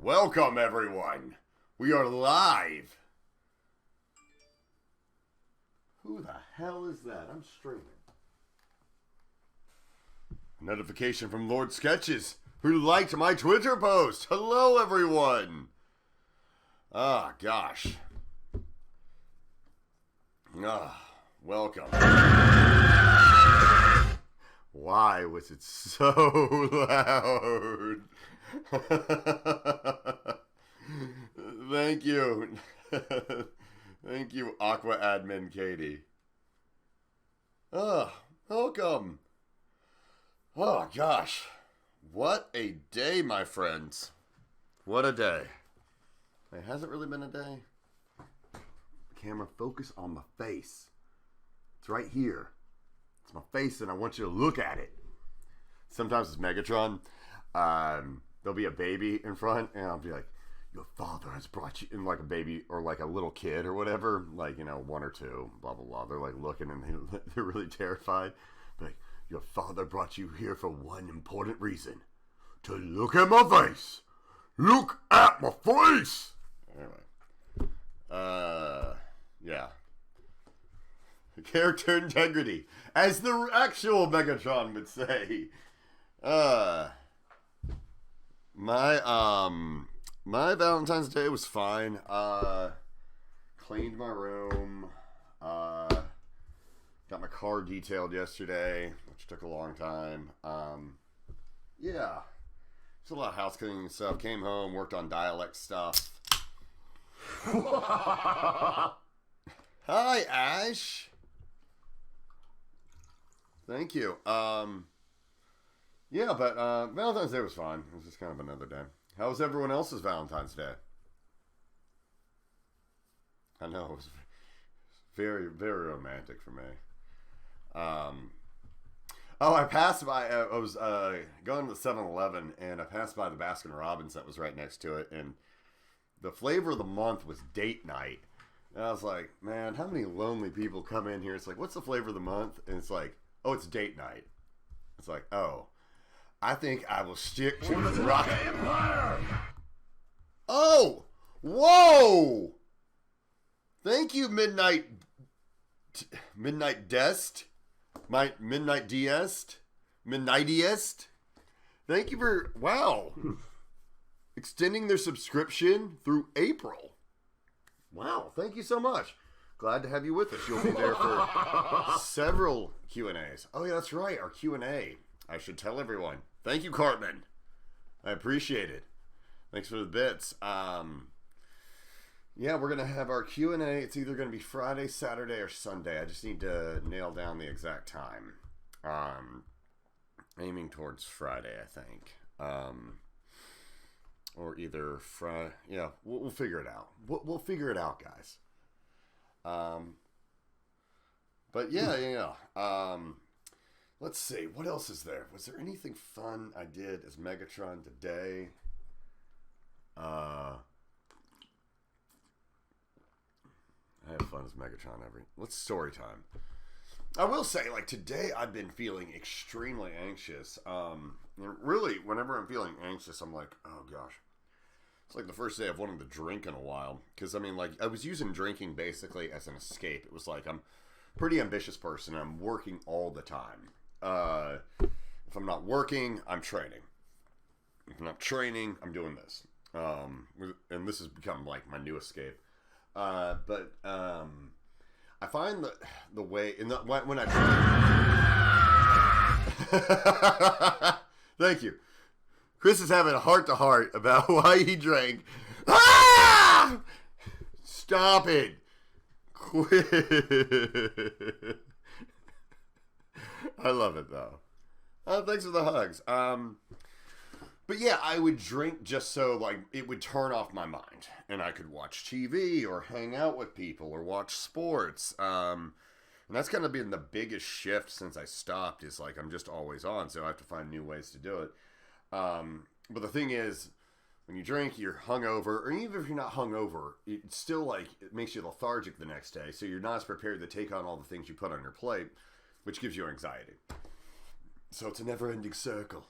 Welcome, everyone. We are live. Who the hell is that? I'm streaming. Notification from Lord Sketches, who liked my Twitter post. Hello, everyone. Ah, gosh. Welcome. Why was it so loud? Thank you. Thank you, Aqua Admin Katie. Welcome. Oh, gosh. What a day, my friends. What a day. It hasn't really been a day. Camera, focus on my face. It's right here. It's my face, and I want you to look at it. Sometimes it's Megatron. There'll be a baby in front, and I'll be like, your father has brought you in, like a baby or like a little kid or whatever, like, one or two, blah, blah, blah. They're like looking and they're really terrified. Like, your father brought you here for one important reason. To look at my face. Look at my face. Anyway. Yeah. Character integrity, as the actual Megatron would say. My Valentine's Day was fine. Cleaned my room. Got my car detailed yesterday, which took a long time. Yeah. Just a lot of house cleaning and stuff. Came home, worked on dialect stuff. Hi, Ash. Thank you. Yeah, but Valentine's Day was fine. It was just kind of another day. How was everyone else's Valentine's Day? I know, it was very, very romantic for me. I passed by, I was going to the 7-Eleven, and I passed by the Baskin-Robbins that was right next to it, and the flavor of the month was date night. And I was like, man, how many lonely people come in here? It's like, what's the flavor of the month? And it's like, oh, it's date night. It's like, oh, I think I will stick to the rock. Oh, whoa! Thank you, Midnight Dest, my Midnight Diest, Midnightiest. Thank you for extending their subscription through April. Wow, thank you so much. Glad to have you with us. You'll be there for several Q&As. Oh, yeah, that's right, our Q&A. I should tell everyone. Thank you, Cartman. I appreciate it. Thanks for the bits. Yeah, we're going to have our Q&A. It's either going to be Friday, Saturday, or Sunday. I just need to nail down the exact time. Aiming towards Friday, I think. Or either Friday. Yeah, we'll figure it out. We'll figure it out, guys. But yeah. Let's see. What else is there? Was there anything fun I did as Megatron today? I have fun as Megatron Let's story time. I will say, like, today I've been feeling extremely anxious. Really, whenever I'm feeling anxious, I'm like, oh gosh. It's like the first day I've wanted to drink in a while. Because, I mean, like, I was using drinking basically as an escape. It was like, I'm a pretty ambitious person. And I'm working all the time. If I'm not working, I'm training. If I'm not training, I'm doing this. And this has become, like, my new escape. But I find that the way... when I train... Thank you. Chris is having a heart-to-heart about why he drank. Ah! Stop it. Quit. I love it, though. Thanks for the hugs. But yeah, I would drink just so, like, it would turn off my mind. And I could watch TV or hang out with people or watch sports. And that's kind of been the biggest shift since I stopped is, like, I'm just always on. So I have to find new ways to do it. But the thing is, when you drink, you're hungover, or even if you're not hungover, it's still like, it makes you lethargic the next day. So you're not as prepared to take on all the things you put on your plate, which gives you anxiety. So it's a never-ending circle.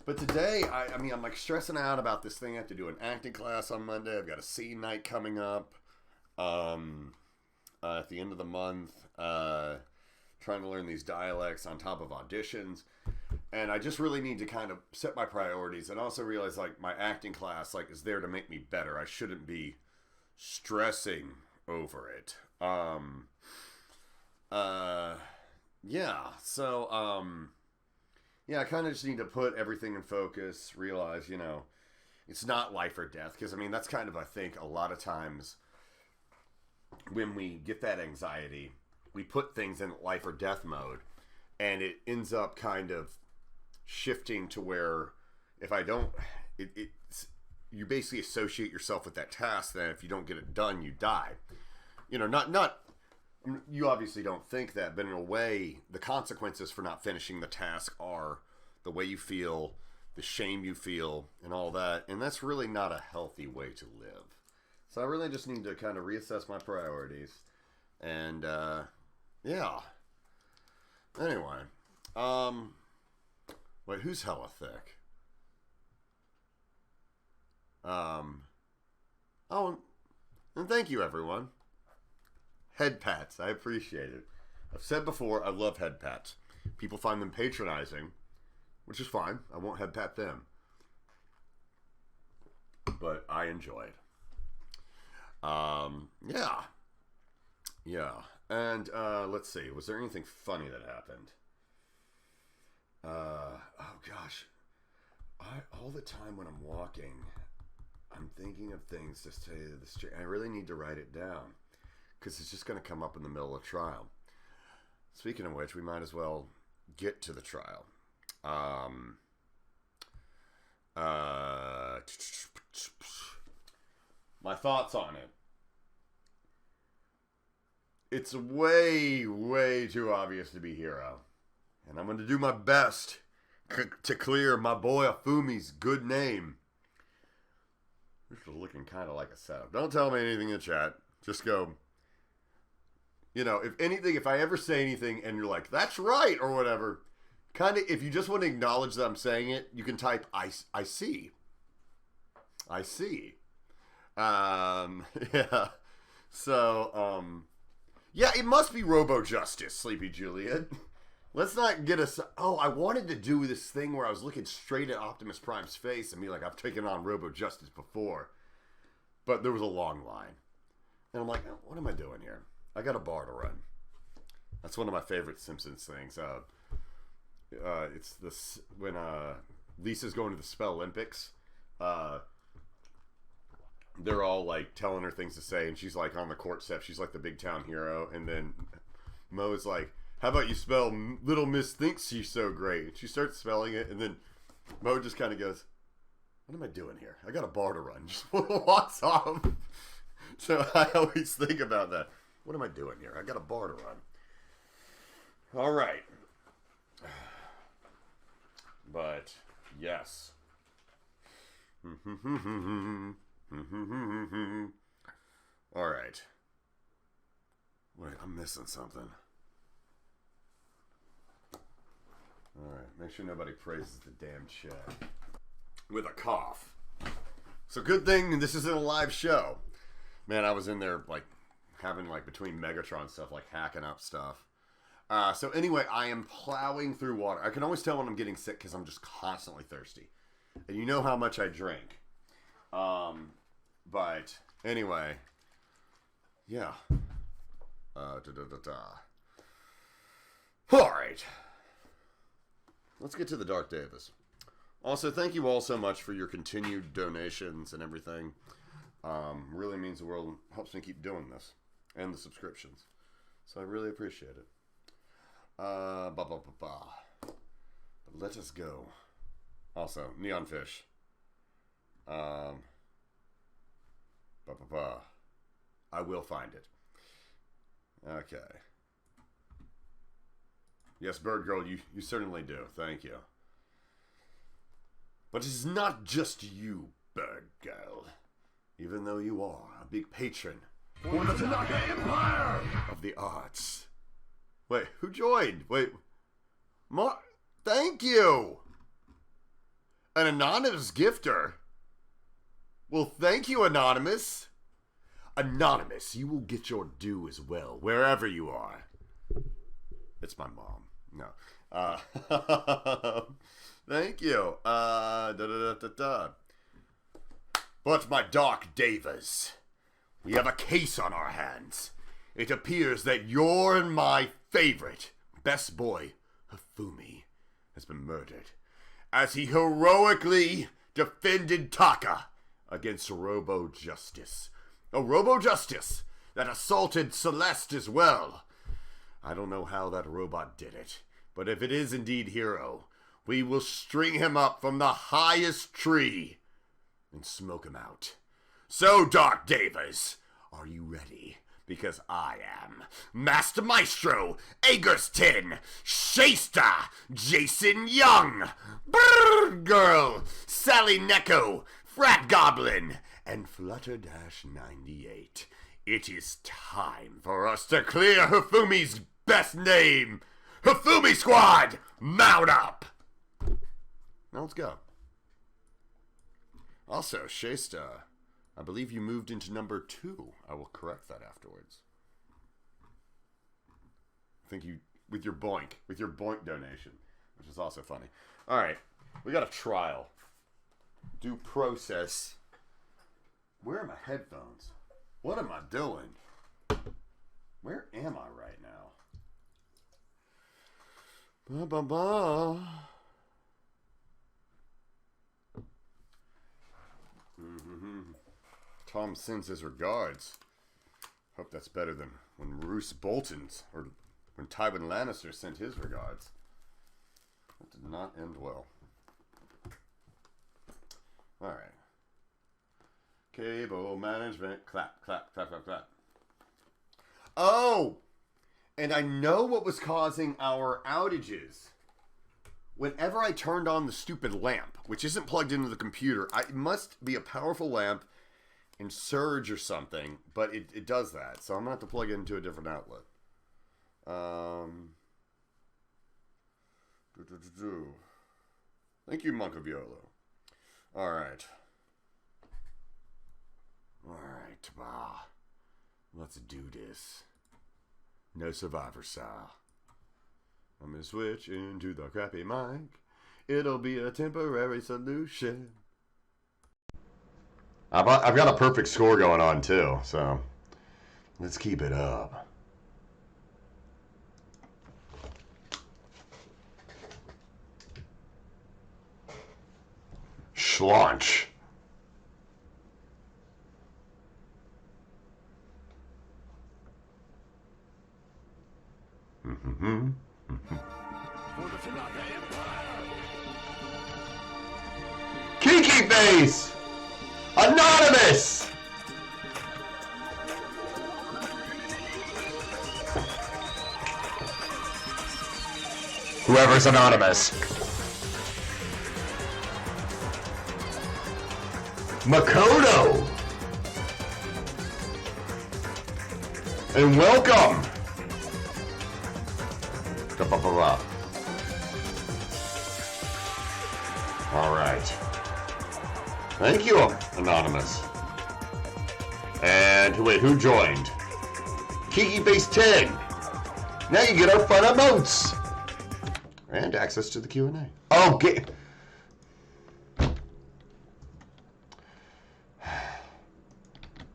But today, I mean, I'm like stressing out about this thing. I have to do an acting class on Monday. I've got a scene night coming up at the end of the month. Trying to learn these dialects on top of auditions. And I just really need to kind of set my priorities and also realize like my acting class like is there to make me better. I shouldn't be stressing over it. Yeah. So, yeah, I kind of just need to put everything in focus, realize, you know, it's not life or death. Because, I mean, that's kind of, I think, a lot of times when we get that anxiety, we put things in life or death mode. And it ends up kind of shifting to where if I don't, you basically associate yourself with that task. That if you don't get it done, you die. You know, not you obviously don't think that, but in a way, the consequences for not finishing the task are the way you feel, the shame you feel, and all that. And that's really not a healthy way to live. So I really just need to kind of reassess my priorities. And, yeah. Anyway. Wait, who's hella thick? Oh, and thank you, everyone. Head pats, I appreciate it. I've said before, I love head pats. People find them patronizing, which is fine. I won't head pat them. But I enjoy it. Yeah. Yeah. And, let's see. Was there anything funny that happened? Oh gosh. All the time when I'm walking, I'm thinking of things to say to the street. I really need to write it down. Because it's just going to come up in the middle of trial. Speaking of which, we might as well get to the trial. My thoughts on it. It's way, way too obvious to be hero. And I'm going to do my best to clear my boy Afumi's good name. This is looking kind of like a setup. Don't tell me anything in the chat. Just go... You know, if anything, if I ever say anything and you're like, that's right, or whatever, kind of, if you just want to acknowledge that I'm saying it, you can type, I see. I see. Yeah. So, yeah, it must be Robo-Justice, Sleepy Juliet. Let's not get us, oh, I wanted to do this thing where I was looking straight at Optimus Prime's face and be like, I've taken on Robo-Justice before. But there was a long line. And I'm like, oh, what am I doing here? I got a bar to run. That's one of my favorite Simpsons things. It's this when Lisa's going to the Spell Olympics. They're all like telling her things to say, and she's like on the court step. She's like the big town hero, and then Moe's like, "How about you spell Little Miss thinks she's so great?" And she starts spelling it, and then Moe just kind of goes, "What am I doing here? I got a bar to run." Just walks off. So I always think about that. What am I doing here? I got a bar to run. All right. But, yes. All right. Wait, I'm missing something. All right. Make sure nobody praises the damn chat. With a cough. So good thing this isn't a live show. Man, I was in there, like, having like between Megatron stuff, like hacking up stuff. So anyway, I am plowing through water. I can always tell when I'm getting sick because I'm just constantly thirsty. And you know how much I drink. But anyway, yeah. All right. Let's get to the Dark Davis. Also, thank you all so much for your continued donations and everything. Really means the world and helps me keep doing this. And the subscriptions. So I really appreciate it. But let us go. Also, Neon Fish. I will find it. Okay. Yes, Bird Girl, you certainly do. Thank you. But it's not just you, Bird Girl. Even though you are a big patron for the Tanaka Empire of the arts. Wait, who joined? Wait. Thank you! An anonymous gifter? Well, thank you, Anonymous. Anonymous, you will get your due as well, wherever you are. It's my mom. No. Thank you. But my dark Devas, we have a case on our hands. It appears that your and my favorite best boy, Hifumi, has been murdered as he heroically defended Taka against a Robo-Justice. A Robo-Justice that assaulted Celeste as well. I don't know how that robot did it, but if it is indeed Hero, we will string him up from the highest tree and smoke him out. So, Dark Devas, are you ready? Because I am. Master Maestro, Agerston, Shasta, Jason Young, Brrr Girl, Sally Neko, Frat Goblin, and Flutter-98. It is time for us to clear Hifumi's best name. Hifumi Squad, mount up! Now let's go. Also, Shasta, I believe you moved into number 2. I will correct that afterwards. I think you, with your boink donation, which is also funny. All right, we got a trial. Due process. Where are my headphones? What am I doing? Where am I right now? Ba ba ba. Tom sends his regards. Hope that's better than when Roose Bolton's or when Tywin Lannister sent his regards. That did not end well. Alright. Cable management. Clap, clap, clap, clap, clap. Oh! And I know what was causing our outages. Whenever I turned on the stupid lamp, which isn't plugged into the computer, it must be a powerful lamp in Surge or something, but it does that. So I'm going to have to plug it into a different outlet. Thank you, Monk of Yolo. Alright. Alright, let's do this. No Survivor style. I'm gonna switch into the crappy mic. It'll be a temporary solution. I've got a perfect score going on too, so let's keep it up. Schlaunch. Kiki Face! Anonymous! Whoever's anonymous. Makoto! And welcome! Alright. Thank you, Anonymous. And wait, who joined? Kiki Base 10. Now you get our fun emotes. And access to the Q&A. Oh,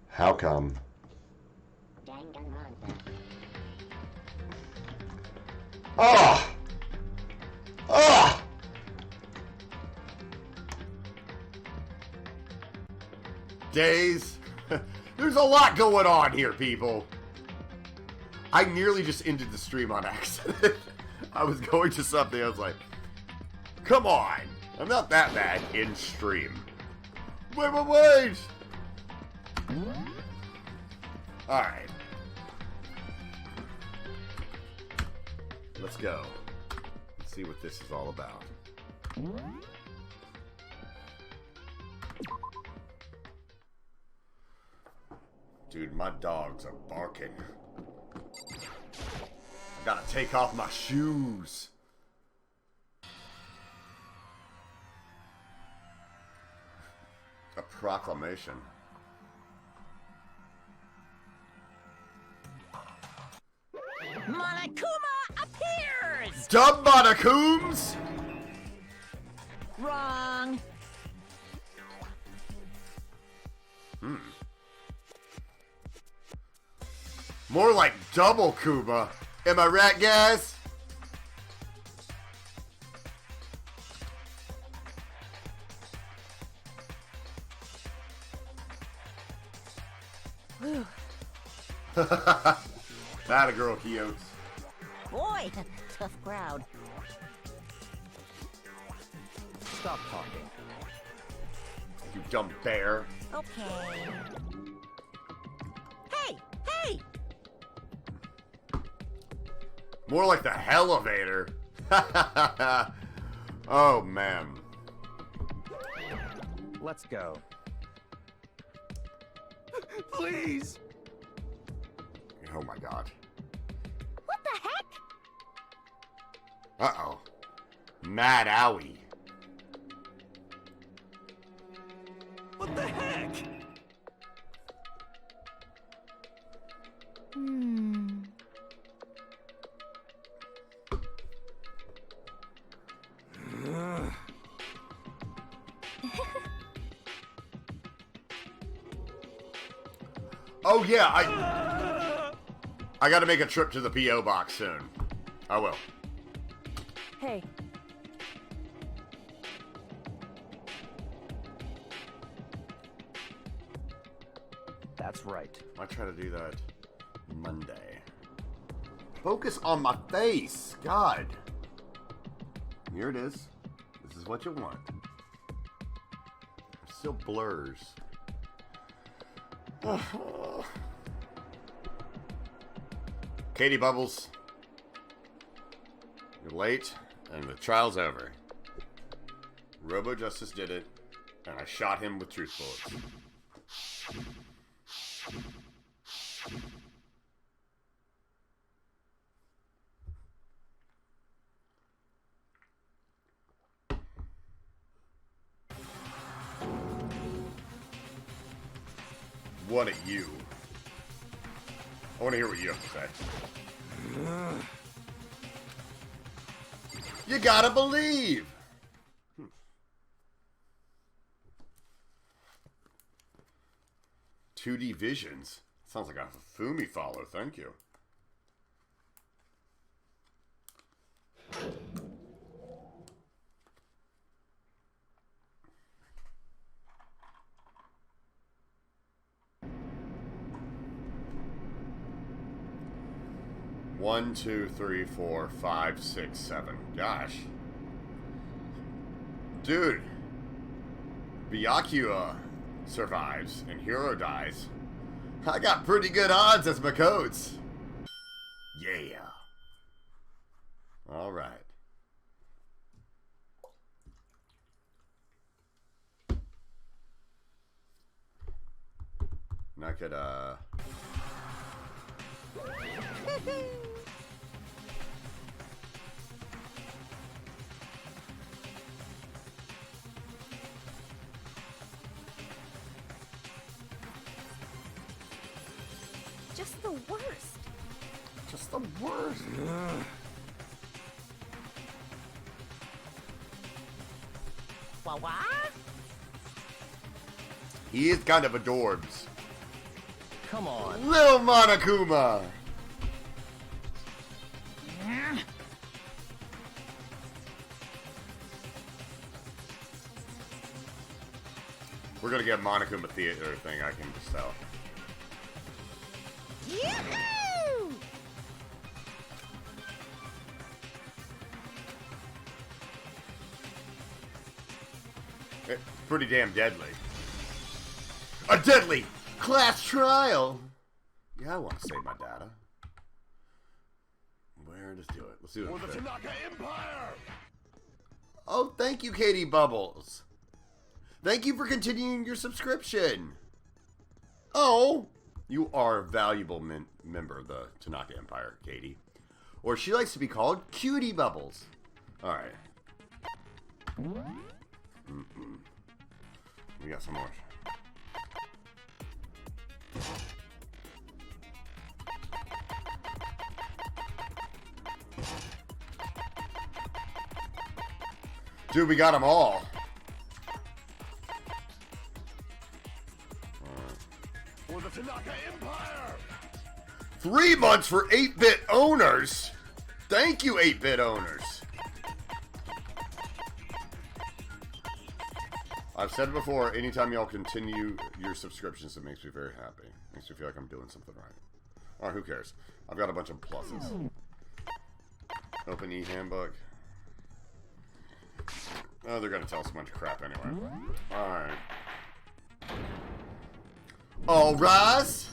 how come? Danganronpa. Oh! Oh! Days. There's a lot going on here, people. I nearly just ended the stream on accident. I was going to something, I was like, come on. I'm not that bad in stream. Wait. Alright. Let's go. Let's see what this is all about. Dude, my dogs are barking. I gotta take off my shoes. proclamation. Monokuma appears! Dumb Monocombs! Wrong. More like double Kuma. Am I right, guys? Whew. That a girl, Kyotes. Boy, tough crowd. Stop talking. You dumb bear. Okay. Hey! Hey! More like the Hellevator. Oh, man. Let's go. Please! Oh, my God. What the heck? Uh-oh. Mad Owie. What the heck? Oh, yeah, I gotta make a trip to the P.O. box soon. I will. Hey. That's right. I try to do that Monday. Focus on my face. God. Here it is. This is what you want. It still blurs. Katie Bubbles. You're late, and the trial's over. Robo Justice did it, and I shot him with truth bullets. What are you? I want to hear what you have to say. You gotta believe! 2D visions? Sounds like a Fumi follow, thank you. One, two, three, four, five, six, seven. Gosh. Dude. Byakuya survives and Hero dies. I got pretty good odds as my codes. Yeah. Alright. And I could, Just the worst. just the worst. Wah-wah? He is kind of adorbs. Come on. Little Monokuma! We're gonna get Monokuma theater thing, I can just tell. Yoo-hoo! It's pretty damn deadly. A deadly class trial! Yeah, I want to save my data. Where? Let's do it. Let's do it. For the Tanaka Empire! Oh, thank you, Katie Bubbles. Thank you for continuing your subscription. Oh, you are a valuable member of the Tanaka Empire, Katie. Or she likes to be called Cutie Bubbles. All right. We We got some more. Dude, we got them all. For the Tanaka Empire! 3 months for 8-bit owners. Thank you, 8-bit owners. I've said it before, anytime y'all continue your subscriptions, it makes me very happy. Makes me feel like I'm doing something right. Alright, who cares? I've got a bunch of pluses. Open e-handbook. Oh, they're gonna tell us a bunch of crap anyway. Alright. All rise!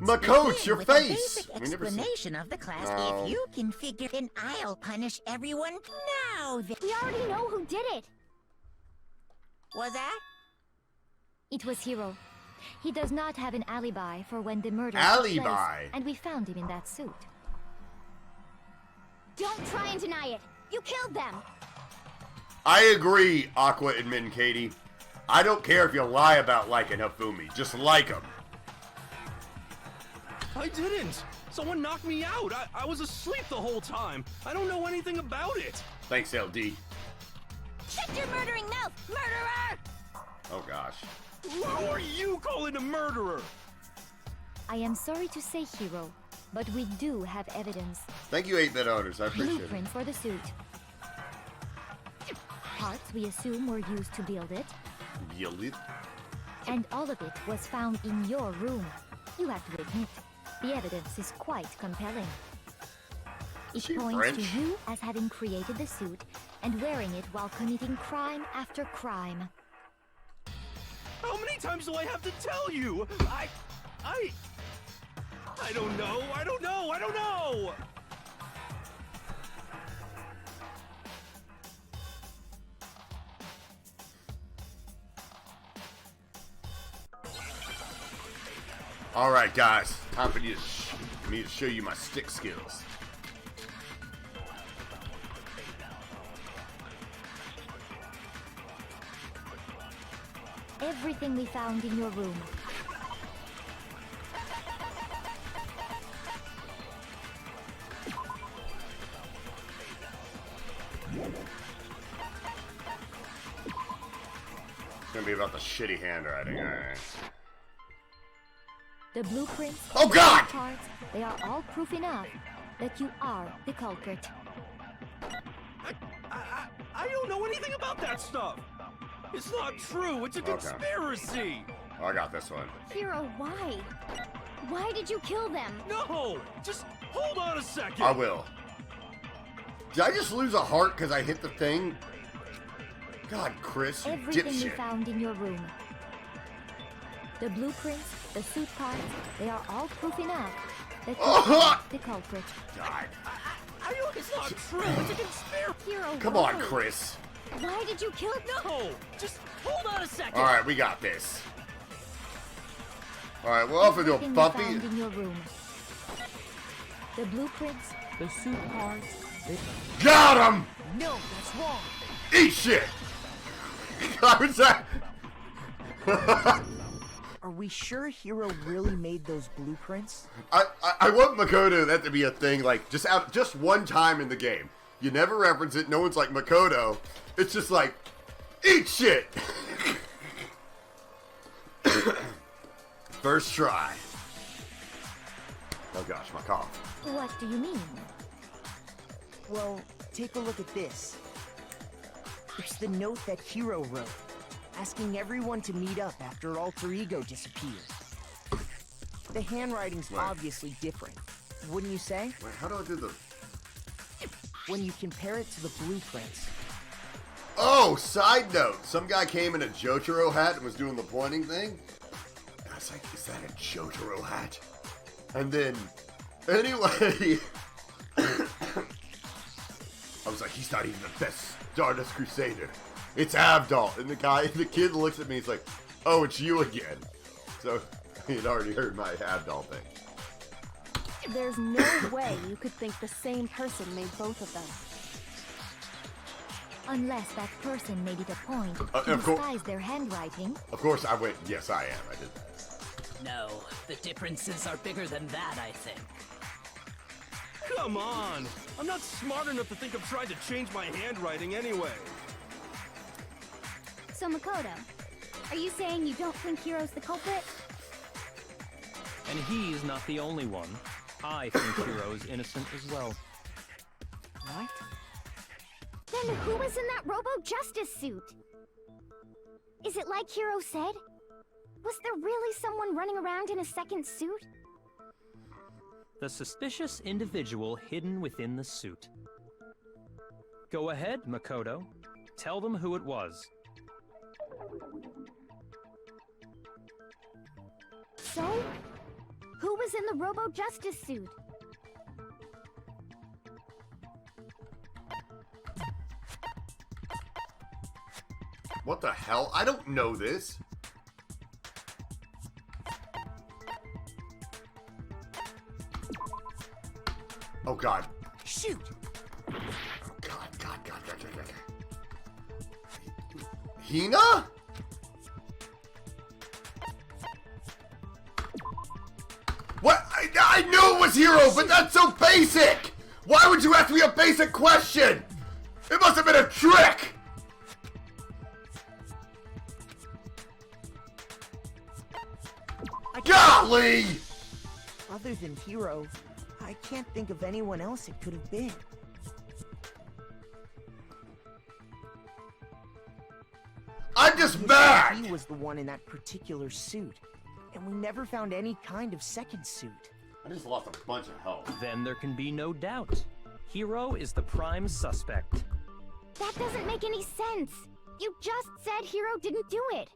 My coach, your with a face! basic explanation of the class. No. If you can figure, then I'll punish everyone now. We already know who did it. Was that? It was Hiro. He does not have an alibi for when the murder took Alibi? place, and we found him in that suit. Don't try and deny it. You killed them. I agree, Aqua and Min Katie. I don't care if you lie about liking Hifumi. Just like him. I didn't! Someone knocked me out! I was asleep the whole time! I don't know anything about it! Thanks, LD. Shut your murdering mouth, murderer! Oh, gosh. Who are you calling a murderer? I am sorry to say, Hiro, but we do have evidence. Thank you, 8-bit owners. I appreciate it. Blueprint for the suit. Parts we assume were used to build it, Yield it. and all of it was found in your room. You have to admit, the evidence is quite compelling. It She points French? to you as having created the suit and wearing it while committing crime after crime. How many times do I have to tell you? I don't know, I don't know! All right, guys. Time for me to show you my stick skills. Everything we found in your room. It's gonna be about the shitty handwriting. All right. The blueprints, Oh, God! the parts, they are all proof enough that you are the culprit. I don't know anything about that stuff! It's not true, it's a Okay. conspiracy! Oh, I got this one. Hiro, why? Why did you kill them? No! Just hold on a second! I will. Did I just lose a heart because I hit the thing? God, Chris, you Everything we dipshit. found in your room. The blueprints, the suit parts, they are all proof enough that you are the culprit. God. I don't, it's not true, it's a conspiracy! Hiro, Come why? on, Chris. Why did you kill them? No! Just hold on a second! All right, we got this. All right, we're off into a Everything we bumpy. found in your room. The blueprints, the suit parts, Got him! No, that's wrong. Eat shit! I was that. Are we sure Hiro really made those blueprints? I want Makoto that to be a thing, like just one time in the game. You never reference it. No one's like Makoto. It's just like, eat shit. First try. Oh gosh, my cough. what do you mean? Well, take a look at this. It's the note that Hiro wrote, asking everyone to meet up after Alter Ego disappeared. The handwriting's Right. obviously different, wouldn't you say? Wait, how do I do the? When you compare it to the blueprints. Oh, side note. Some guy came in a Jotaro hat and was doing the pointing thing. And I was like, is that a Jotaro hat? And then, anyway, I was like, he's not even the best Stardust Crusader. It's Abdal. And the kid looks at me, he's like, oh, it's you again. So he had already heard my Abdal thing. There's no way you could think the same person made both of them. Unless that person made it a point to of course. disguise their handwriting. Of course, I went, yes, I am. I did that. No, the differences are bigger than that, I think. Come on! I'm not smart enough to think of trying to change my handwriting anyway. So Makoto, are you saying you don't think Hiro's the culprit? And he's not the only one. I think Hiro is innocent as well. What? Then who was in that Robo-Justice suit? Is it like Hiro said? Was there really someone running around in a second suit? The suspicious individual hidden within the suit. Go ahead, Makoto. Tell them who it was. So, who was in the Robo-Justice suit? What the hell? I don't know this. Oh god. Shoot! God. Hina? What? I knew it was Hiro, but that's so basic! Why would you ask me a basic question? It must have been a trick! Golly! Other than Hiro, I can't think of anyone else it could have been. I'm just He mad! was the one in that particular suit, and we never found any kind of second suit. I just lost a bunch of health. Then there can be no doubt. Hiro is the prime suspect. That doesn't make any sense. You just said Hiro didn't do it.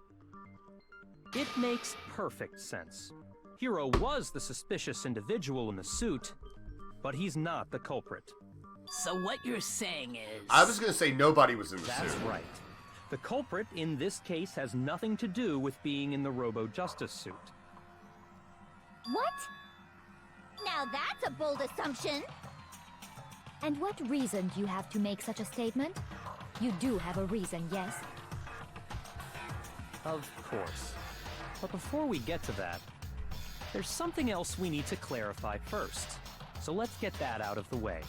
It makes perfect sense. Hiro was the suspicious individual in the suit, but he's not the culprit. So what you're saying is... I was gonna say nobody was in the That's suit. right. The culprit in this case has nothing to do with being in the Robo-Justice suit. What? Now that's a bold assumption. And what reason do you have to make such a statement? You do have a reason, yes? Of course. But before we get to that, there's something else we need to clarify first. So let's get that out of the way.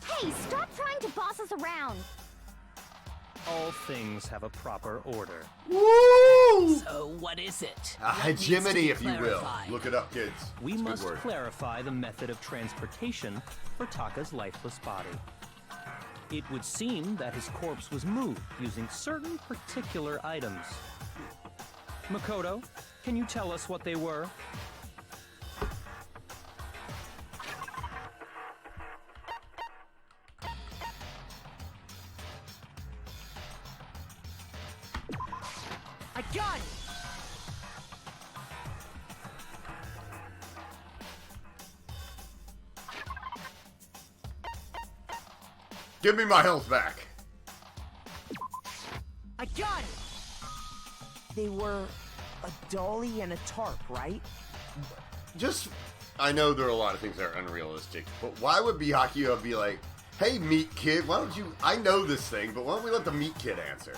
Hey, stop trying to boss us around. All things have a proper order. Woo! So what is it? A What needs to hegemony, be if you will. clarified? Look it up, kids. We It's a good must word. clarify the method of transportation for Taka's lifeless body. It would seem that his corpse was moved using certain particular items. Makoto, can you tell us what they were? I got it! Give me my health back. I got it! They were a dolly and a tarp, right? Just, I know there are a lot of things that are unrealistic, but why would Byakuya be like, hey, meat kid, why don't you, I know this thing, but why don't we let the meat kid answer?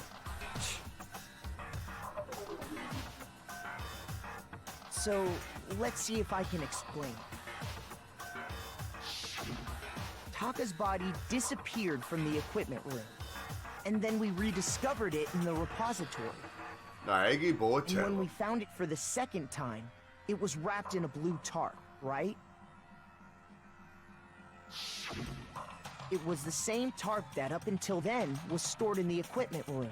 So, let's see if I can explain. Taka's body disappeared from the equipment room, and then we rediscovered it in the repository. Naegi boy, And when we found it for the second time, it was wrapped in a blue tarp, right? It was the same tarp that, up until then, was stored in the equipment room.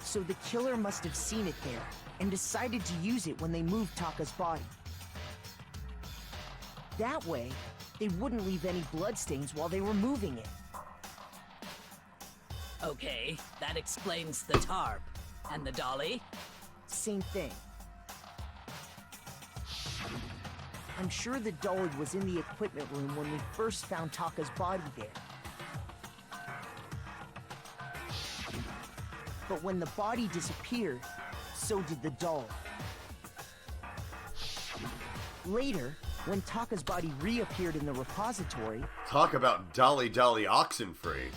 So the killer must have seen it there, and decided to use it when they moved Taka's body. That way, they wouldn't leave any bloodstains while they were moving it. Okay, that explains the tarp. And the dolly? Same thing. I'm sure the dolly was in the equipment room when we first found Taka's body there. But when the body disappeared, so did the dolly. Later, When Taka's body reappeared in the repository... Talk about Dolly Dolly Oxenfree.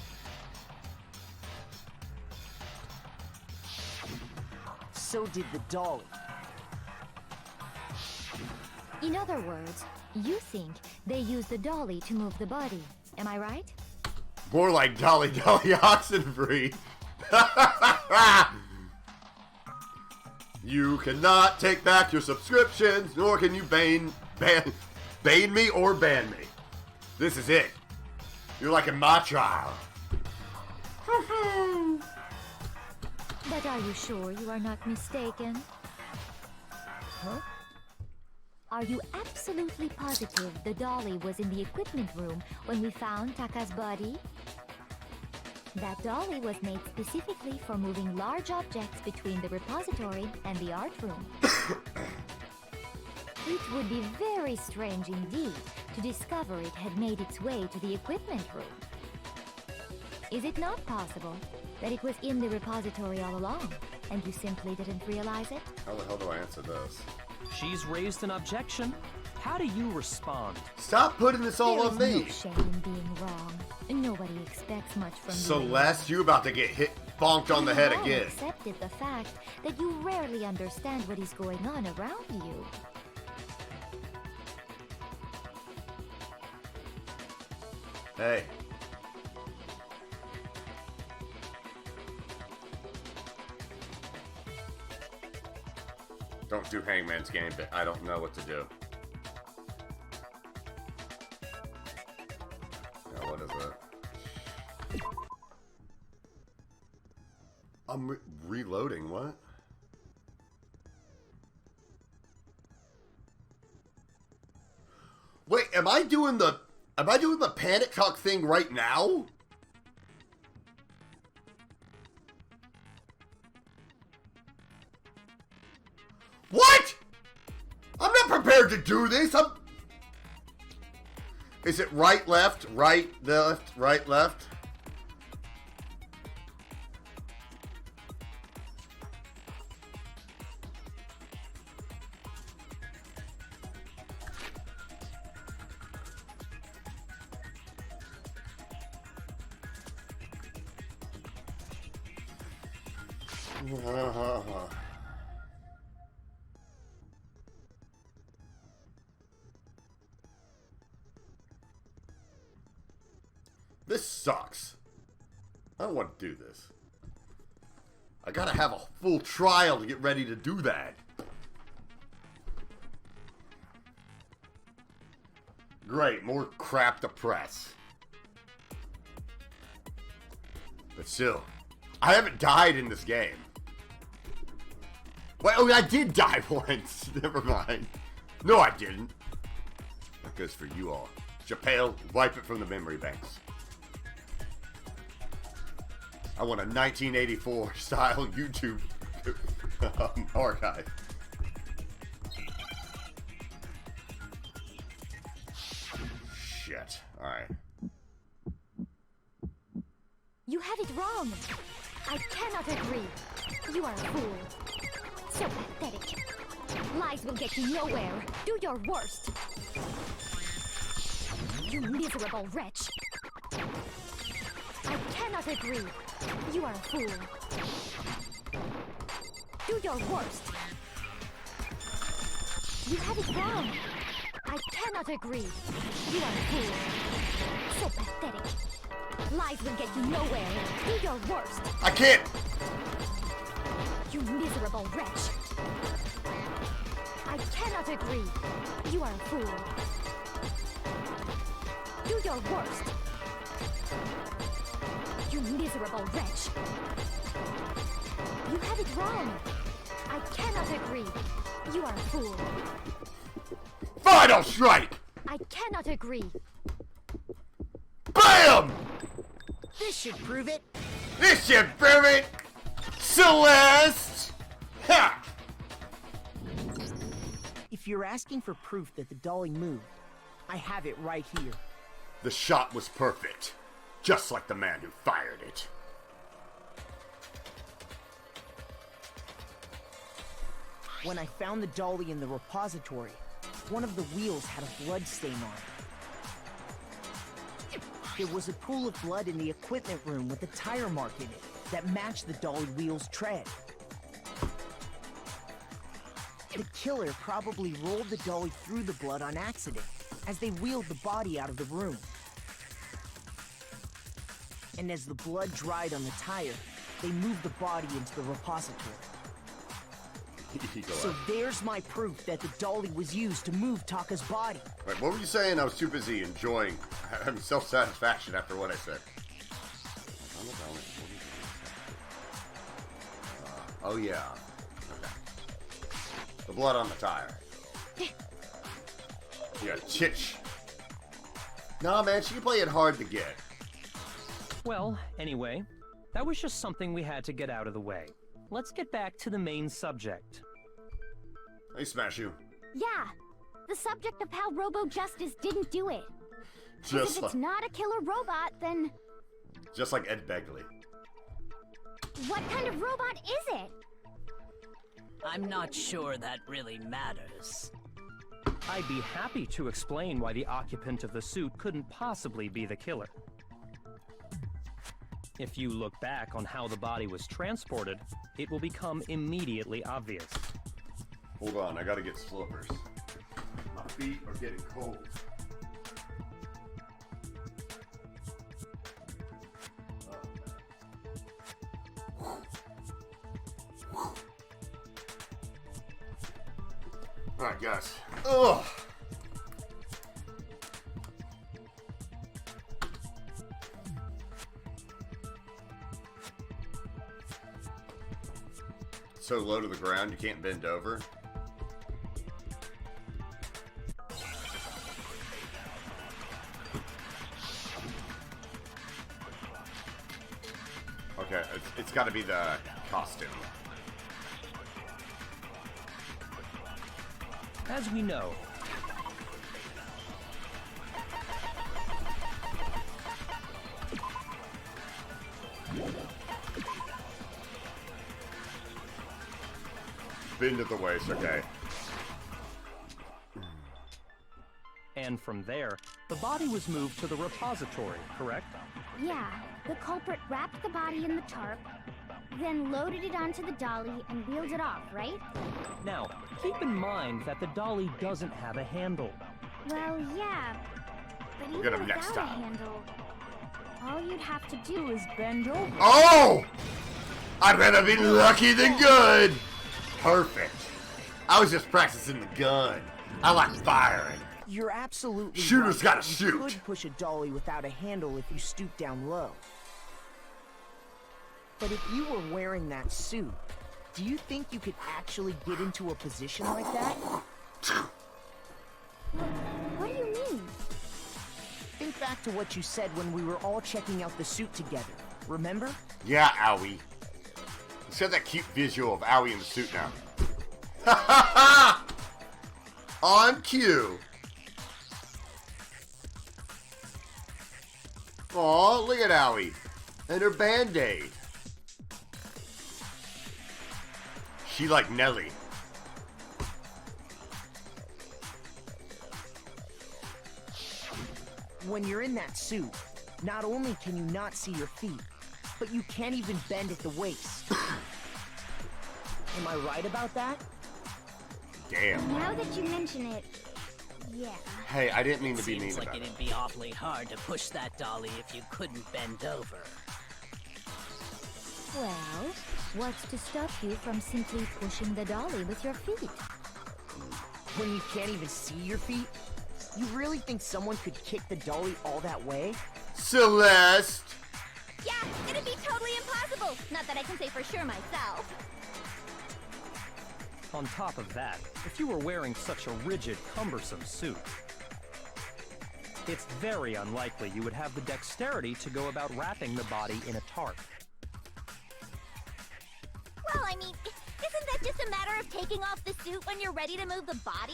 So did the dolly. In other words, you think they used the dolly to move the body. Am I right? More like Dolly Dolly Oxenfree. You cannot take back your subscriptions, nor can you bane me or ban me. This is it. You're like in my trial. But are you sure you are not mistaken? Huh? Are you absolutely positive the dolly was in the equipment room when we found Taka's body? That dolly was made specifically for moving large objects between the repository and the art room. It would be very strange indeed to discover it had made its way to the equipment room. Is it not possible that it was in the repository all along, and you simply didn't realize it? How the hell do I answer this? She's raised an objection. How do you respond? Stop putting this all on There is me. no shame in being wrong. Nobody expects much from you. Celeste, you about to get hit, bonked on the head You again. accepted the fact that you rarely understand what is going on around you. Hey. Don't do Hangman's game, but I don't know what to do. Now, what is it? I'm reloading, what? Wait, am I doing the panic talk thing right now? What? I'm not prepared to do this. Is it right, left, right, left, right, left? This sucks. I don't want to do this. I gotta have a full trial to get ready to do that. Great, more crap to press. But still, I haven't died in this game. Wait, oh, I did die once. Never mind. No, I didn't. That goes for you all. Chappelle, wipe it from the memory banks. I want a 1984 style YouTube archive. Shit. Alright. You have it wrong. I cannot agree. You are a fool. So pathetic. Lies will get you nowhere. Do your worst. You miserable wretch. I cannot agree. You are a fool. Do your worst. You have it wrong. I cannot agree. You are a fool. So pathetic. Lies will get you nowhere. Do your worst. I can't! You miserable wretch. I cannot agree. You are a fool. Do your worst. You miserable wretch. You have it wrong. I cannot agree. You are a fool. Final strike! I cannot agree. BAM! This should prove it. This should prove it! Celeste! Ha! If you're asking for proof that the dolly moved, I have it right here. The shot was perfect. Just like the man who fired it. When I found the dolly in the repository, one of the wheels had a blood stain on it. There was a pool of blood in the equipment room with a tire mark in it that matched the dolly wheel's tread. The killer probably rolled the dolly through the blood on accident as they wheeled the body out of the room. And as the blood dried on the tire, they moved the body into the repository. So there's my proof that the dolly was used to move Taka's body. Wait, what were you saying? I was too busy enjoying having self-satisfaction after what I said. Oh yeah. Okay. The blood on the tire. Yeah, chitch. Nah, man, she can play it hard to get. Well, anyway, that was just something we had to get out of the way. Let's get back to the main subject. Hey, Smash You. Yeah, the subject of how Robo Justice didn't do it. Just if it's not a killer robot, then just like Ed Begley. what kind of robot is it? I'm not sure that really matters. I'd be happy to explain why the occupant of the suit couldn't possibly be the killer. If you look back on how the body was transported, it will become immediately obvious. Hold on, I gotta get slippers. My feet are getting cold. Alright, guys. Ugh! So low to the ground you can't bend over. Okay, it's got to be the costume. As we know, Bend at the waist, okay. and from there, the body was moved to the repository, correct? Yeah, the culprit wrapped the body in the tarp, then loaded it onto the dolly and wheeled it off, right? Now, keep in mind that the dolly doesn't have a handle. Well, yeah, but We'll even get him next without a time. handle, all you'd have to do is bend over. Oh! I'd rather be lucky than good! Perfect. I was just practicing the gun. I like firing. You're absolutely Shooters right. gotta You shoot. could push a dolly without a handle if you stoop down low. But if you were wearing that suit, do you think you could actually get into a position like that? What do you mean? Think back to what you said when we were all checking out the suit together. Remember? Yeah, Owie. Let's have that cute visual of Owie in the suit now. Ha ha ha! On cue. Aw, look at Owie. And her Band-Aid. She like Nelly. When you're in that suit, not only can you not see your feet, but you can't even bend at the waist. Am I right about that? Damn. Now that you mention it, yeah. Hey, I didn't mean to be mean Seems like about it. it'd be awfully hard to push that dolly if you couldn't bend over. Well, what's to stop you from simply pushing the dolly with your feet? When you can't even see your feet? You really think someone could kick the dolly all that way? Celeste! Yeah, it'd be totally impossible. Not that I can say for sure myself. On top of that, if you were wearing such a rigid, cumbersome suit, it's very unlikely you would have the dexterity to go about wrapping the body in a tarp. Well, I mean, isn't that just a matter of taking off the suit when you're ready to move the body?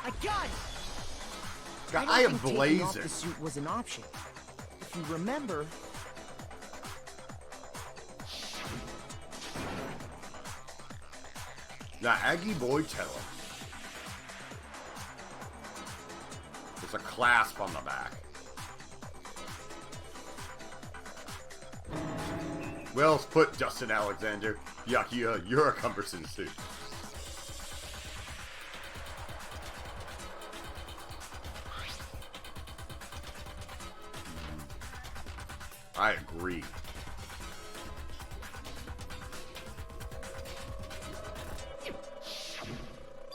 My God! God, don't I am think taking off blazing. the suit was an option. If you remember, Now, Aggie boy, tell him. There's a clasp on the back. Well put, Justin Alexander. Yuck, you're a cumbersome suit. I agree.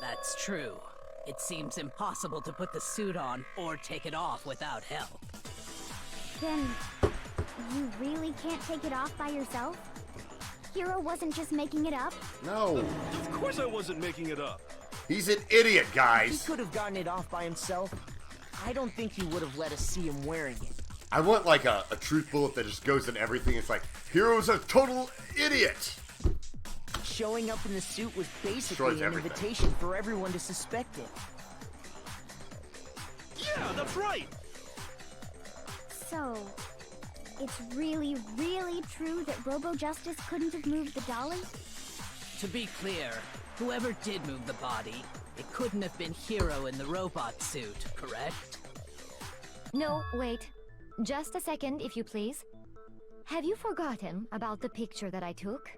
That's true. It seems impossible to put the suit on or take it off without help. Then, you really can't take it off by yourself? Hiro wasn't just making it up? No. Of course I wasn't making it up. He's an idiot, He guys. could have gotten it off by himself. I don't think he would have let us see him wearing it. I want like a truth bullet that just goes in everything. It's like, Hero's a total idiot. Showing up in the suit was Destroys basically an everything. invitation for everyone to suspect it. Yeah, that's right. So, it's really, really true that Robo-Justice couldn't have moved the dolly? To be clear, whoever did move the body, it couldn't have been Hiro in the robot suit, correct? No, wait. Just a second, if you please. Have you forgotten about the picture that I took?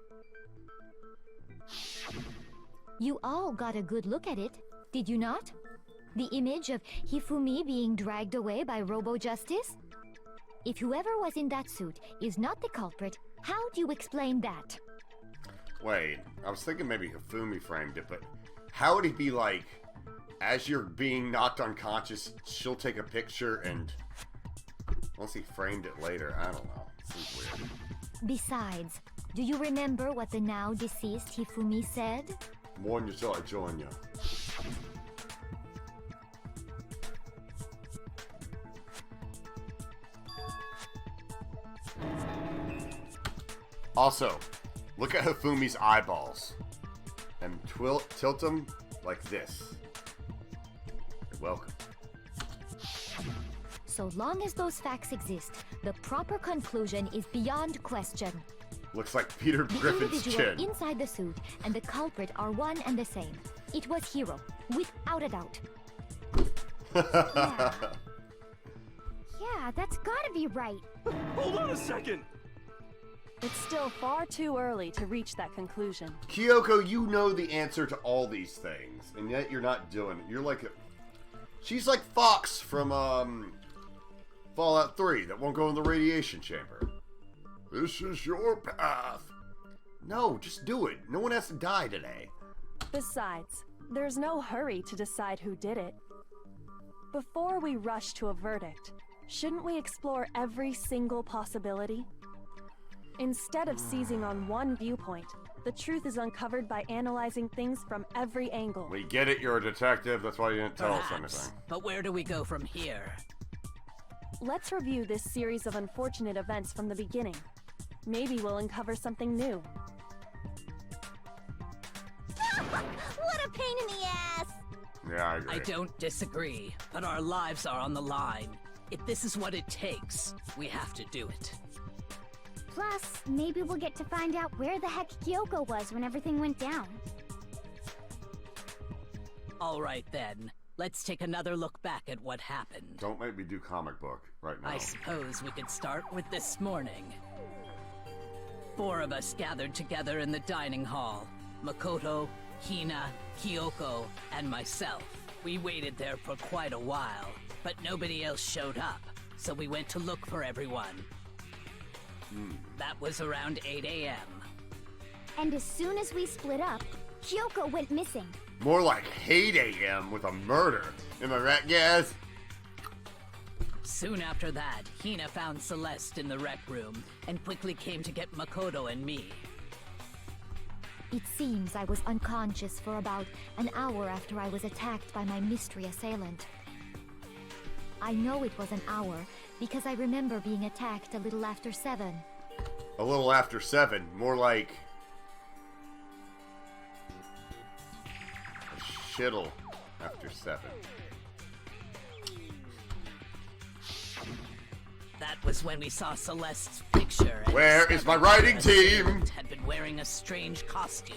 You all got a good look at it, did you not? The image of Hifumi being dragged away by Robo-Justice? If whoever was in that suit is not the culprit, how do you explain that? Wait, I was thinking maybe Hifumi framed it, but how would he be like, as you're being knocked unconscious, she'll take a picture and... Unless he framed it later, I don't know. Seems weird. Besides, do you remember what the now deceased Hifumi said? Warn you till I join you. Also, look at Hifumi's eyeballs. And tilt them like this. You're welcome. So long as those facts exist, the proper conclusion is beyond question. Looks like Peter The Griffin's individual chin. inside the suit and the culprit are one and the same. It was Hiro, without a doubt. Yeah. Yeah, that's gotta be right. Hold on a second. It's still far too early to reach that conclusion. Kyoko, you know the answer to all these things, and yet you're not doing it. You're like a... She's like Fox from, Fallout 3 that won't go in the radiation chamber. This is your path. No, just do it. No one has to die today. Besides, there's no hurry to decide who did it. Before we rush to a verdict, shouldn't we explore every single possibility? Instead of seizing on one viewpoint, the truth is uncovered by analyzing things from every angle. We get it, you're a detective. That's why you didn't tell us Perhaps, anything. but where do we go from here? Let's review this series of unfortunate events from the beginning. Maybe we'll uncover something new. What a pain in the ass! Yeah, I agree. I don't disagree, but our lives are on the line. If this is what it takes, we have to do it. Plus, maybe we'll get to find out where the heck Kyoko was when everything went down. All right then, let's take another look back at what happened. Don't make me do comic book right now. I suppose we could start with this morning. 4 of us gathered together in the dining hall. Makoto, Hina, Kyoko, and myself. We waited there for quite a while, but nobody else showed up, so we went to look for everyone. That was around 8 a.m. And as soon as we split up, Kyoko went missing. More like hate AM with a murder. Am I right, guys? Soon after that, Hina found Celeste in the rec room and quickly came to get Makoto and me. It seems I was unconscious for about an hour after I was attacked by my mystery assailant. I know it was an hour because I remember being attacked a little after 7. A little after 7. More like... a shittle after 7. That was when we saw Celeste's picture. and Where is my discovered writing that team? Celeste had been wearing a strange costume.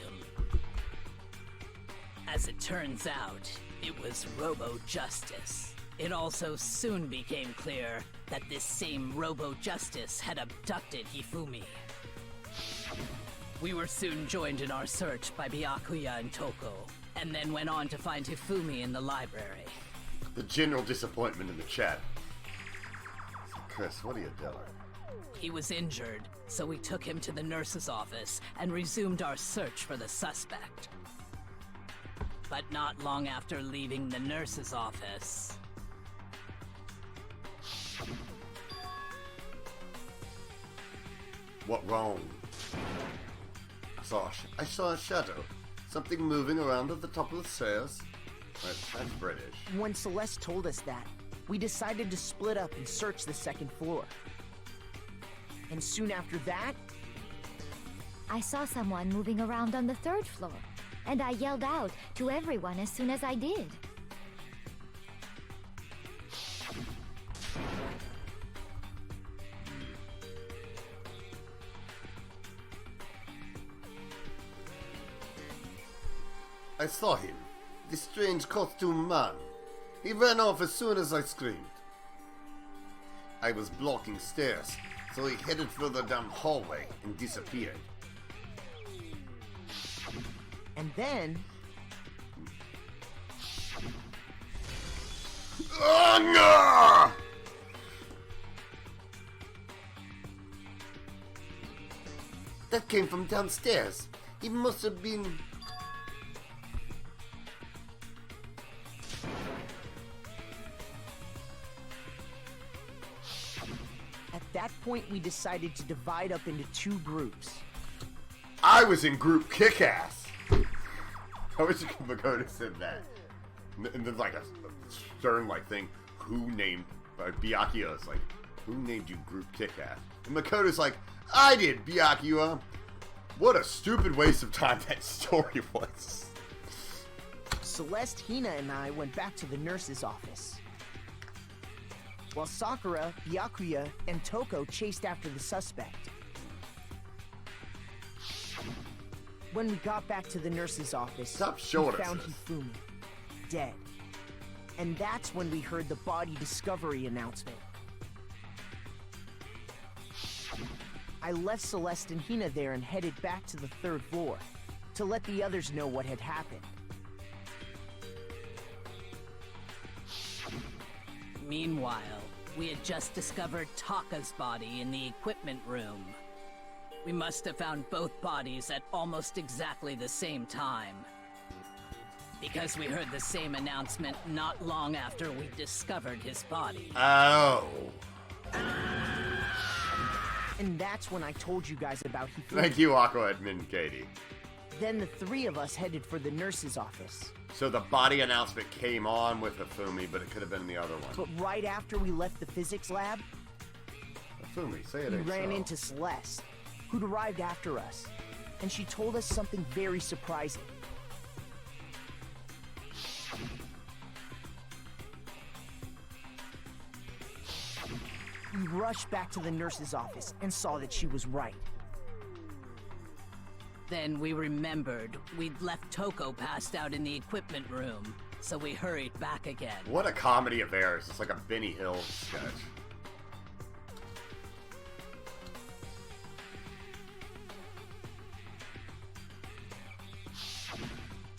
As it turns out, it was Robo-Justice. It also soon became clear that this same Robo-Justice had abducted Hifumi. We were soon joined in our search by Byakuya and Toko, and then went on to find Hifumi in the library. The general disappointment in the chat. Chris, what are you doing? He was injured, so we took him to the nurse's office and resumed our search for the suspect. But not long after leaving the nurse's office... What wrong? I saw a shadow. Something moving around at the top of the stairs. That's British. When Celeste told us that, we decided to split up and search the second floor. And soon after that... I saw someone moving around on the third floor, and I yelled out to everyone as soon as I did. I saw him. The strange costume man. He ran off as soon as I screamed. I was blocking stairs, so he headed further down the hallway and disappeared. And then... Oh, no! That came from downstairs. He must have been... At that point, we decided to divide up into two groups. I was in group Kick-Ass. I wish Makoto said that. And there's like a stern thing. Who named... Byakuya's like, who named you group Kick-Ass? And Makoto's like, I did, Byakuya. What a stupid waste of time that story was. Celeste, Hina, and I went back to the nurse's office, while Sakura, Byakuya, and Toko chased after the suspect. When we got back to the nurse's office, Stop showing we us found this. Hifumi, dead. And that's when we heard the body discovery announcement. I left Celeste and Hina there and headed back to the third floor to let the others know what had happened. Meanwhile, we had just discovered Taka's body in the equipment room. We must have found both bodies at almost exactly the same time, because we heard the same announcement not long after we discovered his body. Oh. And that's when I told you guys about Hifumi. Thank you, Aqua Admin Katie. Then the three of us headed for the nurse's office. So the body announcement came on with Hifumi, but it could have been the other one. But right after we left the physics lab, Hifumi, say it we ain't ran so. into Celeste, who'd arrived after us. And she told us something very surprising. We rushed back to the nurse's office and saw that she was right. Then we remembered we'd left Toko passed out in the equipment room, so we hurried back again. What a comedy of errors. It's like a Benny Hill sketch.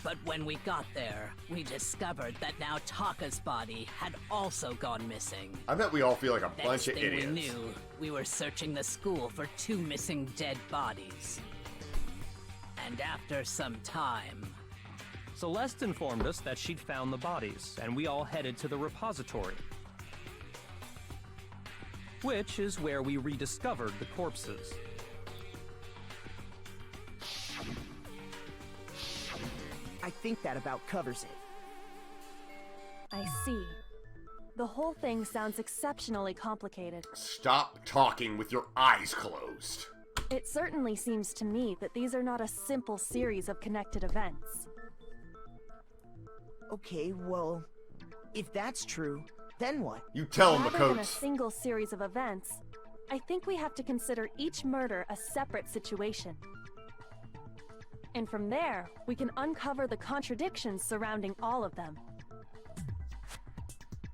But when we got there, we discovered that now Taka's body had also gone missing. I bet we all feel like a Next bunch of thing idiots. we knew, we were searching the school for 2 missing dead bodies. And after some time... Celeste informed us that she'd found the bodies, and we all headed to the repository, which is where we rediscovered the corpses. I think that about covers it. I see. The whole thing sounds exceptionally complicated. Stop talking with your eyes closed. It certainly seems to me that these are not a simple series of connected events. Okay, well, if that's true, then what? You tell him, Rather than a Makoto. single series of events, I think we have to consider each murder a separate situation. And from there, we can uncover the contradictions surrounding all of them.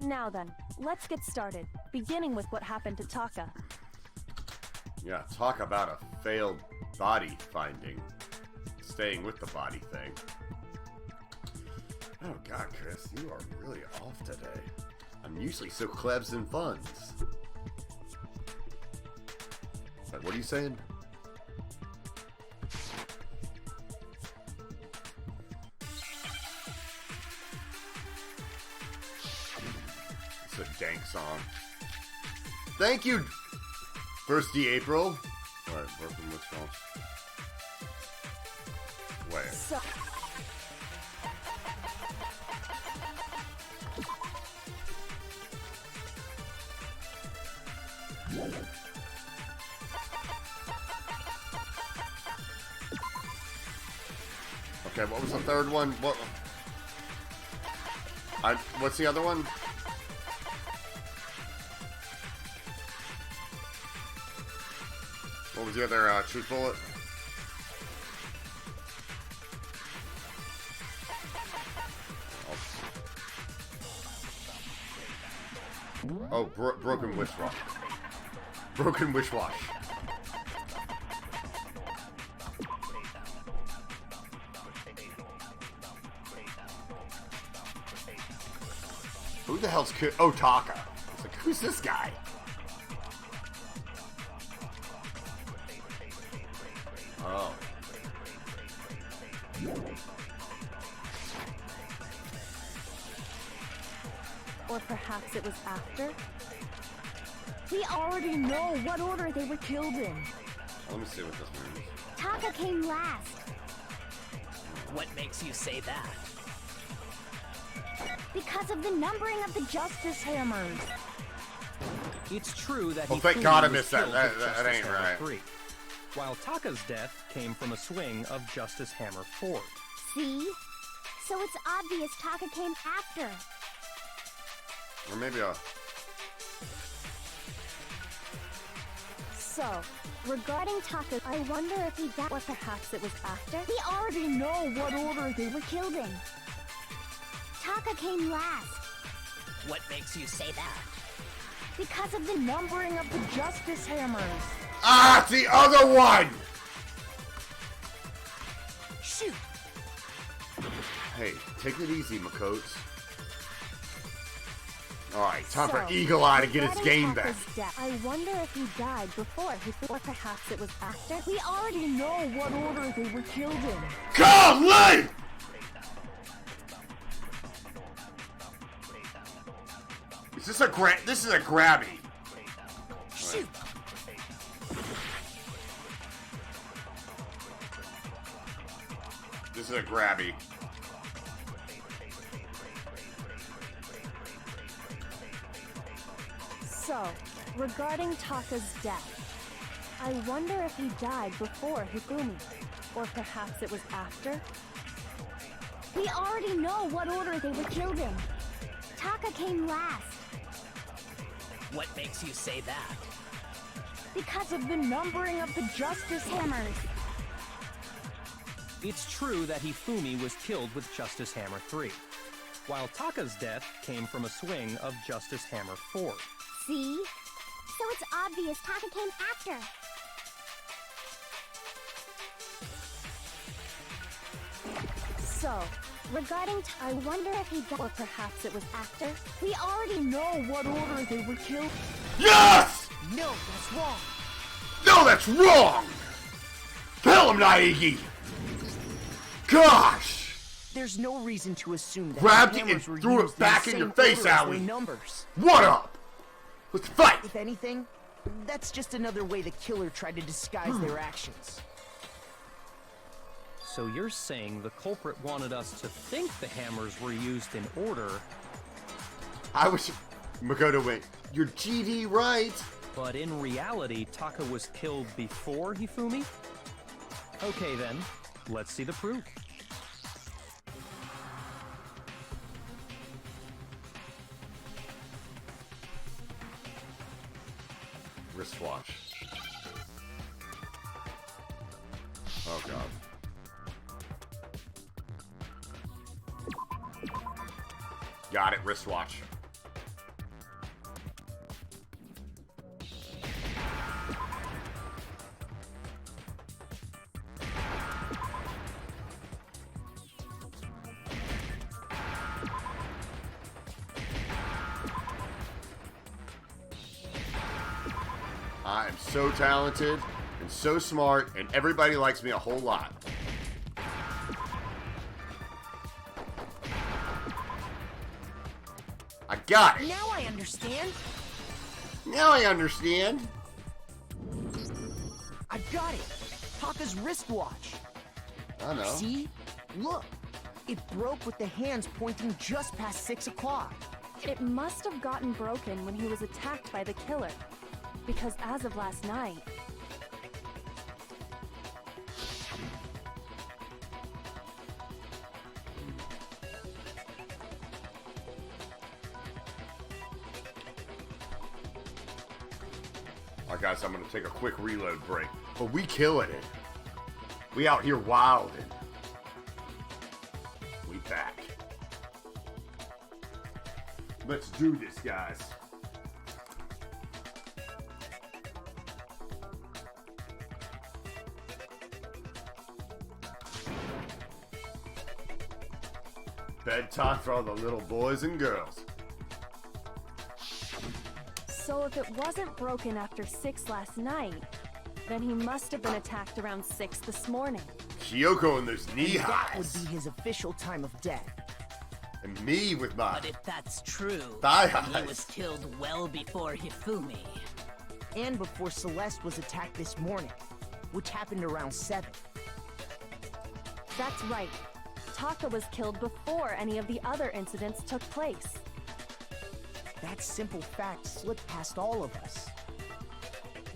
Now then, let's get started, beginning with what happened to Taka. Yeah, talk about a failed body finding. Staying with the body thing. Oh god, Chris, you are really off today. I'm usually so klebs and funds. Wait, what are you saying? It's a dank song. Thank you, Thirsty April. Alright, broken whistle. Wait. So Okay, what was the third one? What's the other one? What was the other truth bullet? Oh, broken wish wash. Broken wish wash. Who the hell's oh, Taka. It's like, who's this guy? Oh. or perhaps it was after? We already know what order they were killed in. Let me see what this means. Taka came last. What makes you say that? Because of the numbering of the Justice Hammers. It's true that Oh, he thank God I was missed that. killed That with Justice ain't Hammer right. 3, while Taka's death came from a swing of Justice Hammer 4. See? So it's obvious Taka came after. Or maybe So, regarding Taka, I wonder if he died, or perhaps it was after. We already know what order they were killed in. Taka came last. What makes you say that? Because of the numbering of the Justice Hammers. Ah, it's the other one! Shoot! Hey, take it easy, Makotes. Alright, time for So, Eagle Eye to get his regarding game back. Taka's death, I wonder if he died before, or perhaps it was after. We already know what order they were killed in. Golly! This is a grabby. Shoot! This is a grabby. So, regarding Taka's death, I wonder if he died before Hifumi, or perhaps it was after? We already know what order they were killed in. Taka came last. What makes you say that? Because of the numbering of the Justice Hammers. It's true that Hifumi was killed with Justice Hammer 3, while Taka's death came from a swing of Justice Hammer 4. See? So it's obvious Taka came after. So, regarding I wonder if he died, or perhaps it was after? We already know what order they were killed. Yes! No, that's wrong. No, that's wrong! Tell him, Naegi! Gosh! There's no reason to assume that Grabbed the it hammers and were threw it used in back the in your same face, order as Owie. their numbers. What up? Let's fight! If anything, that's just another way the killer tried to disguise their actions. So you're saying the culprit wanted us to think the hammers were used in order, I was... Makoto went, you're GD right. but in reality, Taka was killed before Hifumi? Okay then, let's see the proof. Wristwatch. Oh god. Got it, wristwatch. I am so talented and so smart, and everybody likes me a whole lot. I got it. Now I understand. Now I understand. I got it. Taka's wristwatch. I know. See? Look. It broke with the hands pointing just past 6 o'clock. It must have gotten broken when he was attacked by the killer. Because as of last night, Alright guys, I'm gonna take a quick reload break. But we killing it. We out here wilding. We back. Let's do this, guys. Bedtime for all the little boys and girls. so if it wasn't broken after 6 last night, then he must have been attacked around 6 this morning. Kyoko in those knee That would highs. be his official time of death. And me with my But if that's true, thigh he was highs. killed well before Hifumi. And before Celeste was attacked this morning, which happened around 7. That's right. Taka was killed before any of the other incidents took place. That simple fact slipped past all of us.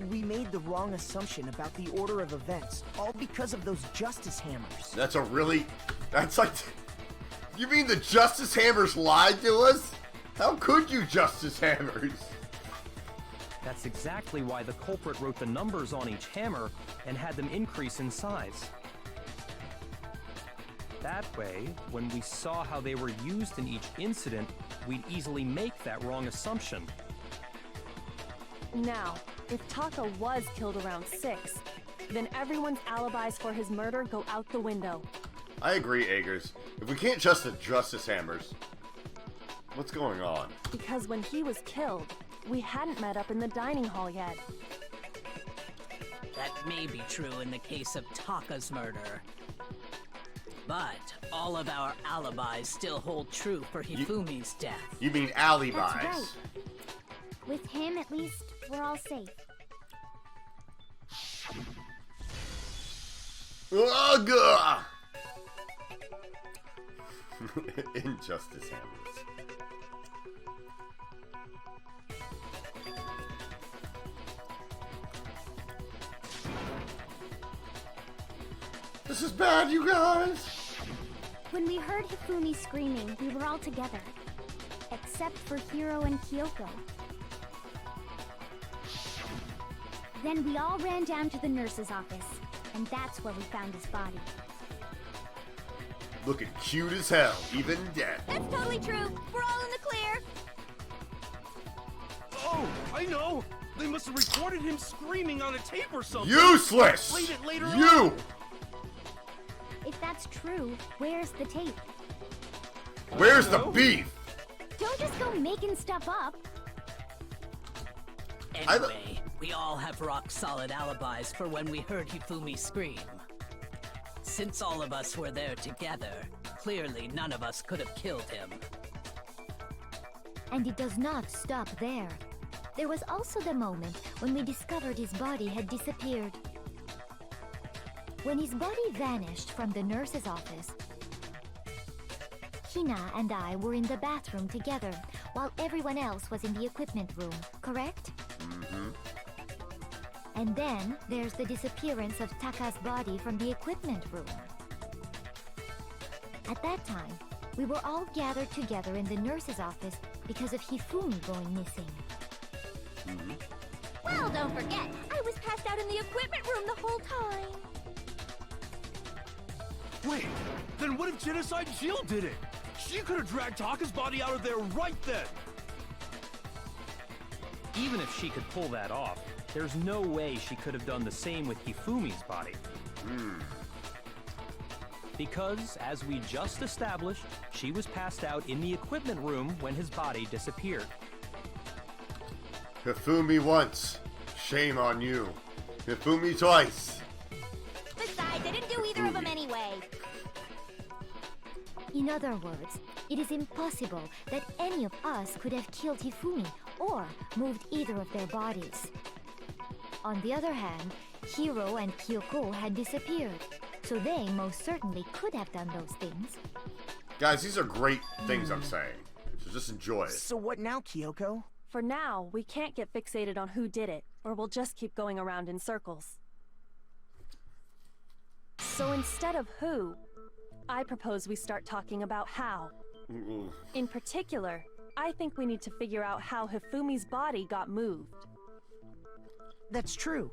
We made the wrong assumption about the order of events, all because of those justice hammers. That's like, you mean the Justice Hammers lied to us? How could you, Justice Hammers? That's exactly why the culprit wrote the numbers on each hammer and had them increase in size. That way, when we saw how they were used in each incident, we'd easily make that wrong assumption. Now, if Taka was killed around 6, then everyone's alibis for his murder go out the window. I agree, Eggers. If we can't trust the Justice Hammers, what's going on? Because when he was killed, we hadn't met up in the dining hall yet. That may be true in the case of Taka's murder. But all of our alibis still hold true for Hifumi's death. You mean alibis? That's right. With him, at least, we're all safe. Ugh! Injustice Hammers. This is bad, you guys! When we heard Hifumi screaming, we were all together. Except for Hiro and Kyoko. Then we all ran down to the nurse's office, and that's where we found his body. Looking cute as hell, even dead. That's totally true. We're all in the clear. Oh, I know! They must have recorded him screaming on a tape or something. Useless! Played it later on. You! If that's true, where's the tape? Where's the beef? Don't just go making stuff up. Anyway, we all have rock-solid alibis for when we heard Hifumi scream. Since all of us were there together, clearly none of us could have killed him. And it does not stop there. There was also the moment when we discovered his body had disappeared. When his body vanished from the nurse's office, Hina and I were in the bathroom together, while everyone else was in the equipment room, correct? Mm-hmm. And then there's the disappearance of Taka's body from the equipment room. At that time, we were all gathered together in the nurse's office because of Hifumi going missing. Mm-hmm. Well, don't forget, I was passed out in the equipment room the whole time. Wait, then what if Genocide Jill did it? She could have dragged Taka's body out of there right then. Even if she could pull that off, there's no way she could have done the same with Hifumi's body. Because, as we just established, she was passed out in the equipment room when his body disappeared. Hifumi once. Shame on you. Hifumi twice. Besides, I didn't do either of them anyway. In other words, it is impossible that any of us could have killed Hifumi or moved either of their bodies. On the other hand, Hiro and Kyoko had disappeared, so they most certainly could have done those things. Guys, these are great things I'm saying. So just enjoy it. So what now, Kyoko? For now, we can't get fixated on who did it, or we'll just keep going around in circles. So instead of who, I propose we start talking about how. In particular, I think we need to figure out how Hifumi's body got moved. That's true.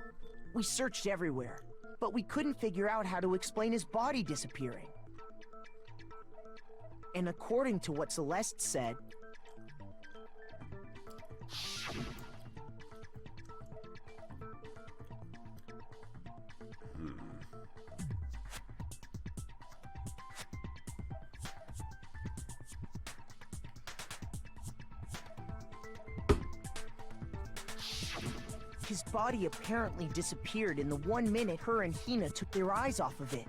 We searched everywhere, but we couldn't figure out how to explain his body disappearing. And according to what Celeste said, his body apparently disappeared in the 1 minute her and Hina took their eyes off of it.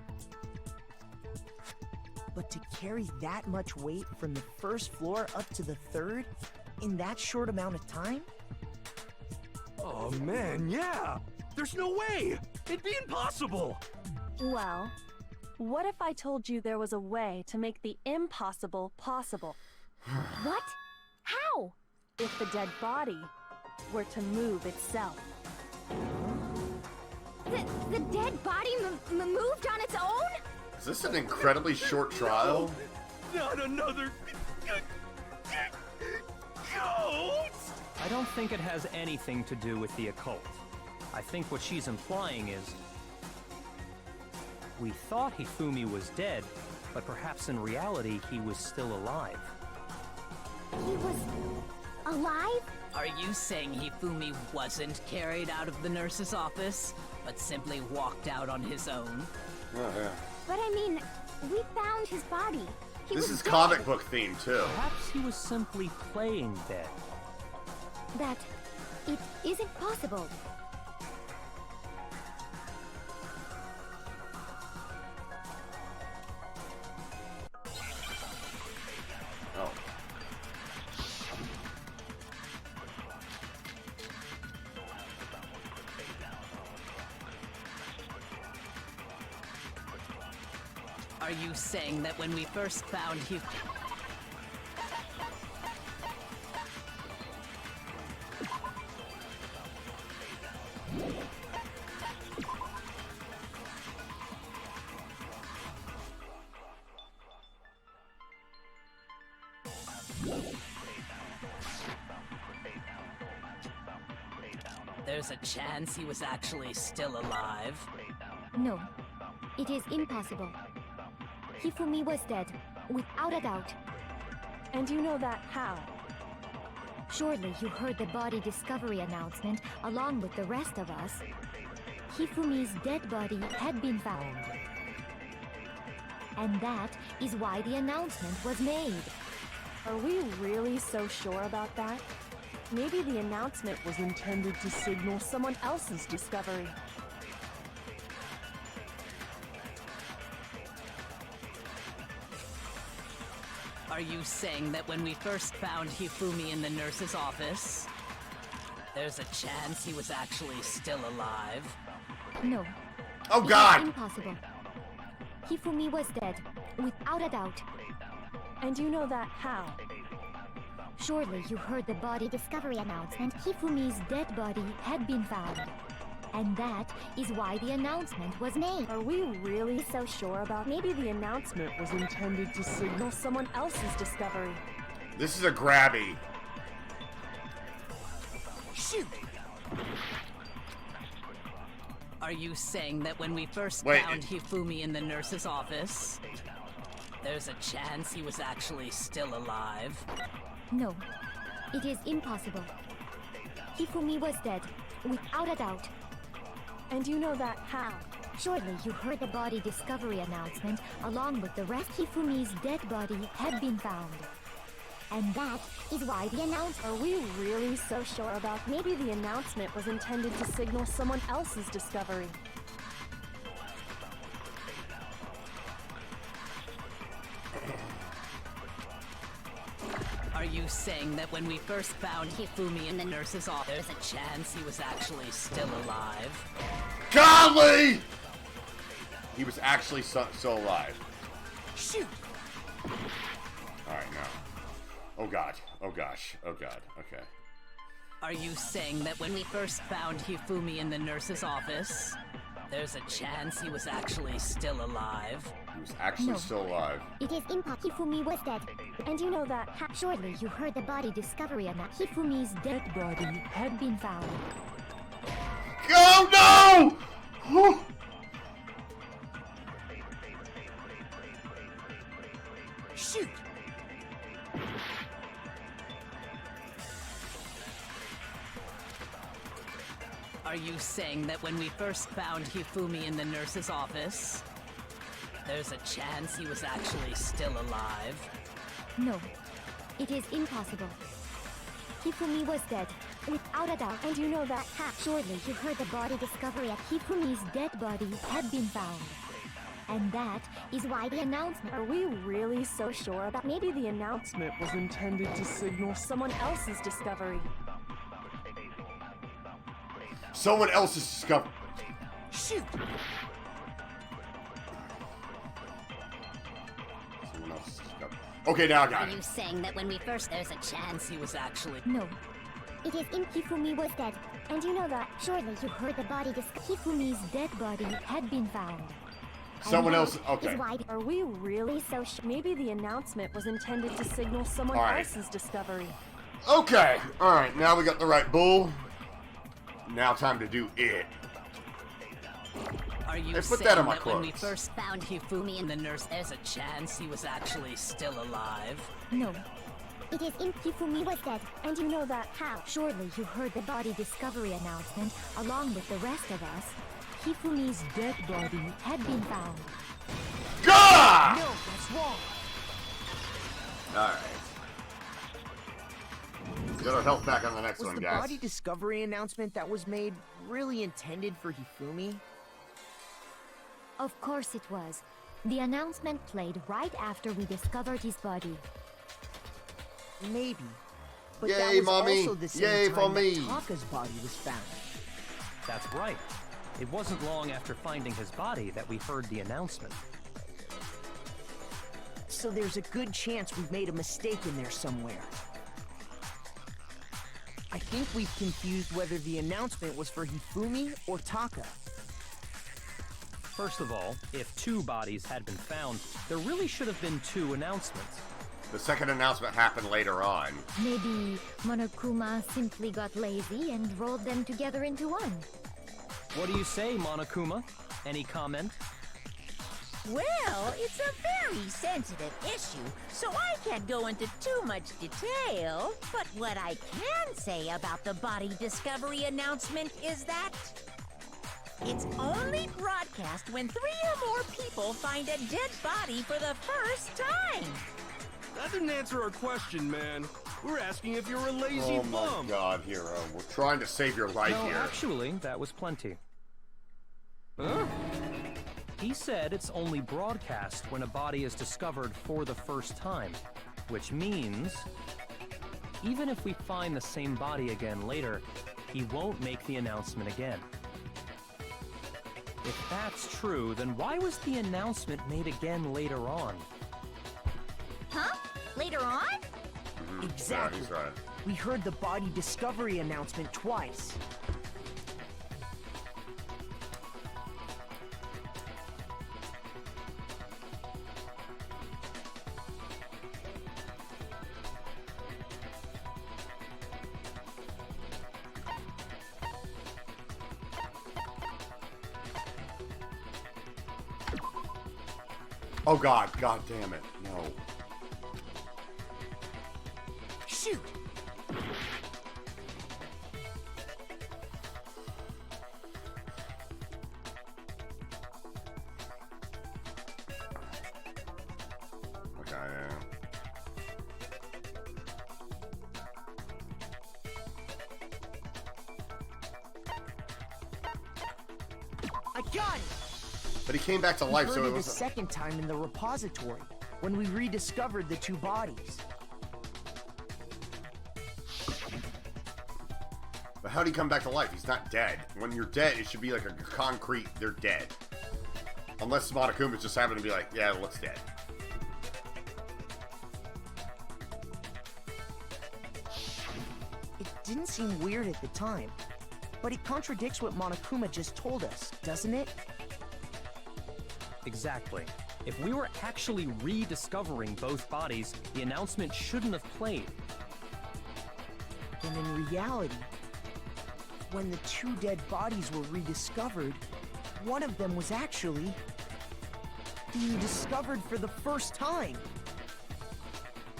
But to carry that much weight from the first floor up to the third in that short amount of time? Oh man, yeah! There's no way! It'd be impossible! Well, what if I told you there was a way to make the impossible possible? What? How? If the dead body were to move itself. The dead body moved on its own? Is this an incredibly short trial? Not another... ghost! I don't think it has anything to do with the occult. I think what she's implying is... we thought Hifumi was dead, but perhaps in reality he was still alive. He was... alive? Are you saying Hifumi wasn't carried out of the nurse's office, but simply walked out on his own? Oh, yeah. But I mean, we found his body. He This was is dead. comic book themed too. Perhaps he was simply playing dead. That it isn't possible. Oh. Are you saying that when we first found Hifumi... There's a chance he was actually still alive? No, it is impossible. Hifumi was dead, without a doubt. And you know that how? Surely you heard the body discovery announcement along with the rest of us. Hifumi's dead body had been found. And that is why the announcement was made. Are we really so sure about that? Maybe the announcement was intended to signal someone else's discovery. Are you saying that when we first found Hifumi in the nurse's office, there's a chance he was actually still alive? No. Oh It God! is impossible. Hifumi was dead, without a doubt. And you know that how? Surely you heard the body discovery announcement. Hifumi's dead body had been found. And that is why the announcement was made. Are we really so sure about? Maybe the announcement was intended to signal someone else's discovery. This is a grabby. shoot! Are you saying that when we first Wait, found Hifumi in the nurse's office, there's a chance he was actually still alive? No, it is impossible. Hifumi was dead, without a doubt. And you know that how? Surely you heard the body discovery announcement. Along with the rest, Hifumi's dead body had been found. And that is why the announcement... Are we really so sure about? Maybe the announcement was intended to signal someone else's discovery. Are you saying that when we first found Hifumi in the nurse's office, there's a chance he was actually still alive? Godly! He was actually still alive. Shoot! Alright, now. Oh god. Oh gosh. Oh god. Okay. Are you saying that when we first found Hifumi in the nurse's office, there's a chance he was actually still alive? He was actually still alive. It is impossible. Hifumi was dead. And you know that Surely you heard the body discovery announcement. Hifumi's dead body had been found. Oh no! Shoot! Are you saying that when we first found Hifumi in the nurse's office, there's a chance he was actually still alive? No, it is impossible. Hifumi was dead, without a doubt. And you know that Surely you heard the body discovery at Hifumi's dead body had been found. And that is why the announcement... Are we really so sure about? Maybe the announcement was intended to signal someone else's discovery. Someone else's discovery. Shoot! Someone else's discovery. Okay, now I got Are it. you saying that when we first... There's a chance he was actually... No, It is Hifumi was dead. And you know that Surely you heard the body discovery. Hifumi's dead body had been found. Someone And else. that Okay. is why Are we really so sure? Maybe the announcement was intended to signal someone All right. else's discovery. Okay. All right. Now we got the right bull. Now time to do it. Are you Hey, put saying that on my when we clothes. first found Hifumi in the nurse, there's a chance he was actually still alive? No, It is Hifumi was dead. And you know that surely you heard the body discovery announcement. Along with the rest of us, Hifumi's dead body had been found. God! No, that's wrong. All right. Get our health back on the next Was one, the guys. body discovery announcement that was made really intended for Hifumi? Of course it was. The announcement played right after we discovered his body. Maybe. But Yay, that was mommy. also the same Yay time for that me. Taka's body was found. That's right. It wasn't long after finding his body that we heard the announcement. So there's a good chance we've made a mistake in there somewhere. I think we've confused whether the announcement was for Hifumi or Taka. First of all, if 2 bodies had been found, there really should have been 2 announcements. The second announcement happened later on. Maybe Monokuma simply got lazy and rolled them together into one. What do you say, Monokuma? Any comment? Well, it's a very sensitive issue, so I can't go into too much detail. But what I can say about the body discovery announcement is that it's only broadcast when 3 or more people find a dead body for the first time. That didn't answer our question, man. We're asking if you're a lazy Oh my bum. God, Hero. We're trying to save your life No, here. actually, that was plenty. Huh? He said it's only broadcast when a body is discovered for the first time, which means even if we find the same body again later, he won't make the announcement again. If that's true, then why was the announcement made again later on? Huh? Later on? Exactly. Yeah, he's right. We heard the body discovery announcement twice. Oh god, god damn it. No. Shoot! Okay, yeah. I got it! But he came back to life, We so heard it it was... a second time in the repository, when we rediscovered the two bodies. But how'd he come back to life? He's not dead. When you're dead, it should be like a concrete, they're dead. Unless Monokuma's just happened to be like, yeah, it looks dead. It didn't seem weird at the time, but it contradicts what Monokuma just told us, doesn't it? Exactly. If we were actually rediscovering both bodies, the announcement shouldn't have played. And in reality, when the two dead bodies were rediscovered, one of them was actually being discovered for the first time.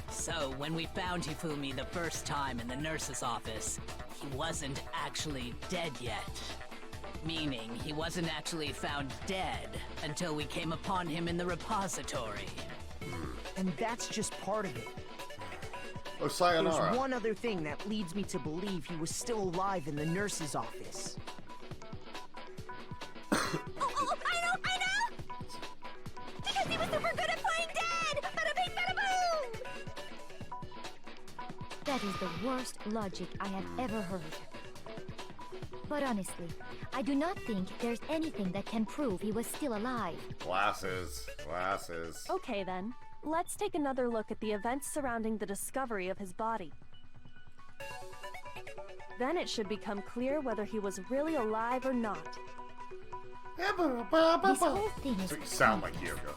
So, when we found Hifumi the first time in the nurse's office, he wasn't actually dead yet. Meaning, he wasn't actually found dead until we came upon him in the repository. And that's just part of it. Oh, sayonara. There's one other thing that leads me to believe he was still alive in the nurse's office. Oh, I know! Because he was super good at playing dead! Bada bing, bada boom! That is the worst logic I have ever heard. But honestly, I do not think there's anything that can prove he was still alive. Glasses. Glasses. Okay then, let's take another look at the events surrounding the discovery of his body. Then it should become clear whether he was really alive or not. This whole thing is So you sound like Yoko.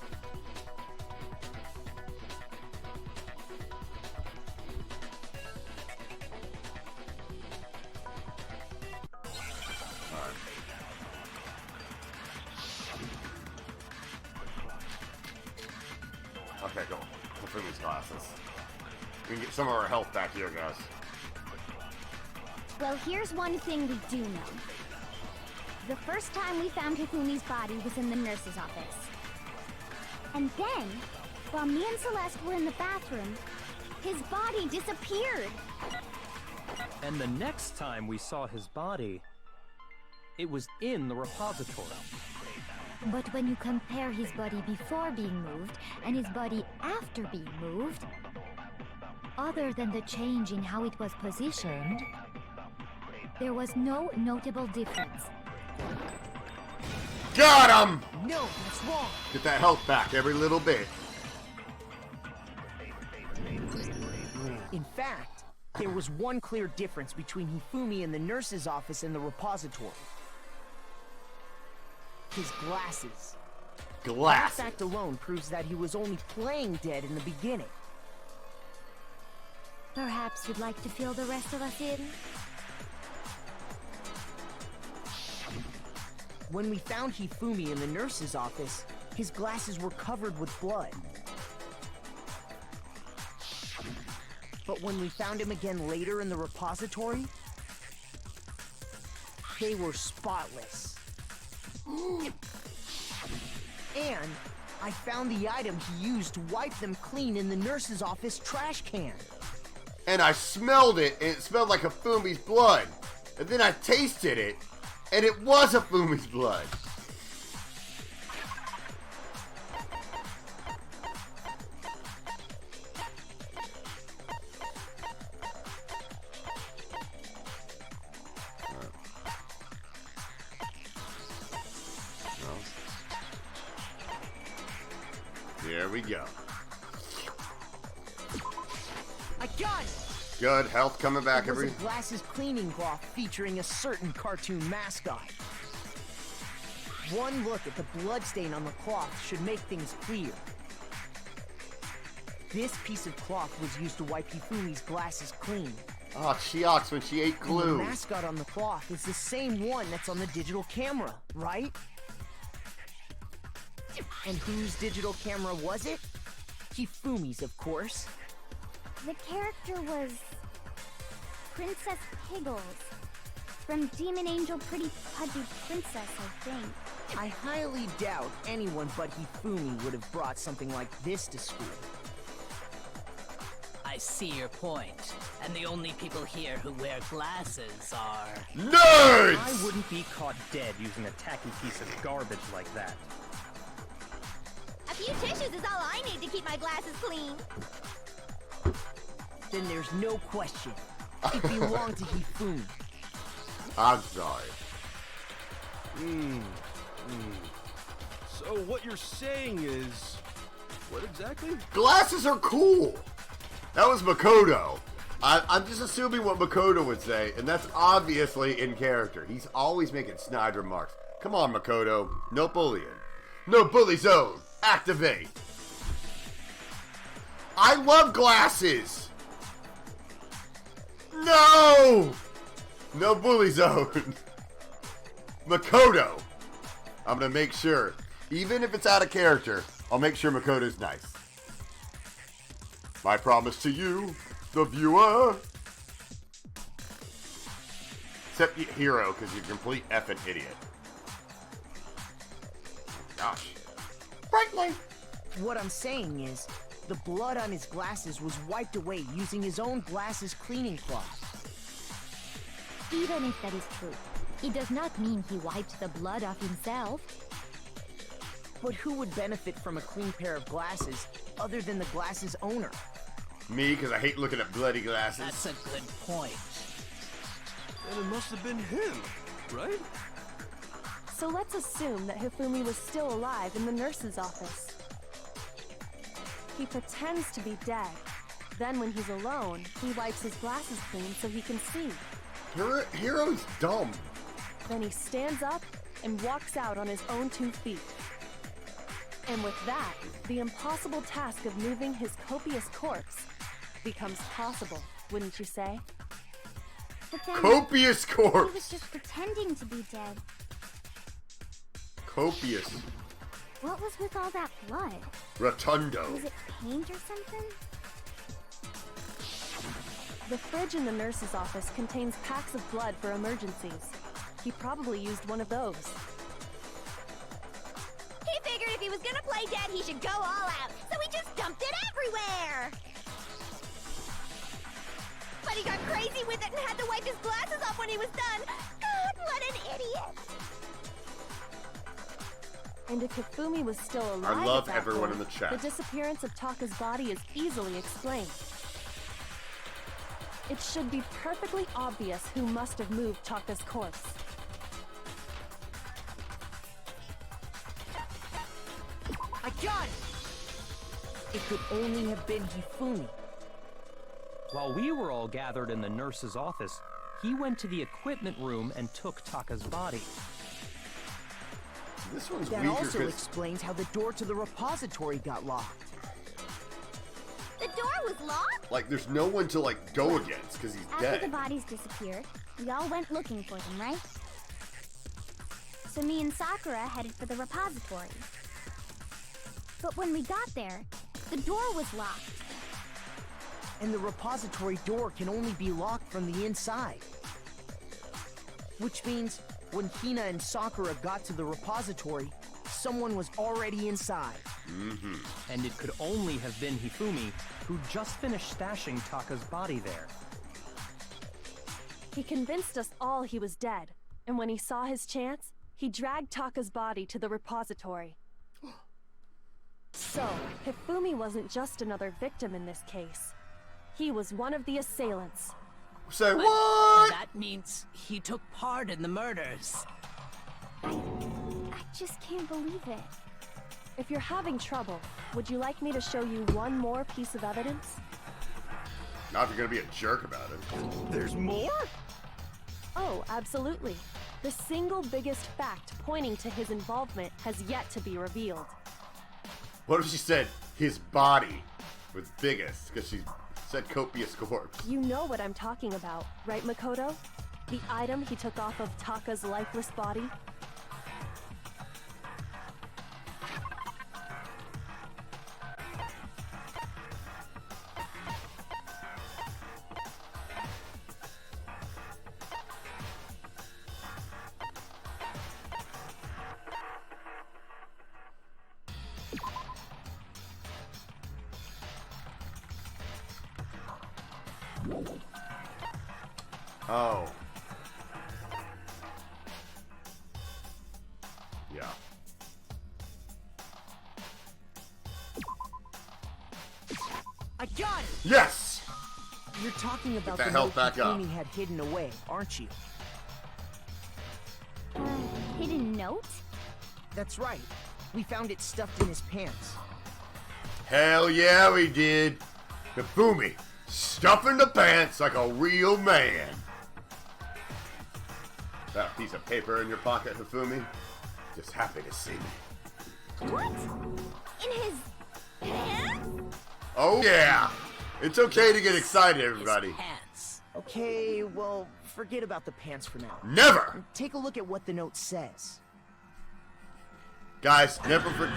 Okay, go. Let's bring these glasses. We can get some of our health back here, guys. Well, here's one thing we do know. The first time we found Hifumi's body was in the nurse's office. And then, while me and Celeste were in the bathroom, his body disappeared. And the next time we saw his body, it was in the repository. But when you compare his body before being moved and his body after being moved, other than the change in how it was positioned, there was no notable difference. Got him! No, that's wrong. Get that health back every little bit. In fact, there was one clear difference between Hifumi in the nurse's office and the repository. His glasses. Glasses. That fact alone proves that he was only playing dead in the beginning. Perhaps you'd like to fill the rest of us in? When we found Hifumi in the nurse's office, his glasses were covered with blood. But when we found him again later in the repository, they were spotless. And I found the item he used to wipe them clean in the nurse's office trash can. And I smelled it, and it smelled like a Fumi's blood. And then I tasted it, and it was a Fumi's blood. Here we go. I got it! Good, health coming back It was every... a glasses cleaning cloth featuring a certain cartoon mascot. One look at the bloodstain on the cloth should make things clear. This piece of cloth was used to wipe Hifumi's glasses clean. Oh, Chiox when she ate And the glue. mascot on the cloth is the same one that's on the digital camera, right? And whose digital camera was it? Hifumi's, of course. The character was Princess Piggles from Demon Angel Pretty Pudgy Princess, I think. I highly doubt anyone but Hifumi would have brought something like this to school. I see your point. And the only people here who wear glasses are... Nerds! I wouldn't be caught dead using a tacky piece of garbage like that. A few tissues is all I need to keep my glasses clean. Then there's no question. It belonged to Hifumi. I'm sorry. So what you're saying is... What exactly? Glasses are cool. That was Makoto. I'm just assuming what Makoto would say, and that's obviously in character. He's always making snide remarks. Come on, Makoto. No bullying. No bully zone. Activate. I love glasses. No! No bully zone. Makoto. I'm gonna make sure, even if it's out of character, I'll make sure Makoto's nice. My promise to you, the viewer. Except you, Hero, because you're a complete effing idiot. Gosh. Frankly. What I'm saying is, the blood on his glasses was wiped away using his own glasses cleaning cloth. Even if that is true, it does not mean he wiped the blood off himself. But who would benefit from a clean pair of glasses other than the glasses owner? Me, because I hate looking at bloody glasses. That's a good point. And it must have been him, right? So let's assume that Hifumi was still alive in the nurse's office. He pretends to be dead. Then when he's alone, he wipes his glasses clean so he can see. Hero's dumb. Then he stands up and walks out on his own 2 feet. And with that, the impossible task of moving his copious corpse becomes possible, wouldn't you say? But then Copious he corpse. was just pretending to be dead. Copious. What was with all that blood? Rotundo. Was it paint or something? The fridge in the nurse's office contains packs of blood for emergencies. He probably used one of those. He figured if he was gonna play dead, he should go all out, so he just dumped it everywhere! But he got crazy with it and had to wipe his glasses off when he was done! God, what an idiot! And if Hifumi was still alive I love at that everyone in point, the chat. the disappearance of Taka's body is easily explained. It should be perfectly obvious who must have moved Taka's corpse. I got it! It could only have been Hifumi. While we were all gathered in the nurse's office, he went to the equipment room and took Taka's body. This one's That weaker also 'cause explains how the door to the repository got locked. The door was locked? like there's no one to like go against because he's After the dead. bodies disappeared, we all went looking for them, right? So me and Sakura headed for the repository. But when we got there, the door was locked. And the repository door can only be locked from the inside. Which means, when Hina and Sakura got to the repository, someone was already inside. And it could only have been Hifumi, who just finished stashing Taka's body there. He convinced us all he was dead, and when he saw his chance, he dragged Taka's body to the repository. So, Hifumi wasn't just another victim in this case. He was one of the assailants. Say But what? that means he took part in the murders. I just can't believe it. If you're having trouble, would you like me to show you one more piece of evidence? Not if you're gonna be a jerk about it. There's more? Oh, absolutely. The single biggest fact pointing to his involvement has yet to be revealed. What if she said his body was biggest because she said copious corpse? You know what I'm talking about, right, Makoto? The item he took off of Taka's lifeless body? Oh. Yeah. I got it! Yes! You're talking about that the health note back up. Hifumi had hidden away, aren't you? Hidden note? That's right. We found it stuffed in his pants. Hell yeah, we did. Hifumi, stuffing the pants like a real man. That piece of paper in your pocket, Hifumi? Just happy to see me. What? In his pants? Oh yeah! It's okay to get excited, everybody. Pants. Okay, well, forget about the pants for now. Never! Take a look at what the note says. Guys, never forget.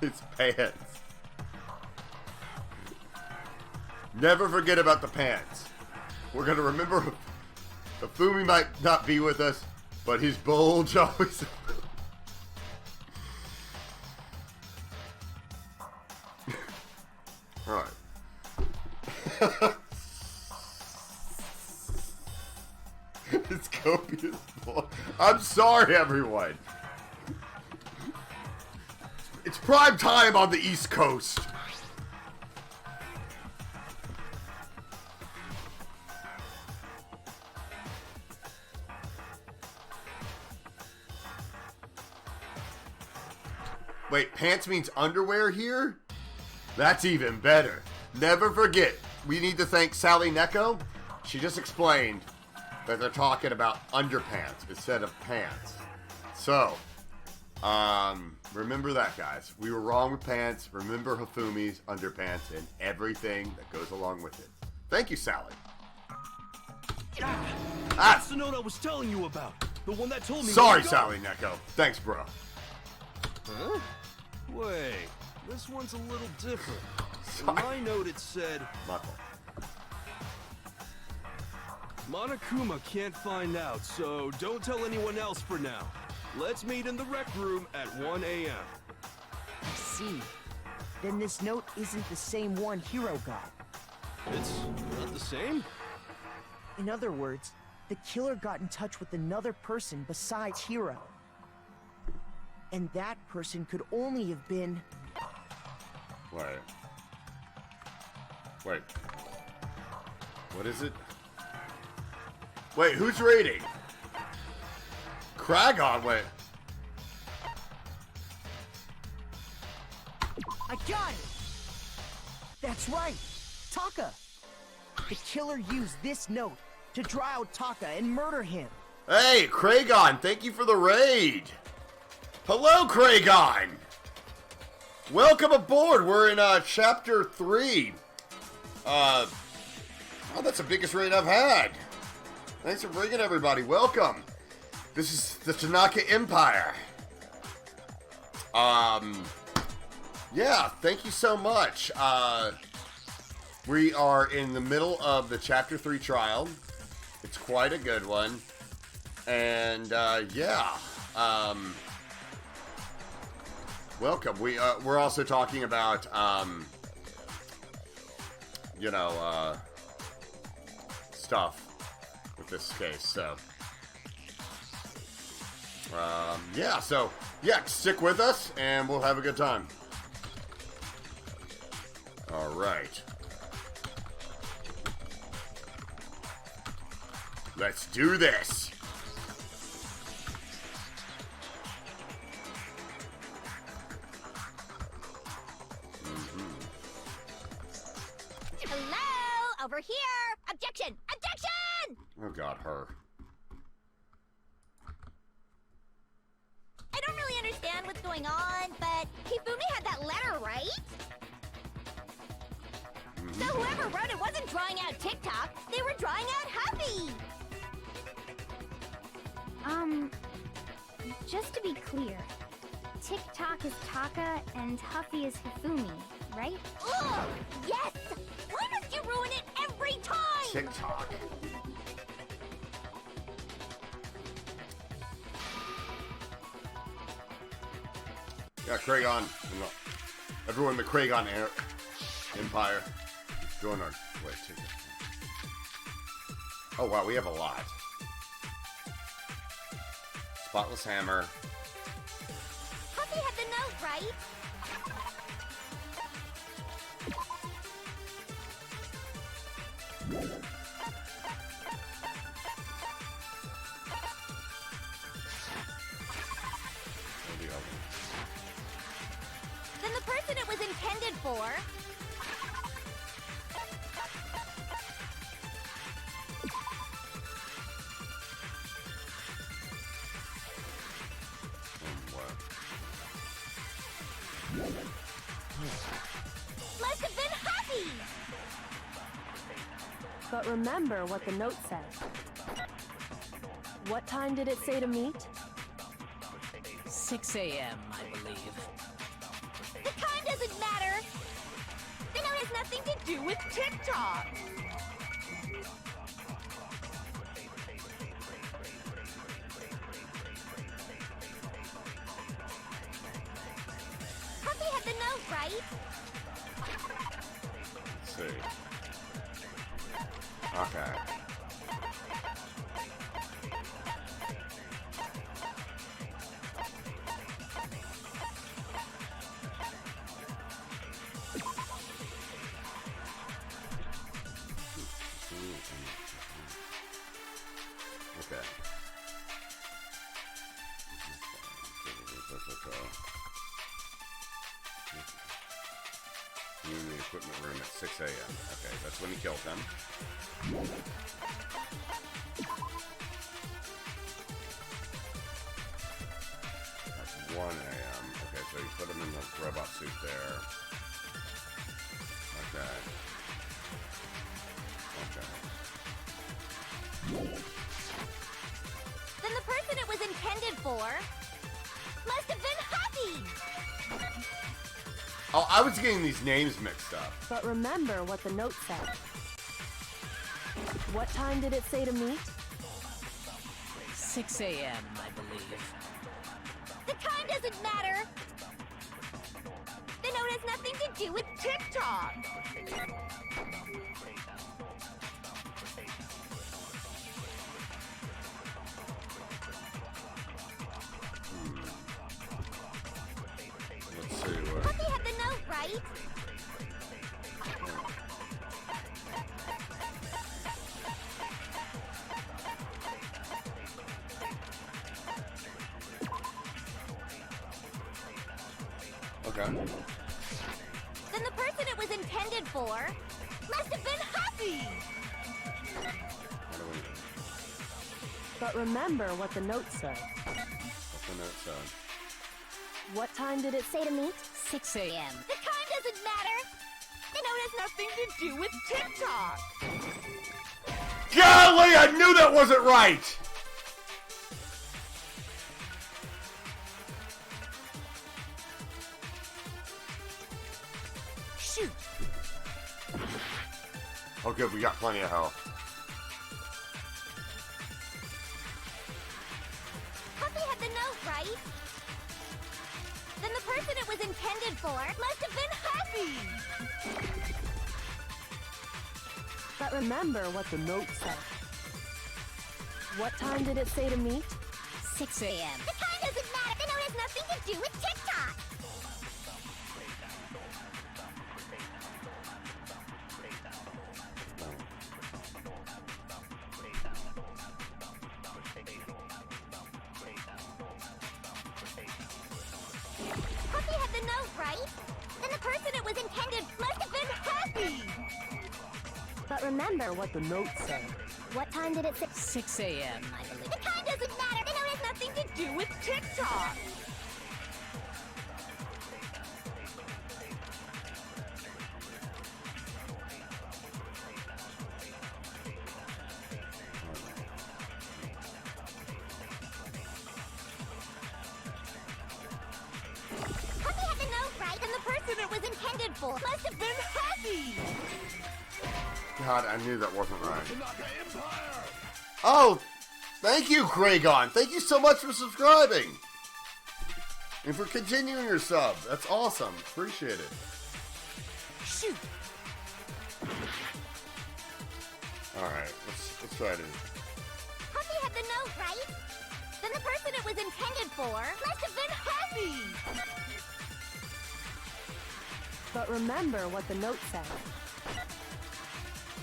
It's pants. Never forget about the pants. We're gonna remember Hifumi might not be with us, but his bulge always. Alright. It's copious blood. I'm sorry, everyone. It's prime time on the East Coast. Wait, pants means underwear here? That's even better. Never forget, we need to thank Sally Neko. She just explained that they're talking about underpants instead of pants. So, remember that, guys. We were wrong with pants. Remember Hifumi's underpants and everything that goes along with it. Thank you, Sally. That's the note I was telling you about. The one that told me. Sorry, Sally Neko. Thanks, bro. Huh? Wait, this one's a little different. In Sorry. my note it said, My fault. Monokuma can't find out, so don't tell anyone else for now. Let's meet in the rec room at 1 a.m. I see. Then this note isn't the same one Hiro got. It's not the same? In other words, the killer got in touch with another person besides Hiro. And that person could only have been... Wait. What is it? Wait, who's raiding? Kragon, wait. I got it! That's right! Taka! The killer used this note to draw out Taka and murder him. Hey, Kragon, thank you for the raid. Hello, Kragon. Welcome aboard. We're in chapter 3. Oh, that's the biggest raid I've had. Thanks for bringing everybody. Welcome. This is the Tanaka Empire. Yeah, thank you so much. We are in the middle of the chapter 3 trial. It's quite a good one. And, yeah. Welcome. We're also talking about, stuff with this case, so. Yeah, stick with us, and we'll have a good time. All right. Let's do this. Hello? Over here! Objection! Objection! Oh God, her. I don't really understand what's going on, but Hifumi had that letter, right? So whoever wrote it wasn't drawing out TikTok, they were drawing out Huffy! Just to be clear, TikTok is Taka and Huffy is Hifumi, right? Ugh! Yes! Why must you ruin it every time? TikTok. Yeah, Kragon. Everyone in the Kragon Empire. Join our... Wait, take it. Oh wow, we have a lot. Spotless hammer. Puppy had the note, right? Then the person it was intended for. Must have been Huffy! But remember what the note said. What time did it say to meet? 6 a.m., I believe. The time doesn't matter! The note has nothing to do with TikTok! Puppy had the note, right? Let's see. Okay. Okay. You in the equipment room at 6 a.m. Okay, that's when he killed him. That's 1 a.m. Okay, so you put him in the robot suit there. Okay. Okay. Then the person it was intended for must have been Huffy! Oh, I was getting these names mixed up. But remember what the note said. What time did it say to meet? 6 a.m., I believe. The time doesn't matter! The note has nothing to do with TikTok! Let's see what. Puppy had the note, right? Okay. Then the person it was intended for must have been Huffy! What do we? But remember what the note said. What's the note say? What time did it say to meet? 6 a.m. The time doesn't matter! The note has nothing to do with TikTok! Golly, I knew that wasn't right! Shoot! Oh good, we got plenty of health. Puppy had the note, right? Then the person it was intended for must have been Huffy! But remember what the note said. What time did it say to meet? 6 a.m. The time doesn't matter! The note has nothing to do with TikTok! Puppy had the note, right? Then the person it was intended must have been Huffy! But remember what the note said. What time did it say? 6 a.m., I believe. The time doesn't matter! The note has nothing to do with TikTok! Puppy had the note, right? And the person it was intended for must have been Huffy! God, I knew that wasn't right. Oh, thank you, Kragon. Thank you so much for subscribing. And for continuing your sub. That's awesome. Appreciate it. Shoot! Alright, let's try to... Puppy had the note, right? Then the person it was intended for must have been Puppy! But remember what the note said.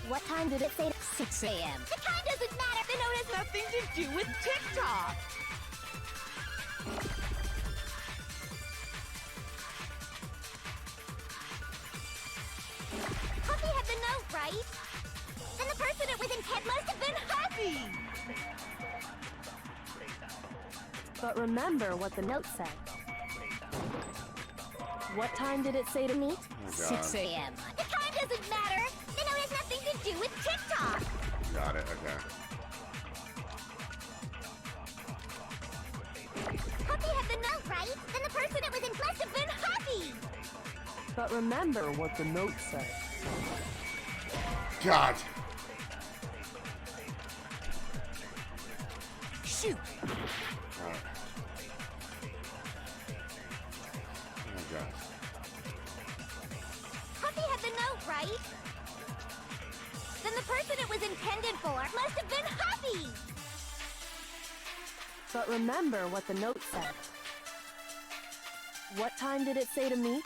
What time did it say? 6 a.m. The time doesn't matter. The note has nothing to do with TikTok. Puppy had the note, right? Then the person it was intended must have been Puppy! But remember what the note said. What time did it say to meet? Oh, 6 a.m. The time doesn't matter. The note has nothing to do with TikTok. Got it, okay. Puppy had the note, right? Then the person it was in must have been Puppy! But remember what the note said. God! Shoot! Alright. Oh gosh. Puppy had the note, right? Then the person it was intended for must have been Puppy! But remember what the note said. What time did it say to meet?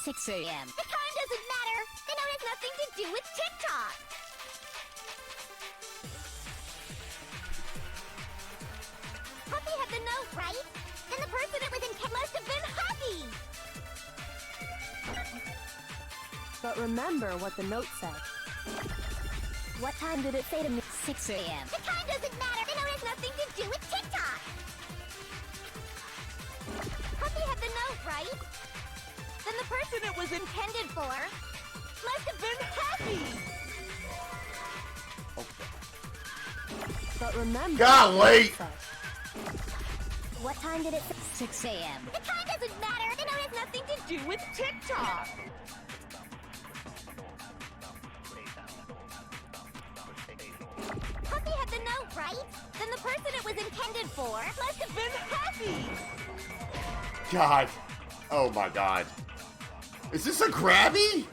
6 a.m. The time doesn't matter. The note has nothing to do with TikTok. Puppy had the note, right? Then the person it was intended must have been Puppy! But remember what the note said. What time did it say to me? 6 a.m. The time doesn't matter. The note has nothing to do with TikTok. Puppy had the note, right? Then the person it was intended for must have been Puppy! But remember God, what the late. note said. What time did it say? 6 a.m. The time doesn't matter. The note has nothing to do with TikTok. Puppy had the note, right? Then the person it was intended for must have been Puppy! God! Oh my god. Is this a grabby?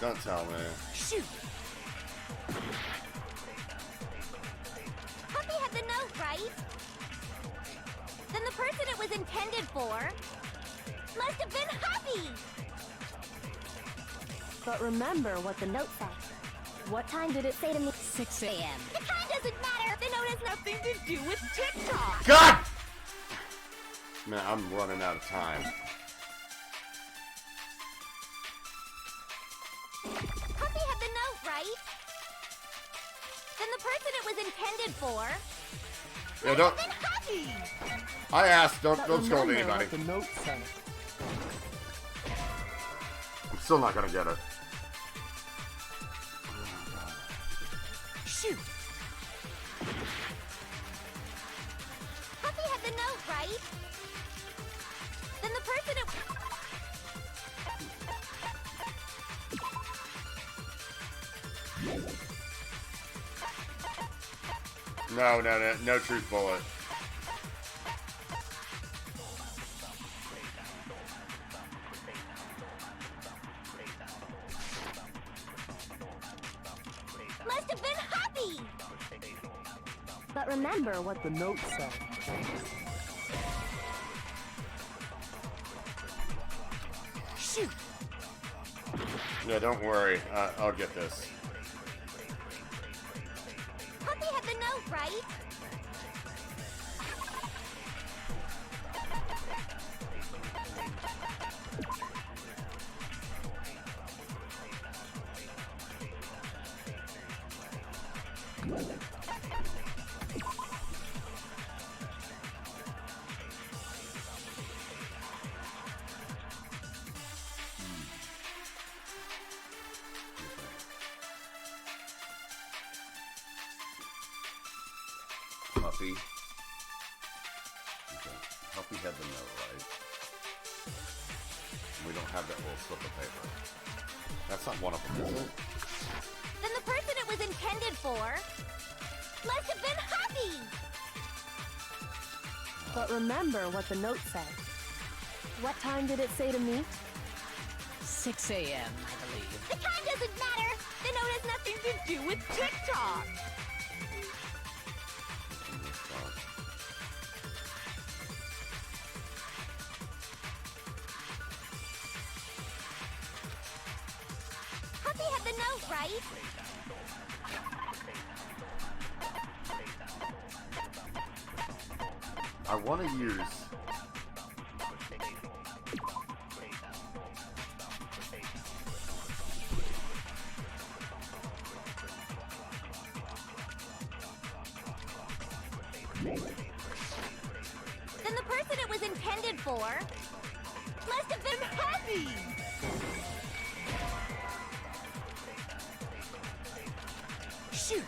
Don't tell me. Shoot! Puppy had the note, right? Then the person it was intended for must have been Puppy! But remember what the note said. What time did it say to me? 6 a.m. The time doesn't matter. The note has nothing to do with TikTok. God! Man, I'm running out of time. Puppy had the note, right? Then the person it was intended for Yeah, don't. must have been Puppy! I asked. Don't But scold remember anybody. what the note said. I'm still not gonna get it. Shoot! Puppy had the note, right? Then the person it... No truth bullet. must have been Puppy! But remember what the note said. Shoot! Yeah, don't worry. I'll get this. Puppy had the note, right? Puppy. Okay. Puppy had the note, right? We don't have that little slip of paper. That's not one of them, is it? Then the person it was intended for must have been Puppy! But remember what the note said. What time did it say to meet? 6 a.m., I believe. The time doesn't matter. The note has nothing to do with TikTok. Puppy had the note, right? I want to use... Then the person it was intended for must have been happy. Shoot!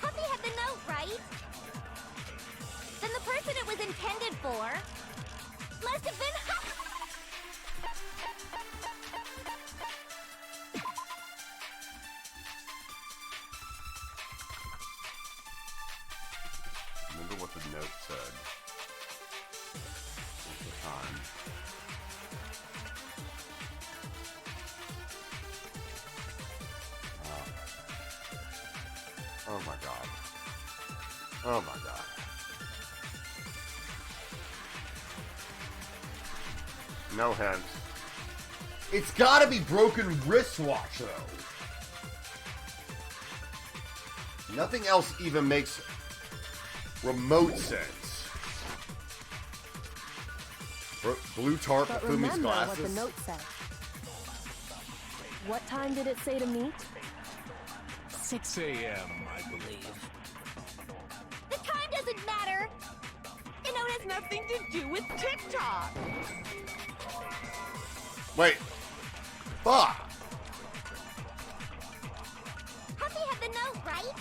Puppy had the note, right? Then the person it was intended for must have been happy. Remember what the note said. What's the time? Oh my god. Oh my god. No hands. It's gotta be broken wristwatch though. Nothing else even makes remote sense. Blue tarp, But Fumi's remember what the glasses. note said. What time did it say to meet? 6 a.m., I believe. The time doesn't matter. The note has nothing to do with TikTok. Wait. Fuck. Puppy had the note, right?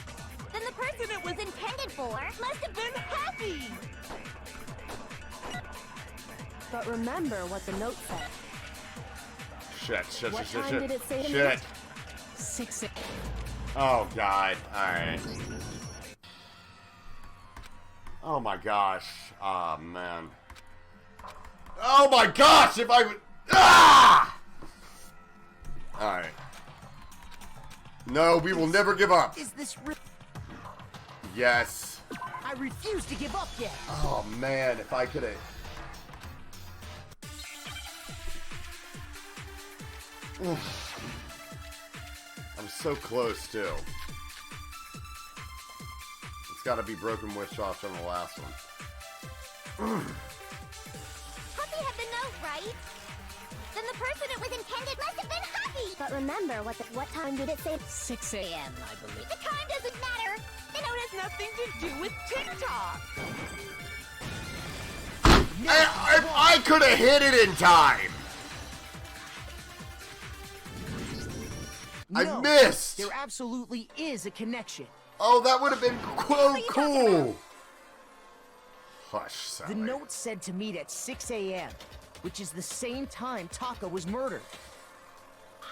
Then the person it was intended for must have been happy. But remember what the note said. Shit. What time did it say to Shit. meet? 6 a.m. Oh god. Alright. Oh my gosh. Oh man. Oh my gosh! If I would. Ah! Alright. No, we will never give up. Is this Yes. I refuse to give up yet. Oh man, if I could have. I'm so close too. It's got to be broken wristwatch on the last one. Puppy had the note, right? Then the person it was intended must have been happy. But remember what time did it say? 6 a.m., I believe. The time doesn't matter. The note has nothing to do with TikTok. I could have hit it in time. I No, missed. There absolutely is a connection. Oh, that would have been cool. Hush, Sally. The note said to meet at 6 a.m., which is the same time Taka was murdered.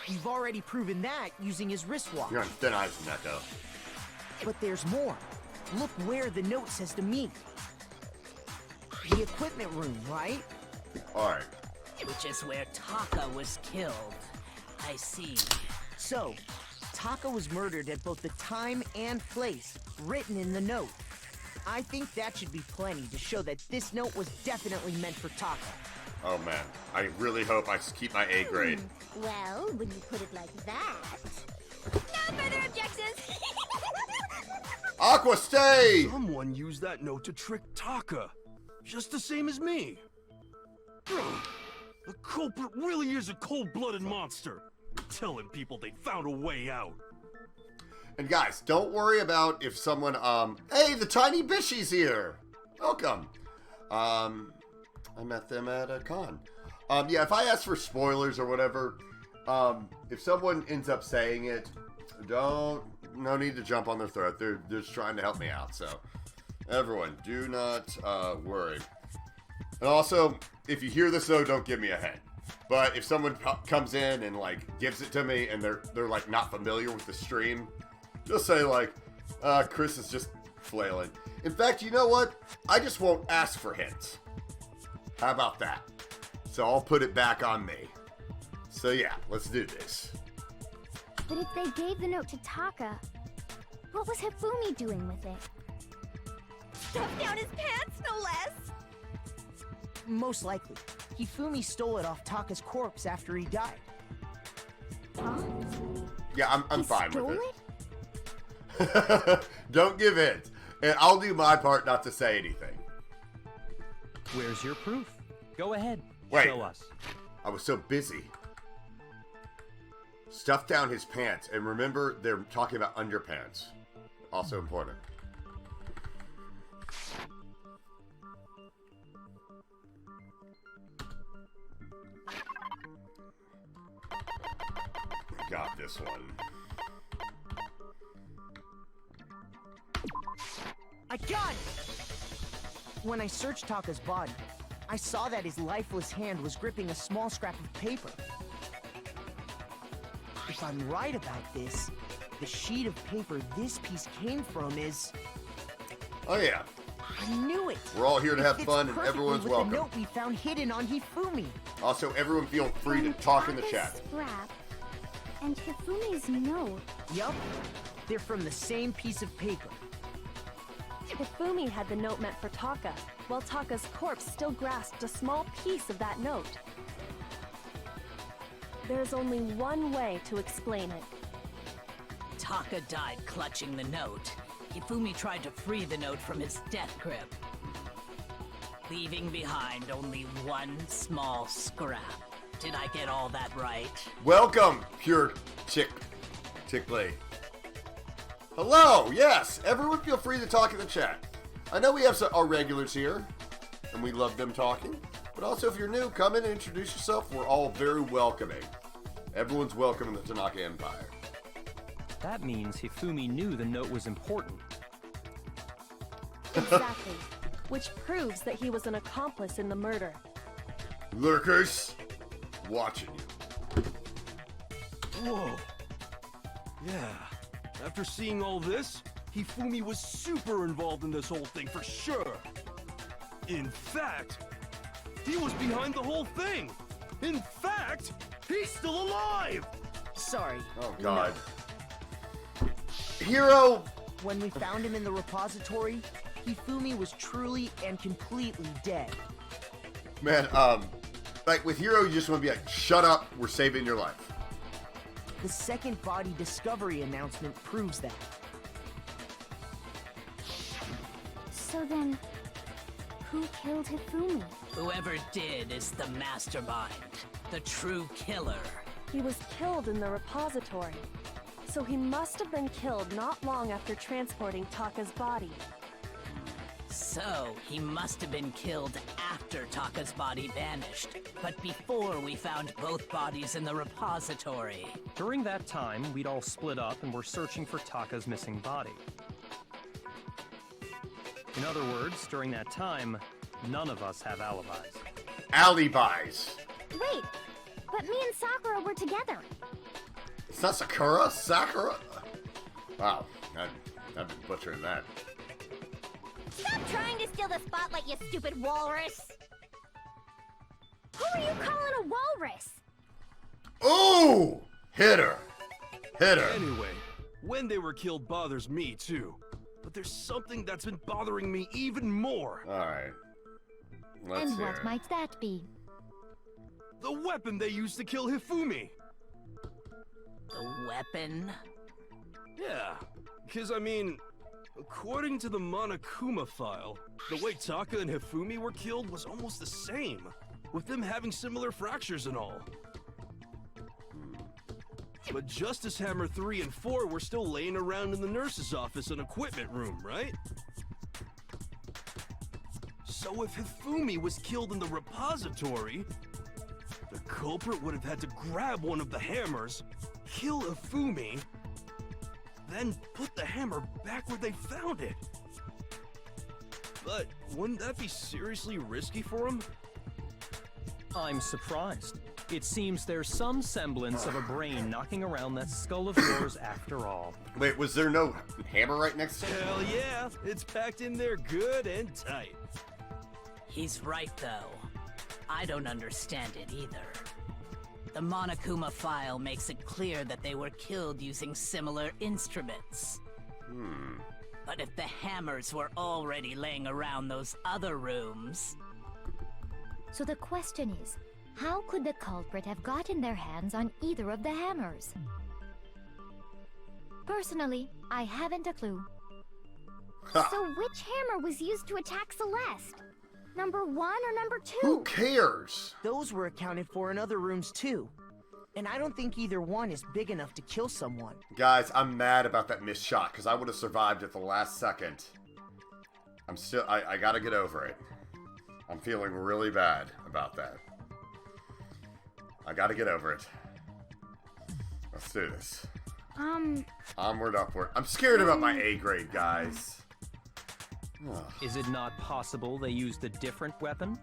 You've already proven that using his wristwatch. You're on thin ice, Neko. But there's more. Look where the note says to meet. The equipment room, right? Alright. Which is where Taka was killed. I see. So, Taka was murdered at both the time and place written in the note. I think that should be plenty to show that this note was definitely meant for Taka. Oh man, I really hope I keep my A grade. Well, when you put it like that. No further objections. Aqua, stay! Someone used that note to trick Taka. Just the same as me. The culprit really is a cold-blooded monster. Telling people they found a way out. And guys, don't worry about if someone, hey, the tiny Bishy's here. Welcome. I met them at a con. Yeah, if I ask for spoilers or whatever, if someone ends up saying it, no need to jump on their throat. They're just trying to help me out, so everyone, do not worry. And also, if you hear this though, don't give me a head. But if someone comes in and like gives it to me and they're like not familiar with the stream, just say like, Chris is just flailing. In fact, you know what? I just won't ask for hints. How about that? So I'll put it back on me. So yeah, let's do this. But if they gave the note to Taka, what was Hifumi doing with it? Stuffed down his pants, no less! Most likely. Hifumi stole it off Taka's corpse after he died. Huh? Yeah, I'm He fine stole with it. Don't give in. And I'll do my part not to say anything. Where's your proof? Go ahead. Wait. Show us. I was so busy. Stuff down his pants. And remember, they're talking about underpants. Also important. Got this one. I got it! When I searched Taka's body, I saw that his lifeless hand was gripping a small scrap of paper. If I'm right about this, the sheet of paper this piece came from is... Oh yeah. I knew it! We're all here to It have fits fun and perfectly everyone's with welcome. the note we found hidden on Hifumi. Also, everyone feel free to From talk in the Taka's chat. scrap and Hifumi's note. Yup. They're from the same piece of paper. Hifumi had the note meant for Taka, while Taka's corpse still grasped a small piece of that note. There's only one way to explain it. Taka died clutching the note. Hifumi tried to free the note from his death grip, leaving behind only one small scrap. Did I get all that right? Welcome, Pure Tickly. Hello, yes. Everyone feel free to talk in the chat. I know we have our regulars here, and we love them talking. But also, if you're new, come in and introduce yourself. We're all very welcoming. Everyone's welcome in the Tanaka Empire. That means Hifumi knew the note was important. Exactly. Which proves that he was an accomplice in the murder. Lurkers, watching you. Whoa. Yeah. After seeing all this, Hifumi was super involved in this whole thing for sure. In fact, he was behind the whole thing. In fact, he's still alive! Sorry. Oh, God. Hero! When we found him in the repository, Hifumi was truly and completely dead. Man, like with Hero, you just want to be like, shut up, we're saving your life. The second body discovery announcement proves that. So then, who killed Hifumi? Whoever did is the mastermind, the true killer. He was killed in the repository. So he must have been killed not long after transporting Taka's body. So, he must have been killed after Taka's body vanished, but before we found both bodies in the repository. During that time, we'd all split up and were searching for Taka's missing body. In other words, during that time, none of us have alibis. Alibis. Wait, but me and Sakura were together. It's not Sakura? Sakura? Wow, I've been butchering that. Stop trying to steal the spotlight, you stupid walrus! Who are you calling a walrus? Ooh! Hit her. Hit her. Anyway, when they were killed bothers me too. But there's something that's been bothering me even more. Alright. Let's And hear what it. might that be? The weapon they used to kill Hifumi. The weapon? Yeah, because I mean, according to the Monokuma file, the way Taka and Hifumi were killed was almost the same, with them having similar fractures and all. But Justice Hammer 3 and 4 were still laying around in the nurse's office and equipment room, right? So if Hifumi was killed in the repository, the culprit would have had to grab one of the hammers, kill Hifumi, then put the hammer back where they found it. But wouldn't that be seriously risky for him? I'm surprised. It seems there's some semblance of a brain knocking around that skull of yours after all. Wait, was there no hammer right next to it? Hell yeah, it's packed in there good and tight. He's right, though. I don't understand it either. The Monokuma file makes it clear that they were killed using similar instruments. But if the hammers were already laying around those other rooms... So the question is, how could the culprit have gotten their hands on either of the hammers? Personally, I haven't a clue. So which hammer was used to attack Celeste? Number 1 or number 2? Who cares? Those were accounted for in other rooms too. And I don't think either one is big enough to kill someone. Guys, I'm mad about that missed shot because I would have survived at the last second. I gotta get over it. I'm feeling really bad about that. I gotta get over it. Let's do this. Onward, upward. I'm scared about my A grade, guys. Is it not possible they used a different weapon?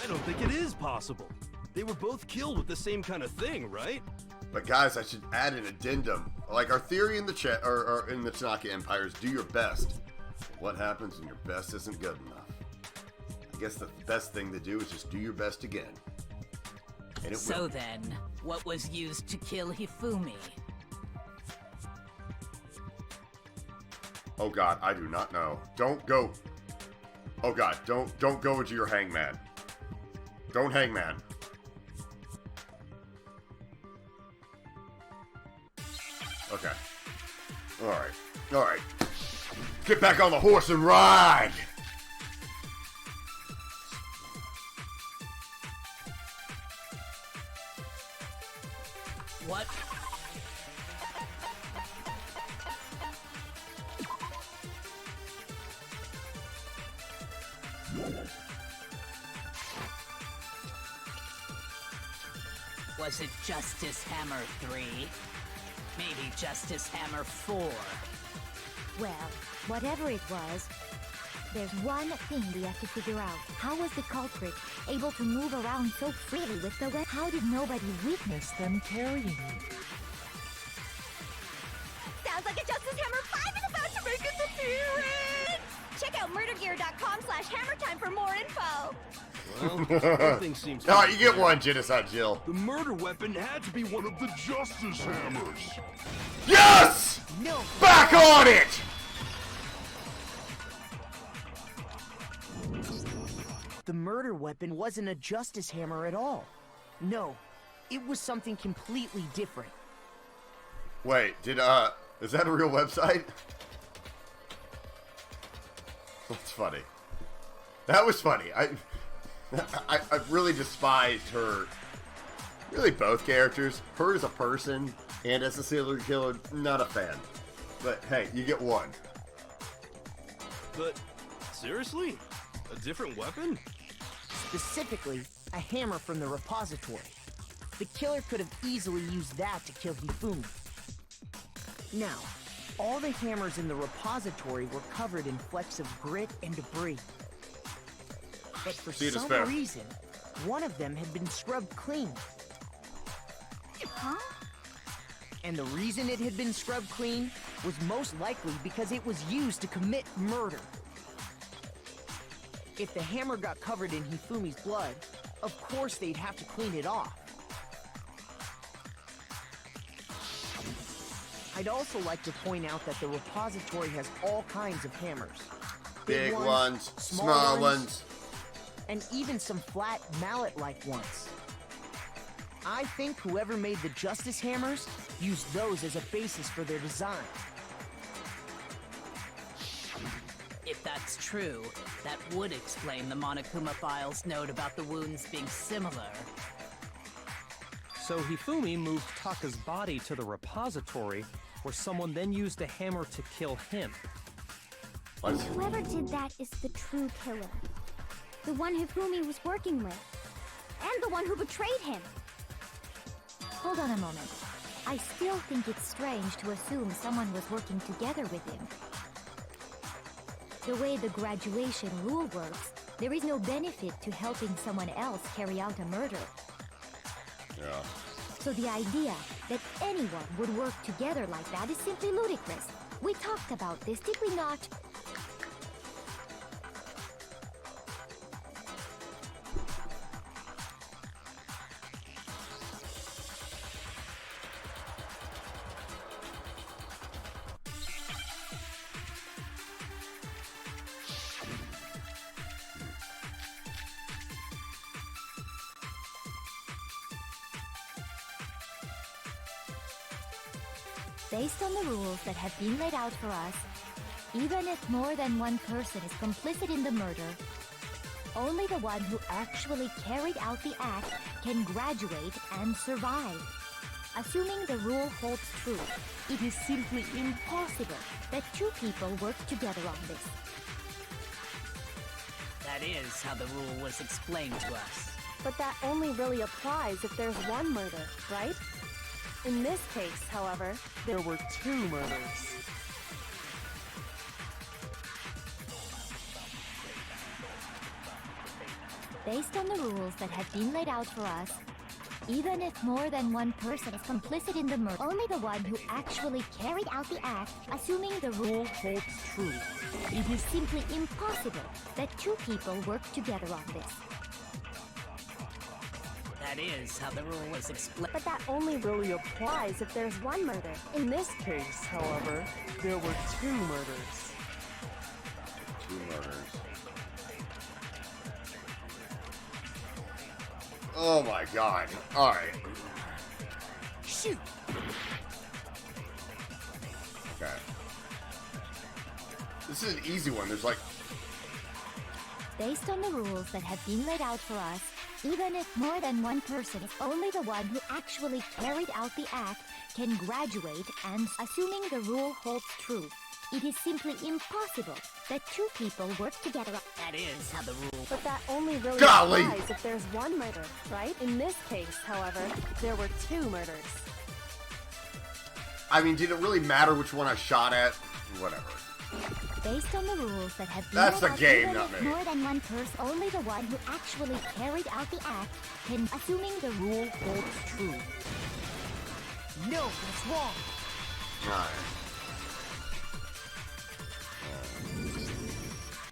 I don't think it is possible. They were both killed with the same kind of thing, right? But guys, I should add an addendum. Like our theory in the chat, or in the Tanaka Empire is do your best. What happens when your best isn't good enough? I guess the best thing to do is just do your best again. And it So will. then, what was used to kill Hifumi? Oh god, I do not know. Don't go. Oh god, don't go into your hangman. Don't hangman. Okay. Alright. Get back on the horse and ride! What? Was it Justice Hammer 3? Maybe Justice Hammer 4? Well, whatever it was, there's one thing we have to figure out. How was the culprit able to move around so freely with the weapon? How did nobody witness them carrying it? Sounds like a Justice Hammer 5 is about to make its appearance! Check out murdergear.com/hammertime for more info! Well, everything seems... Alright, you get one, Genocide Jill. The murder weapon had to be one of the Justice Hammers. Yes! No! Back on it! The murder weapon wasn't a justice hammer at all. No, it was something completely different. Wait, is that a real website? That's funny. That was funny. I really despised her. Really, both characters. Her as a person and as a serial killer, not a fan. But hey, you get one. But, seriously? A different weapon? Specifically, a hammer from the repository. The killer could have easily used that to kill Hifumi. Now, all the hammers in the repository were covered in flecks of grit and debris. But for See, it is some fair. reason, one of them had been scrubbed clean. Huh? And the reason it had been scrubbed clean was most likely because it was used to commit murder. If the hammer got covered in Hifumi's blood, of course they'd have to clean it off. I'd also like to point out that the repository has all kinds of hammers. Big ones, small ones. And even some flat mallet-like ones. I think whoever made the Justice Hammers used those as a basis for their design. If that's true, that would explain the Monokuma file's note about the wounds being similar. So Hifumi moved Taka's body to the repository, where someone then used a hammer to kill him. And whoever did that is the true killer. The one Hifumi was working with. And the one who betrayed him. Hold on a moment. I still think it's strange to assume someone was working together with him. The way the graduation rule works, There is no benefit to helping someone else carry out a murder. Yeah. So the idea that anyone would work together like that is simply ludicrous. We talked about this, did we not? Based on the rules that have been laid out for us, even if more than one person is complicit in the murder, only the one who actually carried out the act can graduate and survive. Assuming the rule holds true, it is simply impossible that two people work together on this. That is how the rule was explained to us. But that only really applies if there's one murder, right? In this case, however, there were two murders. Based on the rules that have been laid out for us, even if more than one person is complicit in the murder, only the one who actually carried out the act, assuming the rule holds true, it is simply impossible that two people work together on this. That is how the rule was explained. But that only really applies if there's one murder. In this case, however, there were two murders. Two murders. Oh my god. Alright. Shoot! Okay. This is an easy one. There's like... Based on the rules that have been laid out for us, even if more than one person, only the one who actually carried out the act can graduate, and assuming the rule holds true, it is simply impossible that two people work together. That is how the rule... But that only really Golly! applies if there's one murder, right? In this case, however, there were two murders. I mean, did it really matter which one I shot at? Whatever. Based on the rules that have been That's laid the out, game, even not if me. more than one person, only the one who actually carried out the act can, assuming the rule holds true. No, that's wrong. Alright.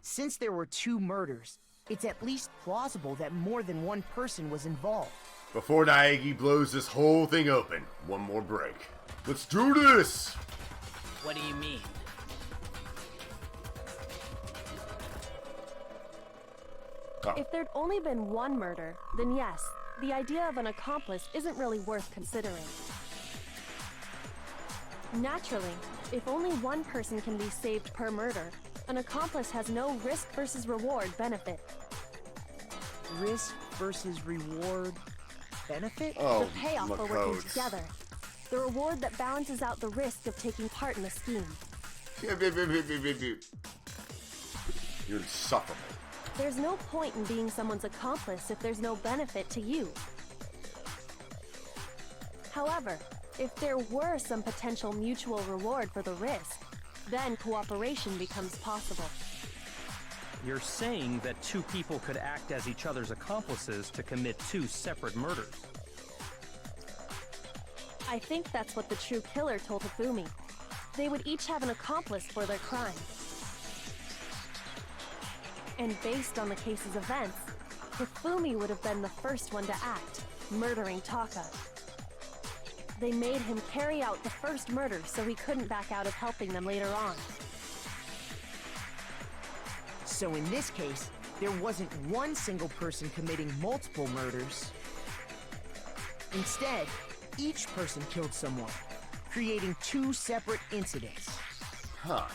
Since there were two murders, it's at least plausible that more than one person was involved. Before Naegi blows this whole thing open, one more break. Let's do this! What do you mean? Oh. If there'd only been one murder, then yes, the idea of an accomplice isn't really worth considering. Naturally, if only one person can be saved per murder, an accomplice has no risk versus reward benefit. Risk versus reward benefit? Oh, The payoff for working Makotes. together. The reward that balances out the risk of taking part in the scheme. You're insufferable. There's no point in being someone's accomplice if there's no benefit to you. However, if there were some potential mutual reward for the risk, then cooperation becomes possible. You're saying that two people could act as each other's accomplices to commit two separate murders. I think that's what the true killer told Hifumi. They would each have an accomplice for their crime. And based on the case's events, Hifumi would have been the first one to act, murdering Taka. They made him carry out the first murder so he couldn't back out of helping them later on. So in this case, there wasn't one single person committing multiple murders. Instead, each person killed someone, creating two separate incidents. Huh.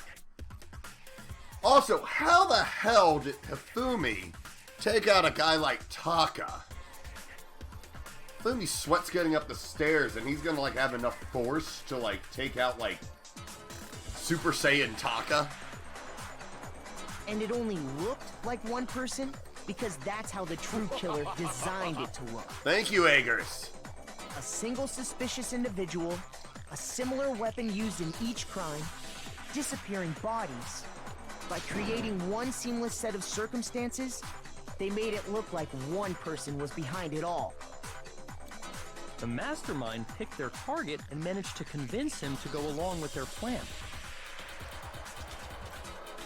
Also, how the hell did Hifumi take out a guy like Taka? Hifumi sweats getting up the stairs, and he's gonna like have enough force to like take out like Super Saiyan Taka. And it only looked like one person because that's how the true killer designed it to look. Thank you, Eggers. A single suspicious individual, a similar weapon used in each crime, disappearing bodies. By creating one seamless set of circumstances, They made it look like one person was behind it all. The mastermind picked their target and managed to convince him to go along with their plan.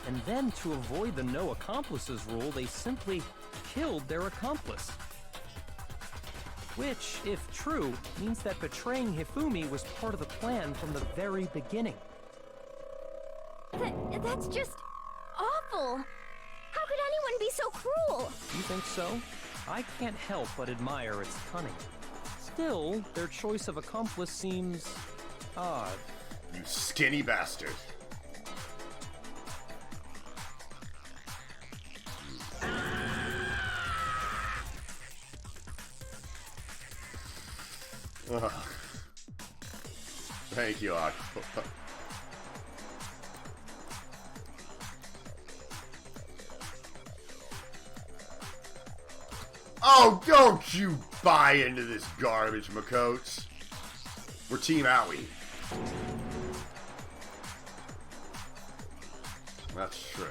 And then, to avoid the no accomplices rule, they simply killed their accomplice. Which, if true, means that betraying Hifumi was part of the plan from the very beginning. That's just awful. How could anyone be so cruel? You think so? I can't help but admire its cunning. Still, their choice of accomplice seems odd. You skinny bastard. Ugh. Thank you, Ak. Oh, don't you buy into this garbage, Makotes. We're Team Owie. That's true.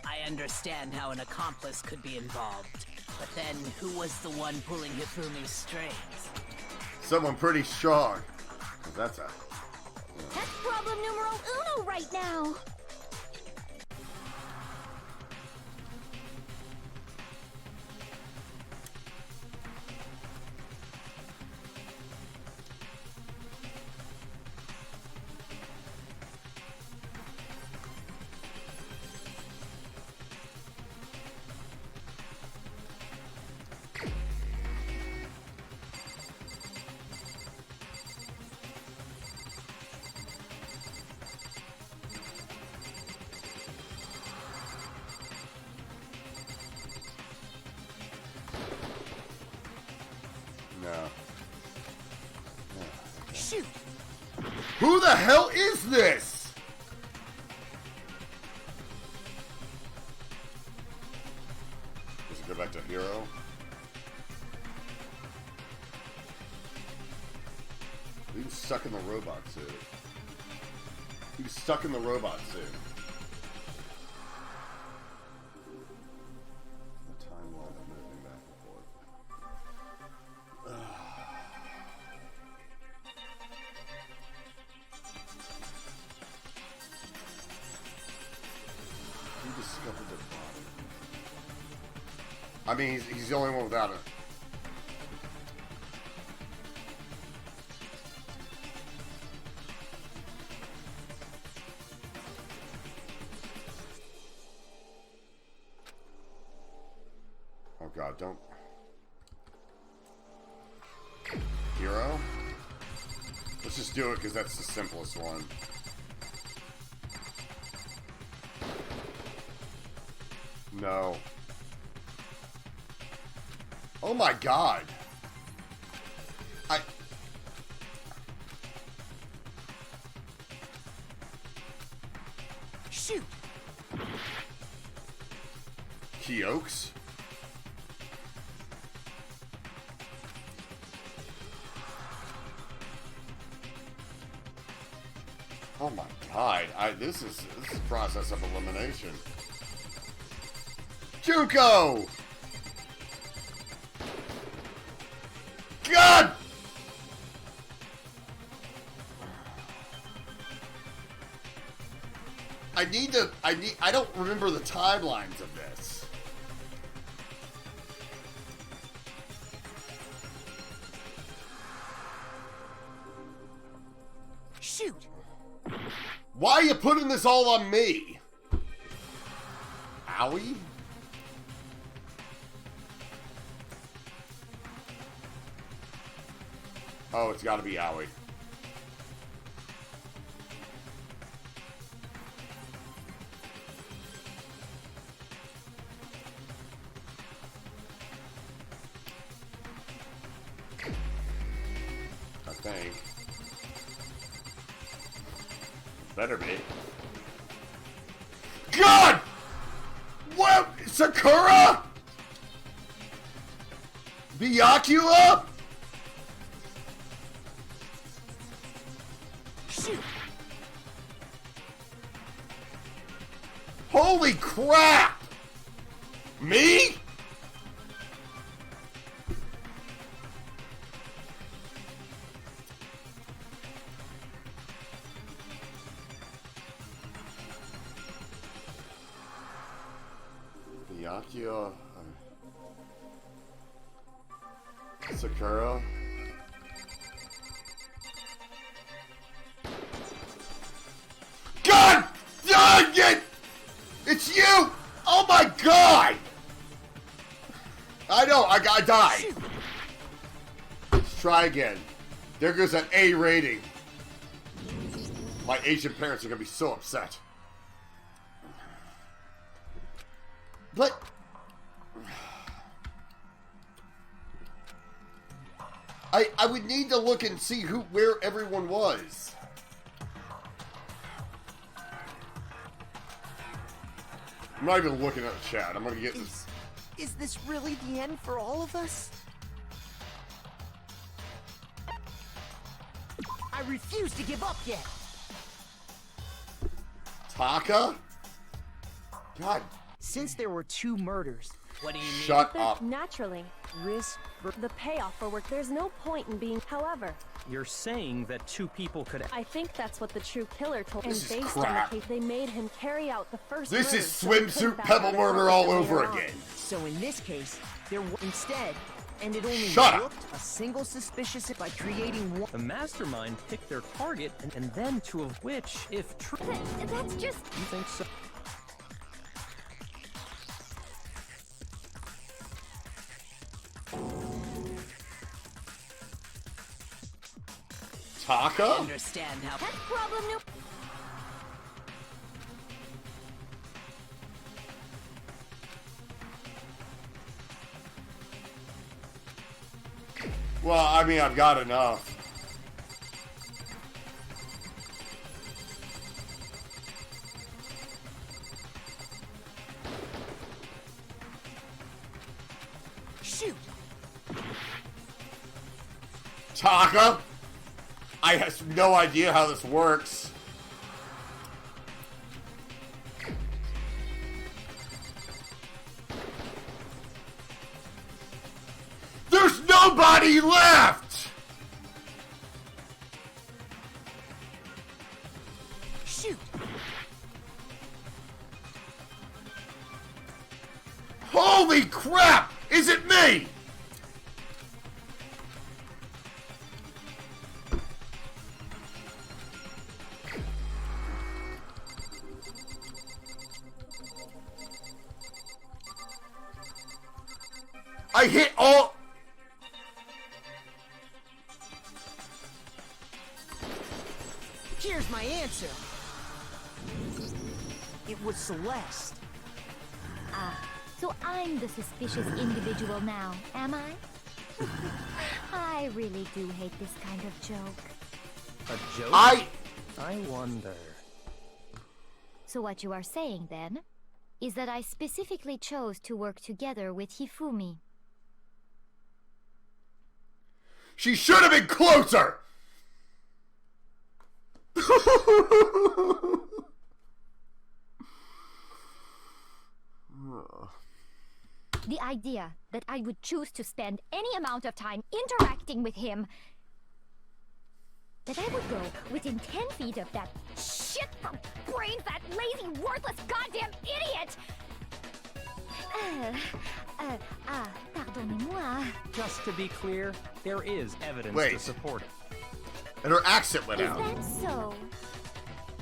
I understand how an accomplice could be involved, but then who was the one pulling Hifumi's strings? Someone pretty strong. That's a... That's problem numero uno right now. Shoot! Who the hell is this? Does it go back to Hero? He was stuck in the robot suit. He was stuck in the robot suit. The timeline of moving back and forth. Who discovered the body? I mean, he's the only one without it. Oh god, don't. Hero? Let's just do it because that's the simplest one. No. Oh my god. Shoot! Kyokes? Oh my god. This is a process of elimination. Junko! God! I don't remember the timelines of this. Shoot! Why are you putting this all on me? Owie? Oh, it's gotta be Owie. I think. Better be. God! What? Sakura? Byakuya? Shoot! Holy crap! Me? Miyakio, Sakura. God dang it! It's you! Oh my god! I know, I died. Let's try again. There goes an A rating. My Asian parents are gonna be so upset. But I would need to look and see where everyone was. I'm not even looking at the chat. I'm gonna get this. Is this really the end for all of us? I refuse to give up yet. Taka? God. Since there were 2 murders, What do you mean? Shut up. Naturally, risk the payoff for work. There's no point in being. However, You're saying that 2 people could. I think that's what the true killer told. This and is based crap. on the case, they made him carry out the first. This murder, is so he couldn't swimsuit back pebble out of murder all later over on. again. so in this case, there were instead, and it only Shut up. looked a single suspicious by creating one. The mastermind picked their target, and then 2 of which, if true. That's just... You think so? Taka? Understand how. That's problem no... Well, I mean, I've got enough. Shoot! Taka? I have no idea how this works. There's nobody left! Shoot! Holy crap! Is it me? I hit all... Here's my answer. It was Celeste. Ah, so I'm the suspicious individual now, am I? I really do hate this kind of joke. A joke? I wonder. So what you are saying, then, is that I specifically chose to work together with Hifumi. She should have been closer! The idea that I would choose to spend any amount of time interacting with him, that I would go within 10 feet of that shit from brains, that lazy, worthless goddamn idiot! Pardonnez-moi. Just to be clear, there is evidence Wait. to support it. And her accent went Is out. that so?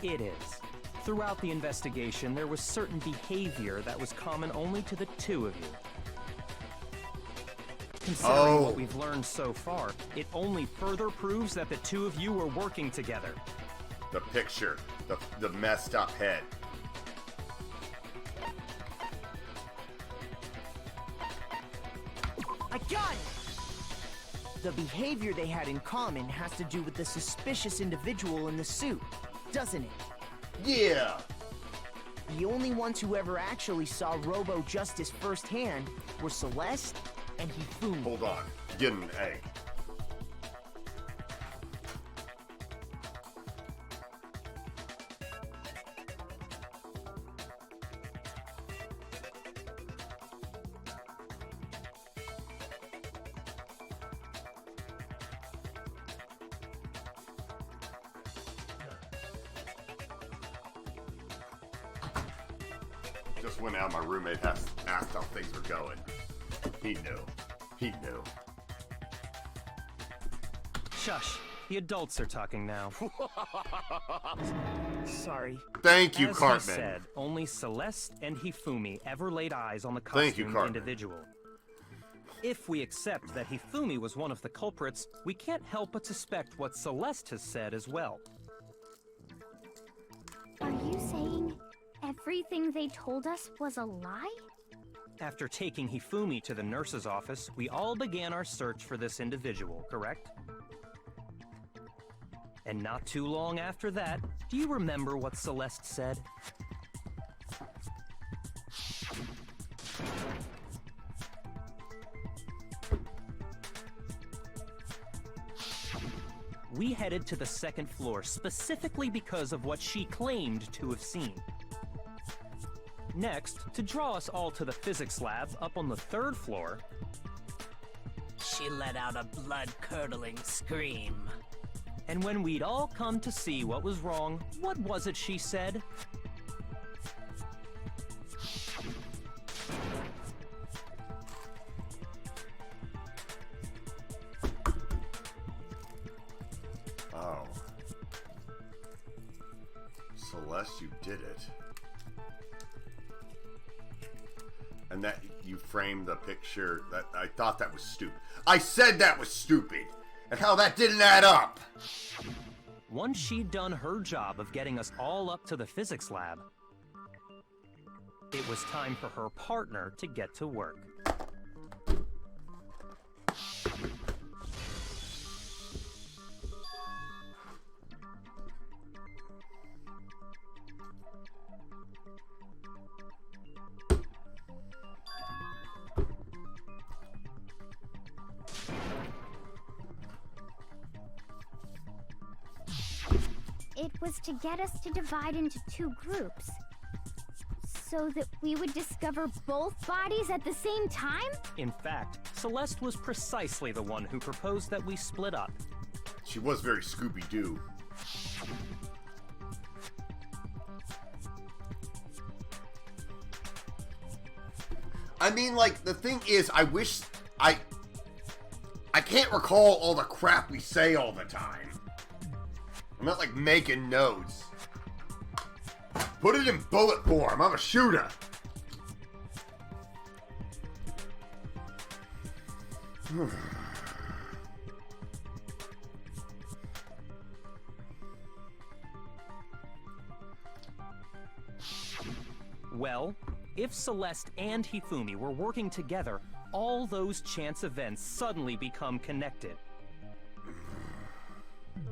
It is. Throughout the investigation, there was certain behavior that was common only to the 2 of you. Considering what we've learned so far, it only further proves that the 2 of you were working together. The picture. The messed up head. I got it! The behavior they had in common has to do with the suspicious individual in the suit, doesn't it? Yeah! The only ones who ever actually saw Robo Justice firsthand were Celeste and Hifumi. Hold on. Get an A. Just went out, my roommate asked how things were going. He knew. He knew. Shush. The adults are talking now. Sorry. Thank you, As Cartman. he said, only Celeste and Hifumi ever laid eyes on the costumed individual. If we accept that Hifumi was one of the culprits, we can't help but suspect what Celeste has said as well. Are you saying everything they told us was a lie? After taking Hifumi to the nurse's office, we all began our search for this individual, correct? And not too long after that, do you remember what Celeste said? We headed to the second floor specifically because of what she claimed to have seen. Next, to draw us all to the physics lab up on the third floor, She let out a blood-curdling scream. and when we'd all come to see what was wrong, what was it she said? Oh. Celeste, you did it. And that you framed the picture, that I thought that was stupid. I said that was stupid! And how that didn't add up! Once she'd done her job of getting us all up to the physics lab, it was time for her partner to get to work. It was to get us to divide into two groups, so that we would discover both bodies at the same time? In fact, Celeste was precisely the one who proposed that we split up. She was very Scooby-Doo. I mean, like, the thing is, I wish I can't recall all the crap we say all the time. I'm not, like, making notes. Put it in bullet form. I'm a shooter. Well, if Celeste and Hifumi were working together, all those chance events suddenly become connected.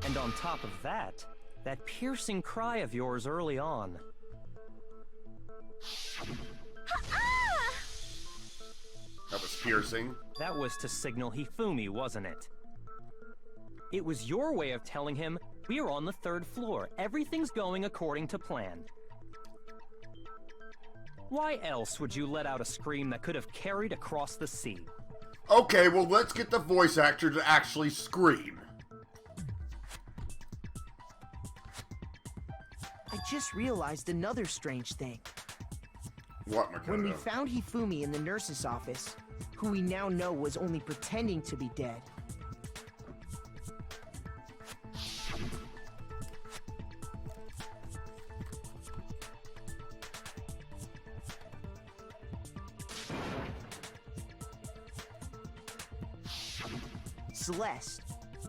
And on top of that, that piercing cry of yours early on. That was piercing. That was to signal Hifumi, wasn't it? It was your way of telling him, we're on the third floor, everything's going according to plan. Why else would you let out a scream that could have carried across the sea? Okay, well, let's get the voice actor to actually scream. I just realized another strange thing. What, Makoto? When we found Hifumi in the nurse's office, who we now know was only pretending to be dead, Celeste,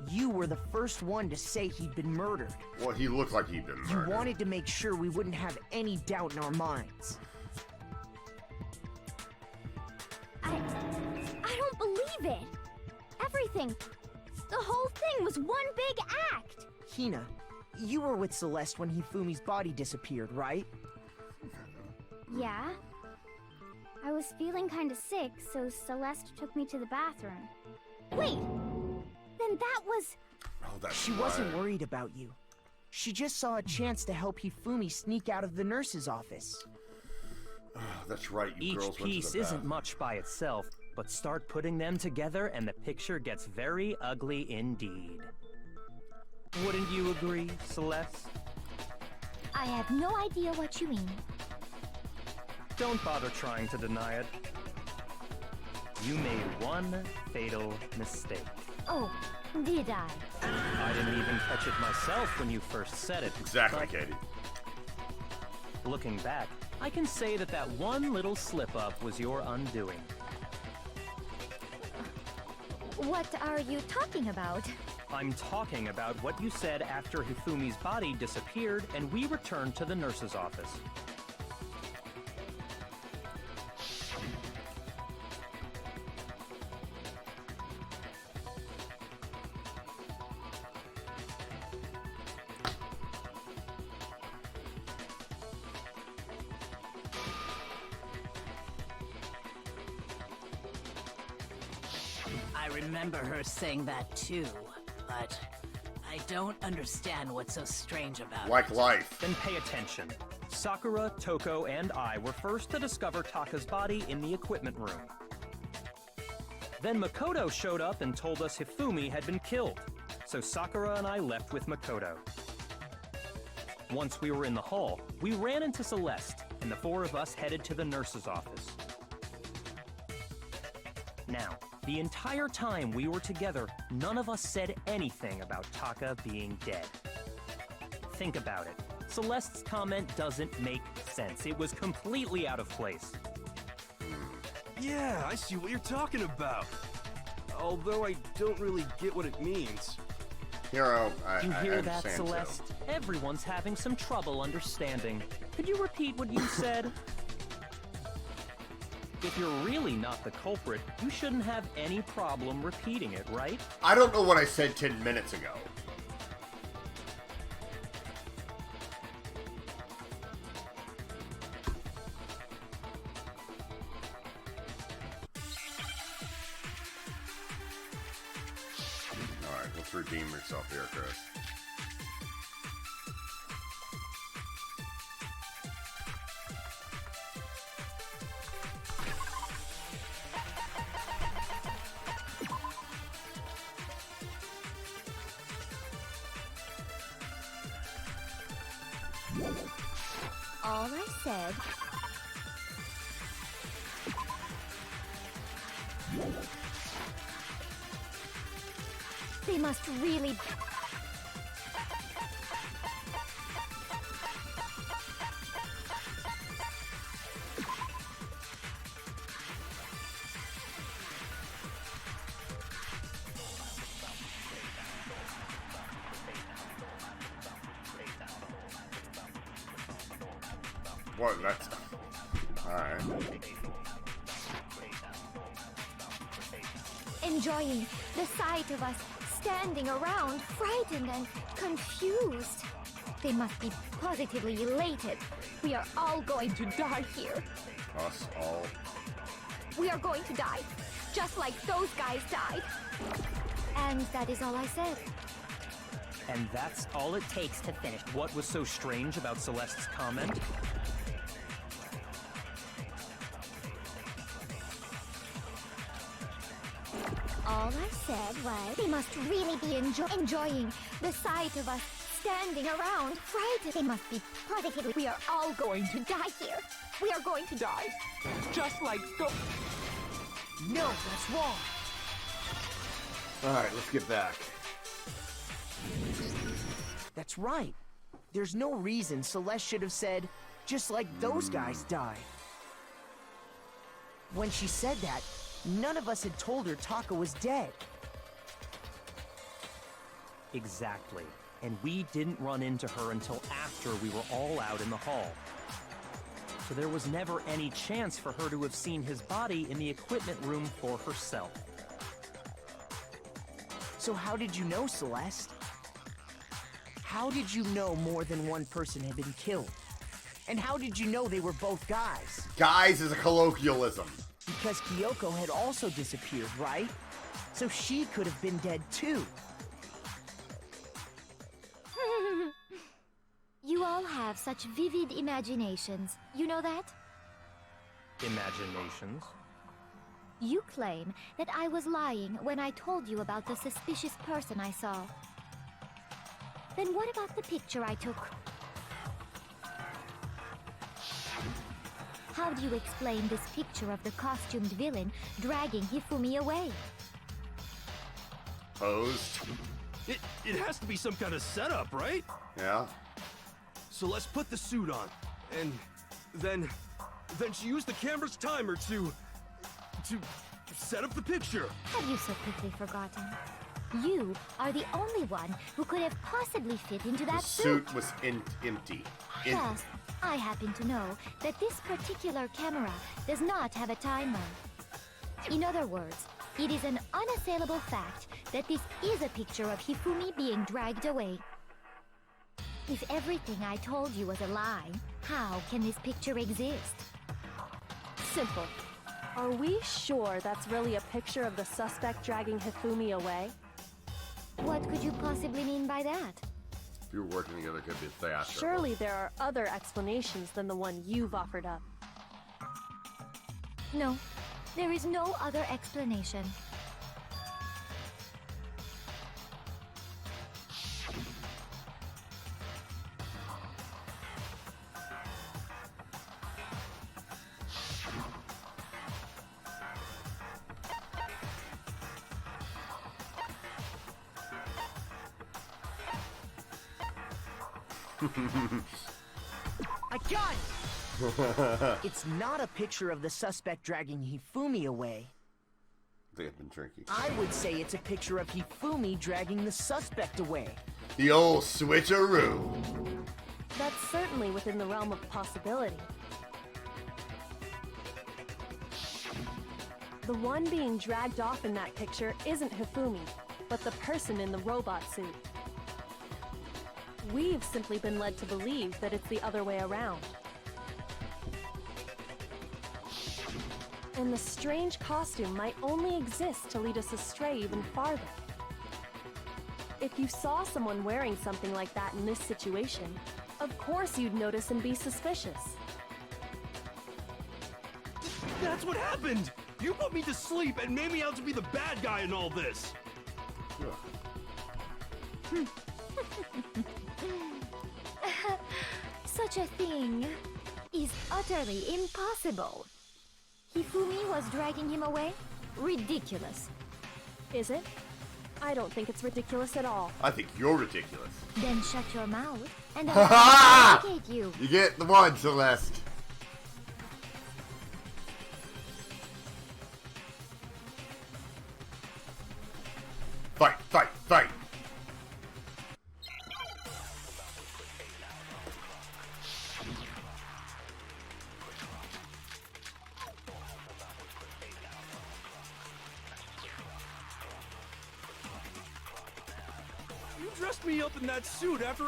you were the first one to say he'd been murdered. Well, he looked like he'd been You murdered. wanted to make sure we wouldn't have any doubt in our minds. I don't believe it. Everything, the whole thing was one big act. Hina, you were with Celeste when Hifumi's body disappeared, right? Yeah. I was feeling kinda sick, so Celeste took me to the bathroom. Wait! Then that was... Oh, that's She wasn't worried about you. She just saw a chance to help Hifumi sneak out of the nurse's office. That's right, you Each girls went to piece the isn't bathroom. much by itself, but start putting them together and the picture gets very ugly indeed. Wouldn't you agree, Celeste? I have no idea what you mean. Don't bother trying to deny it. You made one fatal mistake. Oh, did I? I didn't even catch it myself when you first said it. Exactly, but Katie. looking back, I can say that that one little slip-up was your undoing. What are you talking about? I'm talking about what you said after Hifumi's body disappeared and we returned to the nurse's office. I remember her saying that too, but I don't understand what's so strange about Like it. life. Then pay attention. Sakura, Toko, and I were first to discover Taka's body in the equipment room. Then Makoto showed up and told us Hifumi had been killed, so Sakura and I left with Makoto. Once we were in the hall, we ran into Celeste, and the four of us headed to the nurse's office. Now, the entire time we were together, none of us said anything about Taka being dead. Think about it. Celeste's comment doesn't make sense. It was completely out of place. Yeah, I see what you're talking about. Although I don't really get what it means. Hero, I You hear that, understand, Celeste? Everyone's having some trouble understanding. Could you repeat what you said? If you're really not the culprit, you shouldn't have any problem repeating it, right? I don't know what I said 10 minutes ago. Alright, let's redeem yourself here, Chris. All I said... They must really... What? That's... Alright. enjoying the sight of us standing around, frightened and confused. They must be positively elated. We are all going to die here. Us all. We are going to die, just like those guys died. And that is all I said. And that's all it takes to finish. What was so strange about Celeste's comment? All I said was they must really be enjoying the sight of us standing around, frightened. They must be positively. We are all going to die here. We are going to die, just like go. No, that's wrong. Alright, let's get back. That's right. There's no reason Celeste should have said, just like those guys died. When she said that, none of us had told her Taka was dead. Exactly. And we didn't run into her until after we were all out in the hall. So there was never any chance for her to have seen his body in the equipment room for herself. So how did you know, Celeste? How did you know more than one person had been killed? And how did you know they were both guys? Guys is a colloquialism. Because Kyoko had also disappeared, right? So she could have been dead too. You all have such vivid imaginations. You know that? Imaginations. You claim that I was lying when I told you about the suspicious person I saw. Then what about the picture I took? How do you explain this picture of the costumed villain dragging Hifumi away? Posed. It has to be some kind of setup, right? Yeah. So let's put the suit on, and then she used the camera's timer to set up the picture. Have you so quickly forgotten? You are the only one who could have possibly fit into that The suit was empty. Plus, I happen to know that this particular camera does not have a timer. In other words, it is an unassailable fact that this is a picture of Hifumi being dragged away. If everything I told you was a lie, how can this picture exist? Simple. Are we sure that's really a picture of the suspect dragging Hifumi away? What could you possibly mean by that? If you were working together, it could be theatrical. Surely there are other explanations than the one you've offered up. No, there is no other explanation. I got it! It's not a picture of the suspect dragging Hifumi away. They have been drinking. I would say it's a picture of Hifumi dragging the suspect away. The old switcheroo. That's certainly within the realm of possibility. The one being dragged off in that picture isn't Hifumi, but the person in the robot suit. We've simply been led to believe that it's the other way around. And the strange costume might only exist to lead us astray even farther. If you saw someone wearing something like that in this situation, of course you'd notice and be suspicious. That's what happened! You put me to sleep and made me out to be the bad guy in all this! Such a thing is utterly impossible. Hifumi was dragging him away? Ridiculous. Is it? I don't think it's ridiculous at all. I think you're ridiculous. Then shut your mouth and Ha I'll educate you. You get the one, Celeste. Fight, fight, fight. You dressed me up in that suit after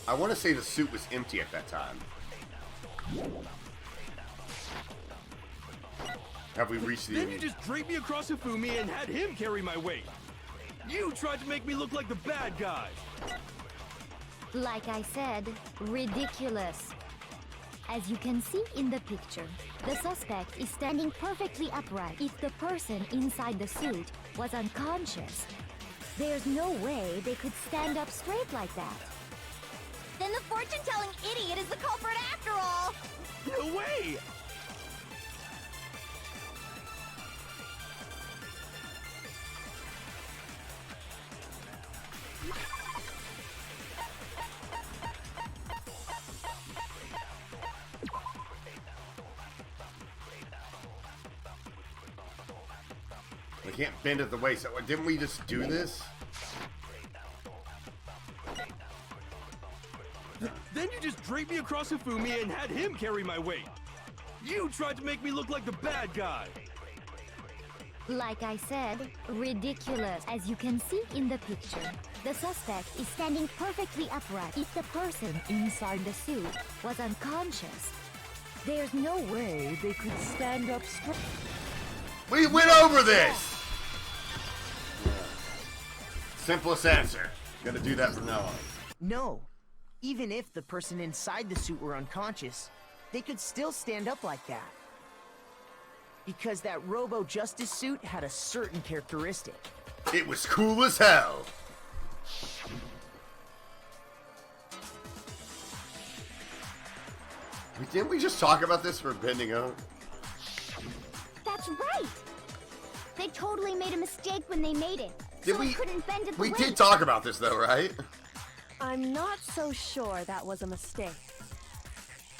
I want to say the suit was empty at that time. Have we reached the... Then you just draped me across Hifumi and had him carry my weight. You tried to make me look like the bad guy. Like I said, ridiculous. As you can see in the picture, the suspect is standing perfectly upright. If the person inside the suit was unconscious, there's no way they could stand up straight like that. Then the fortune-telling idiot is the culprit after all! No way! I can't bend at the waist. Didn't we just do this? Then you just draped me across Hifumi and had him carry my weight. You tried to make me look like the bad guy. Like I said, ridiculous. As you can see in the picture, the suspect is standing perfectly upright. If the person inside the suit was unconscious, there's no way they could stand up straight. We went over this! Simplest answer. Gonna do that from now on. No. Even if the person inside the suit were unconscious, they could still stand up like that. Because that Robo Justice suit had a certain characteristic. It was cool as hell. Didn't we just talk about this for bending out? That's right! They totally made a mistake when they made it. Did so we? it couldn't bend at the We waist. did talk about this though, right? I'm not so sure that was a mistake.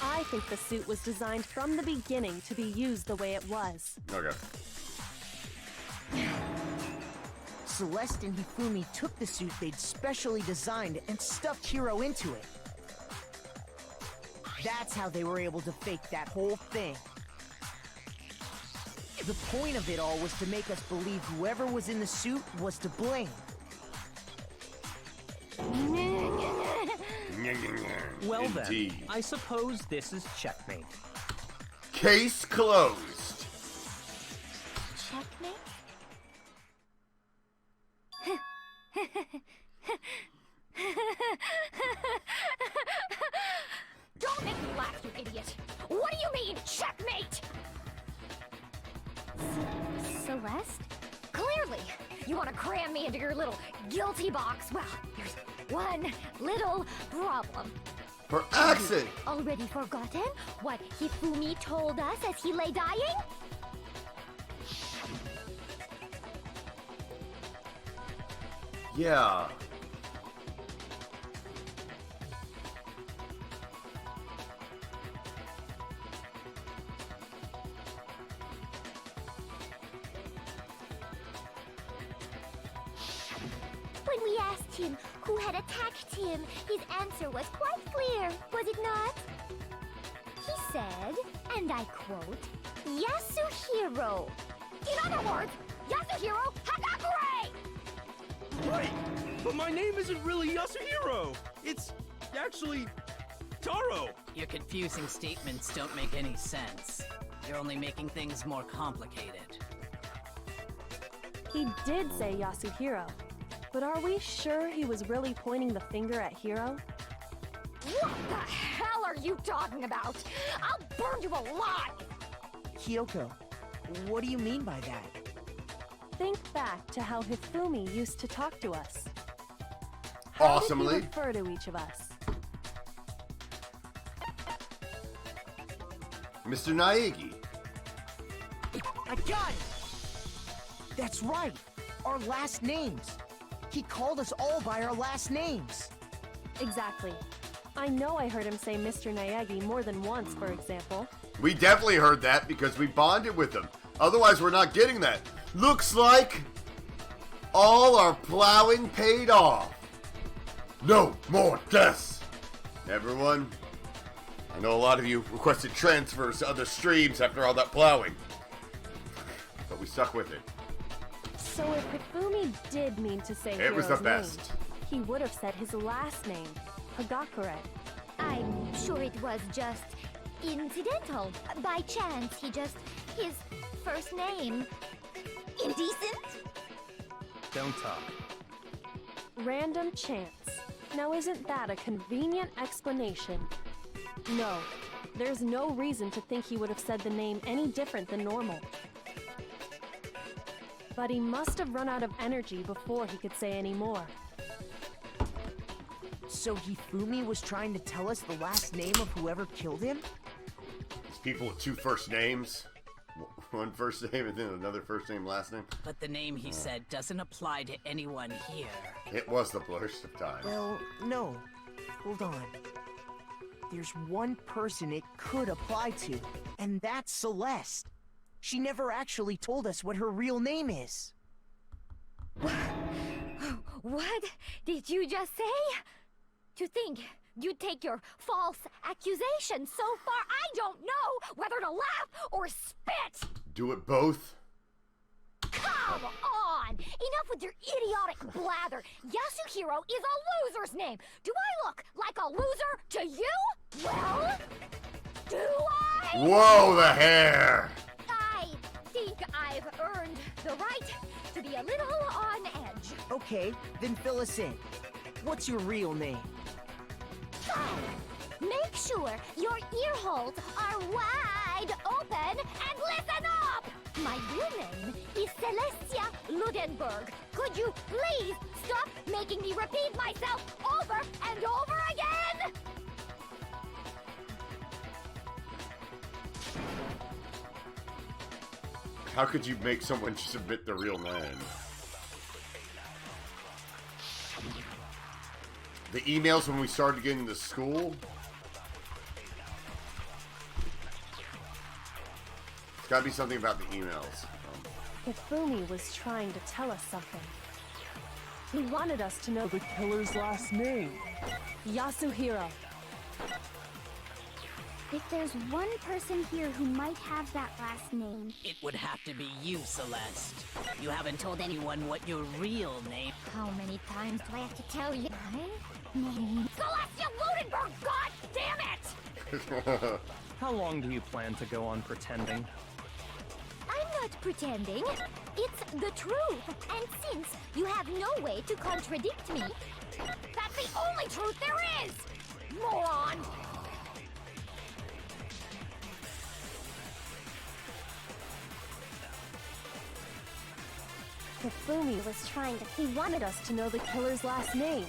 I think the suit was designed from the beginning to be used the way it was. Okay. Celeste and Hifumi took the suit they'd specially designed and stuffed Hiro into it. That's how they were able to fake that whole thing. The point of it all was to make us believe whoever was in the suit was to blame. Well Indeed. then, I suppose this is checkmate. Case closed. Checkmate? Don't make me laugh, you idiot! What do you mean, checkmate? Celeste? Clearly! You want to cram me into your little guilty box. Well, there's one little problem. For accent. Already forgotten what Hifumi told us as he lay dying? Yeah. When we asked him who had attacked him, his answer was quite clear, was it not? He said, and I quote, Yasuhiro. In other words, Yasuhiro Hagakure! Right! But my name isn't really Yasuhiro! It's actually Taro! Your confusing statements don't make any sense. You're only making things more complicated. He did say Yasuhiro, but are we sure he was really pointing the finger at Hiro? What the hell are you talking about? I'll burn you alive! Kyoko, what do you mean by that? Think back to how Hifumi used to talk to us. Awesomely. How did he refer to each of us? Mr. Naegi. I got it! That's right! Our last names! He called us all by our last names! Exactly. I know I heard him say Mr. Naegi more than once, for example. We definitely heard that because we bonded with him. Otherwise, we're not getting that. Looks like all our plowing paid off. No more deaths. Everyone, I know a lot of you requested transfers to other streams after all that plowing. But we stuck with it. So if Hifumi did mean to say It was the Hiro's best. name, he would have said his last name, Hagakure. I'm sure it was just incidental. By chance, his first name. Indecent? Don't talk. Random chance. Now isn't that a convenient explanation? No, there's no reason to think he would have said the name any different than normal. But he must have run out of energy before he could say any more. So Hifumi was trying to tell us the last name of whoever killed him? These people with two first names. One first name and then another first name, last name. But the name he said doesn't apply to anyone here. It was the worst of times. Well, no. Hold on. There's one person it could apply to, and that's Celeste. She never actually told us what her real name is. What did you just say? To think you'd take your false accusation so far, I don't know whether to laugh or spit! Do it both? Come on! Enough with your idiotic blather! Yasuhiro is a loser's name! Do I look like a loser to you? Well, do I? Whoa, the hair! I think I've earned the right to be a little on edge. Okay, then fill us in. What's your real name? Make sure your ear holes are wide open and listen up! Celestia Ludenberg, could you please stop making me repeat myself over and over again? How could you make someone submit their real name? The emails when we started getting to school? It's gotta be something about the emails. Hifumi was trying to tell us something. He wanted us to know the killer's last name. Yasuhiro. If there's one person here who might have that last name... It would have to be you, Celeste. You haven't told anyone what your real name... How many times do I have to tell you? My name... Celestia Ludenberg, god damn it! How long do you plan to go on pretending? I'm not pretending. It's the truth. And since you have no way to contradict me, that's the only truth there is! Moron! Hifumi was trying to... He wanted us to know the killer's last name.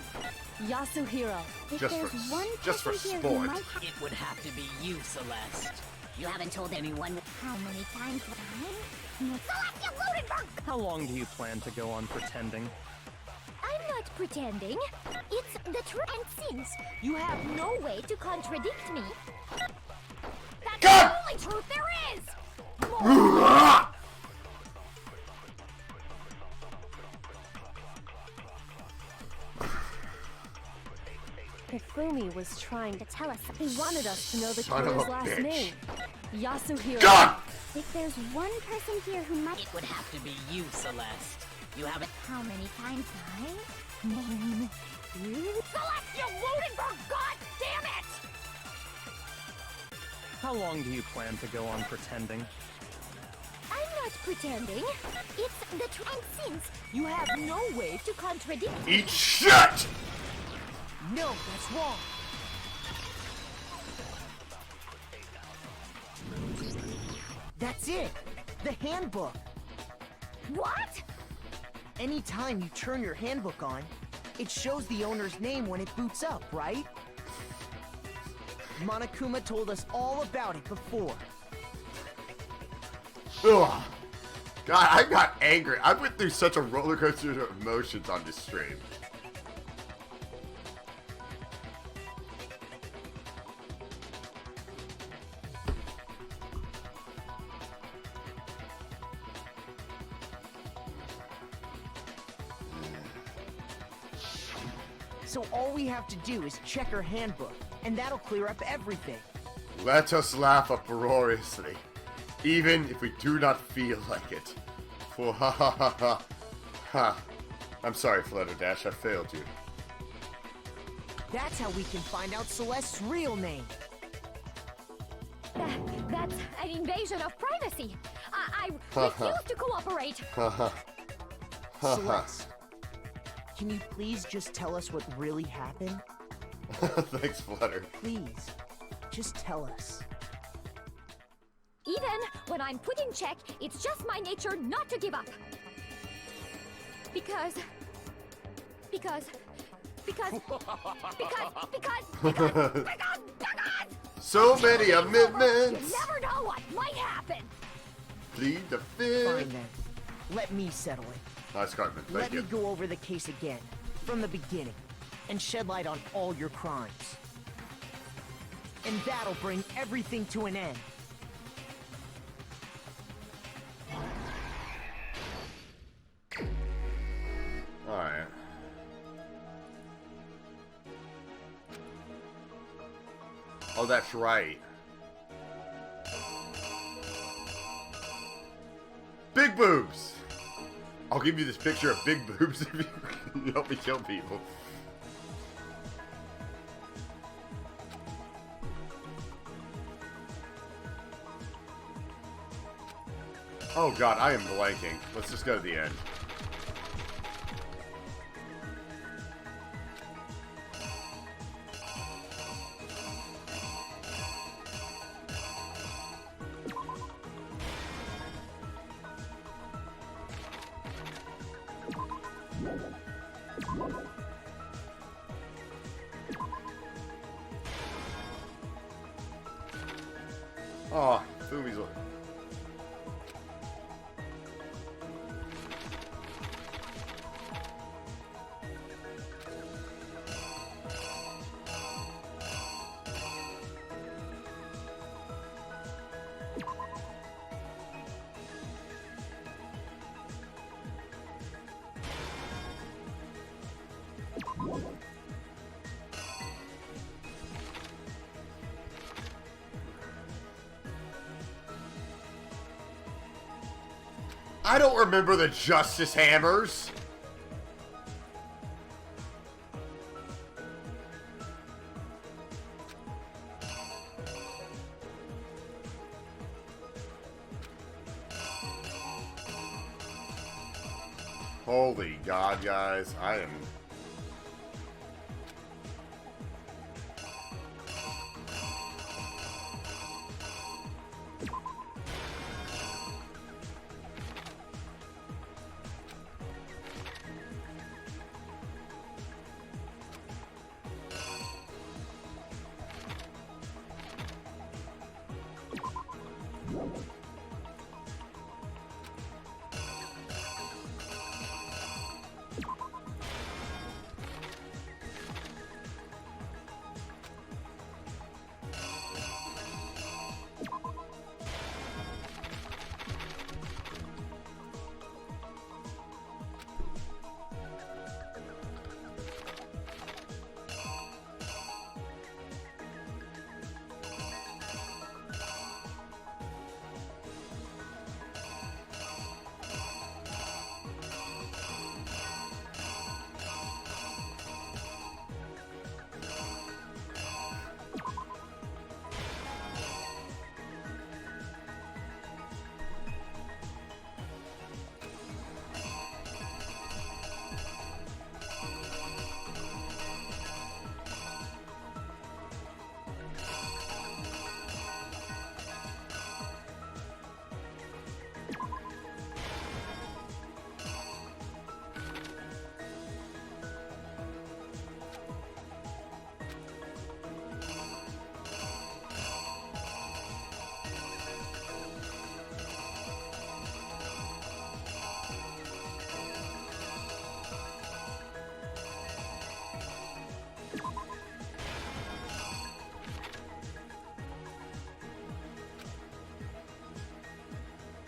Yasuhiro. If Just there's for- one just for person here sport. who might have... It would have to be you, Celeste. You haven't told anyone... How many times have I? Celestia Ludenberg! How long do you plan to go on pretending? I'm not pretending. It's the truth. And since you have no way to contradict me, that's the only truth there is! Moron! Hifumi was trying to tell us. He wanted us to know the Son of killer's a last bitch. name. Yasuhiro. God! If there's one person here who might... It would have to be you, Celeste. You haven't... How many times have I? Name you? Celestia Ludenberg, god damn it! How long do you plan to go on pretending? I'm not pretending. It's the truth. And since you have no way to contradict me, Eat shit! No, that's wrong. That's it. The handbook. what? Anytime you turn your handbook on, it shows the owner's name when it boots up, right? Monokuma told us all about it before. Ugh. God, I got angry. I went through such a roller coaster of emotions on this stream. So all we have to do is check her handbook, and that'll clear up everything. Let us laugh uproariously, even if we do not feel like it. For ha ha ha ha ha. I'm sorry, Flutterdash, I failed you. That's how we can find out Celeste's real name. That's an invasion of privacy. I refuse to cooperate. Ha ha. Ha ha. Celeste, can you please just tell us what really happened? Thanks, Flutter. Please, just tell us. Even when I'm put in check, it's just my nature not to give up. Because... So many You amendments. never know what might happen. Plead the Fine fifth. then. Let me settle it. Nice, Cartman. Let Thank me you. go over the case again, from the beginning, and shed light on all your crimes. And that'll bring everything to an end. Alright. Oh, that's right. Big boobs! I'll give you this picture of big boobs if you help me kill people. Oh god, I am blanking. Let's just go to the end. Oh, Fumi's. I don't remember the Justice Hammers. Holy God, guys. I am...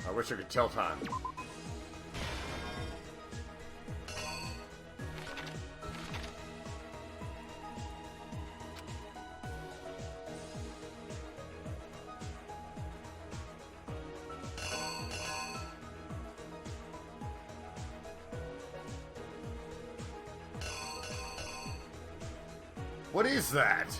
I wish I could tell time. What is that?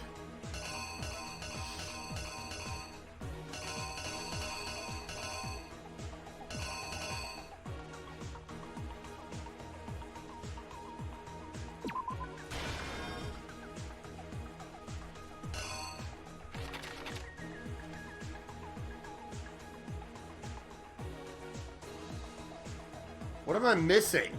What am I missing?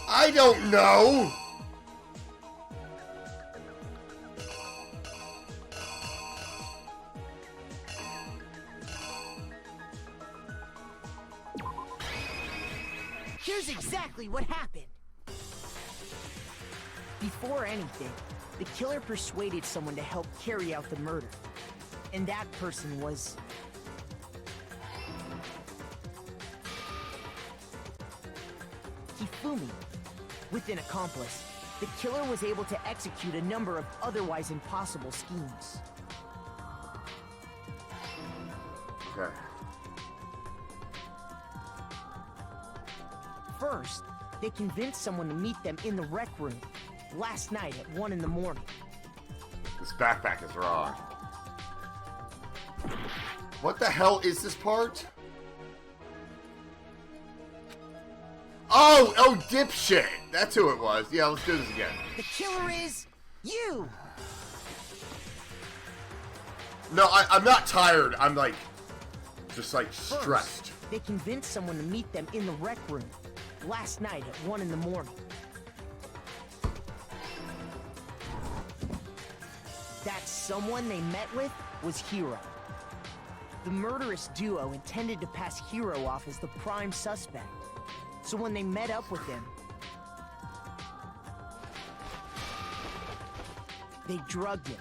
I don't know. Here's exactly what happened. Before anything, the killer persuaded someone to help carry out the murder. And that person was... Hifumi. With an accomplice, the killer was able to execute a number of otherwise impossible schemes. Okay. First, they convinced someone to meet them in the rec room last night at 1 in the morning. This backpack is wrong. What the hell is this part? Oh, dipshit. That's who it was. Yeah, let's do this again. The killer is you. No, I'm not tired. I'm like, just like First, stressed. they convinced someone to meet them in the rec room last night at 1 in the morning. That someone they met with was Hiro. The murderous duo intended to pass Hiro off as the prime suspect. So when they met up with him, they drugged him,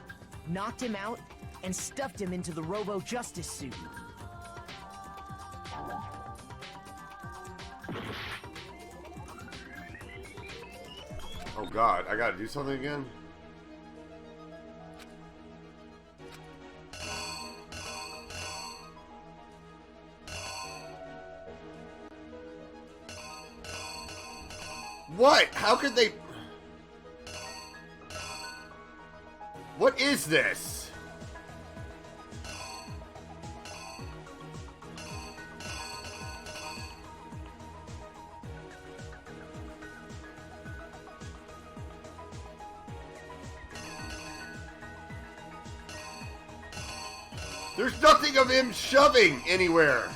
knocked him out, and stuffed him into the Robo-Justice suit. Oh God, I gotta do something again? What? How could they... What is this? There's nothing of him shoving anywhere.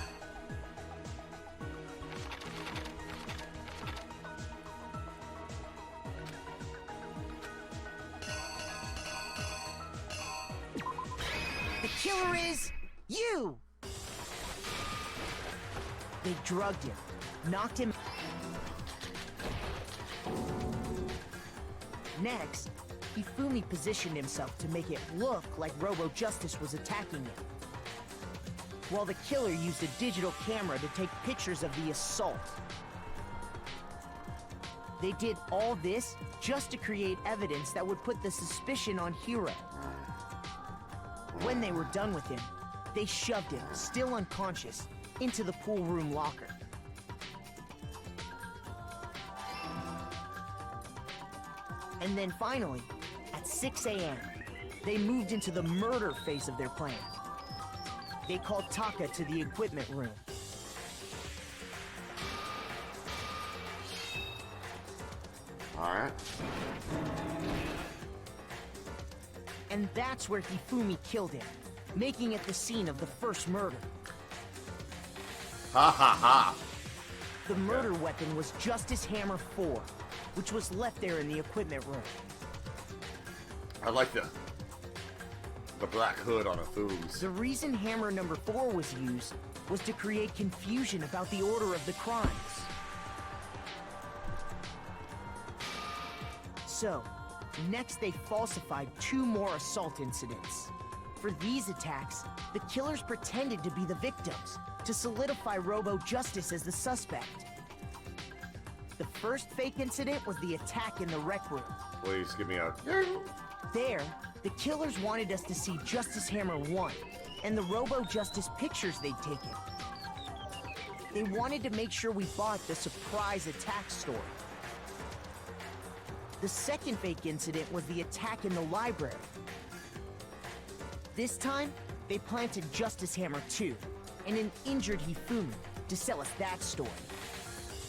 The killer is you! They drugged him, knocked him... Next, Hifumi positioned himself to make it look like Robo-Justice was attacking him, while the killer used a digital camera to take pictures of the assault. They did all this just to create evidence that would put the suspicion on Hiro. When they were done with him, they shoved him, still unconscious, into the pool room locker. And then finally, at 6 a.m., they moved into the murder phase of their plan. They called Taka to the equipment room. All right. And that's where Hifumi killed him, making it the scene of the first murder. Ha ha ha. The murder weapon was Justice Hammer 4, which was left there in the equipment room. I like the black hood on a Fooms. The reason Hammer number 4 was used was to create confusion about the order of the crimes. So, next they falsified 2 more assault incidents. For these attacks, the killers pretended to be the victims, to solidify Robo-Justice as the suspect. The first fake incident was the attack in the rec room. Please give me a... There, the killers wanted us to see Justice Hammer 1 and the Robo-Justice pictures they'd taken. They wanted to make sure we bought the surprise attack story. The second fake incident was the attack in the library. This time, they planted Justice Hammer 2 and an injured Hifumi to sell us that story.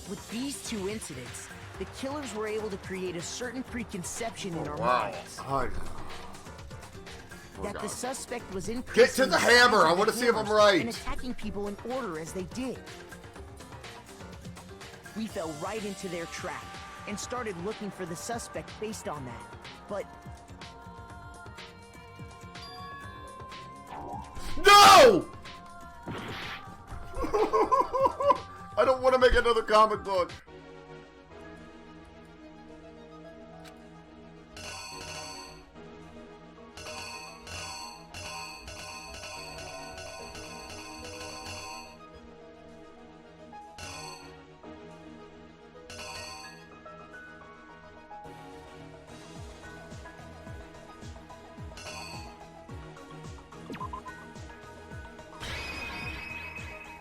With these 2 incidents, the killers were able to create a certain preconception in our minds. That the suspect was increasing... Get to the hammer! I want to see if I'm right! ...and attacking people in order as they did. We fell right into their trap and started looking for the suspect based on that. But... No! I don't want to make another comic book.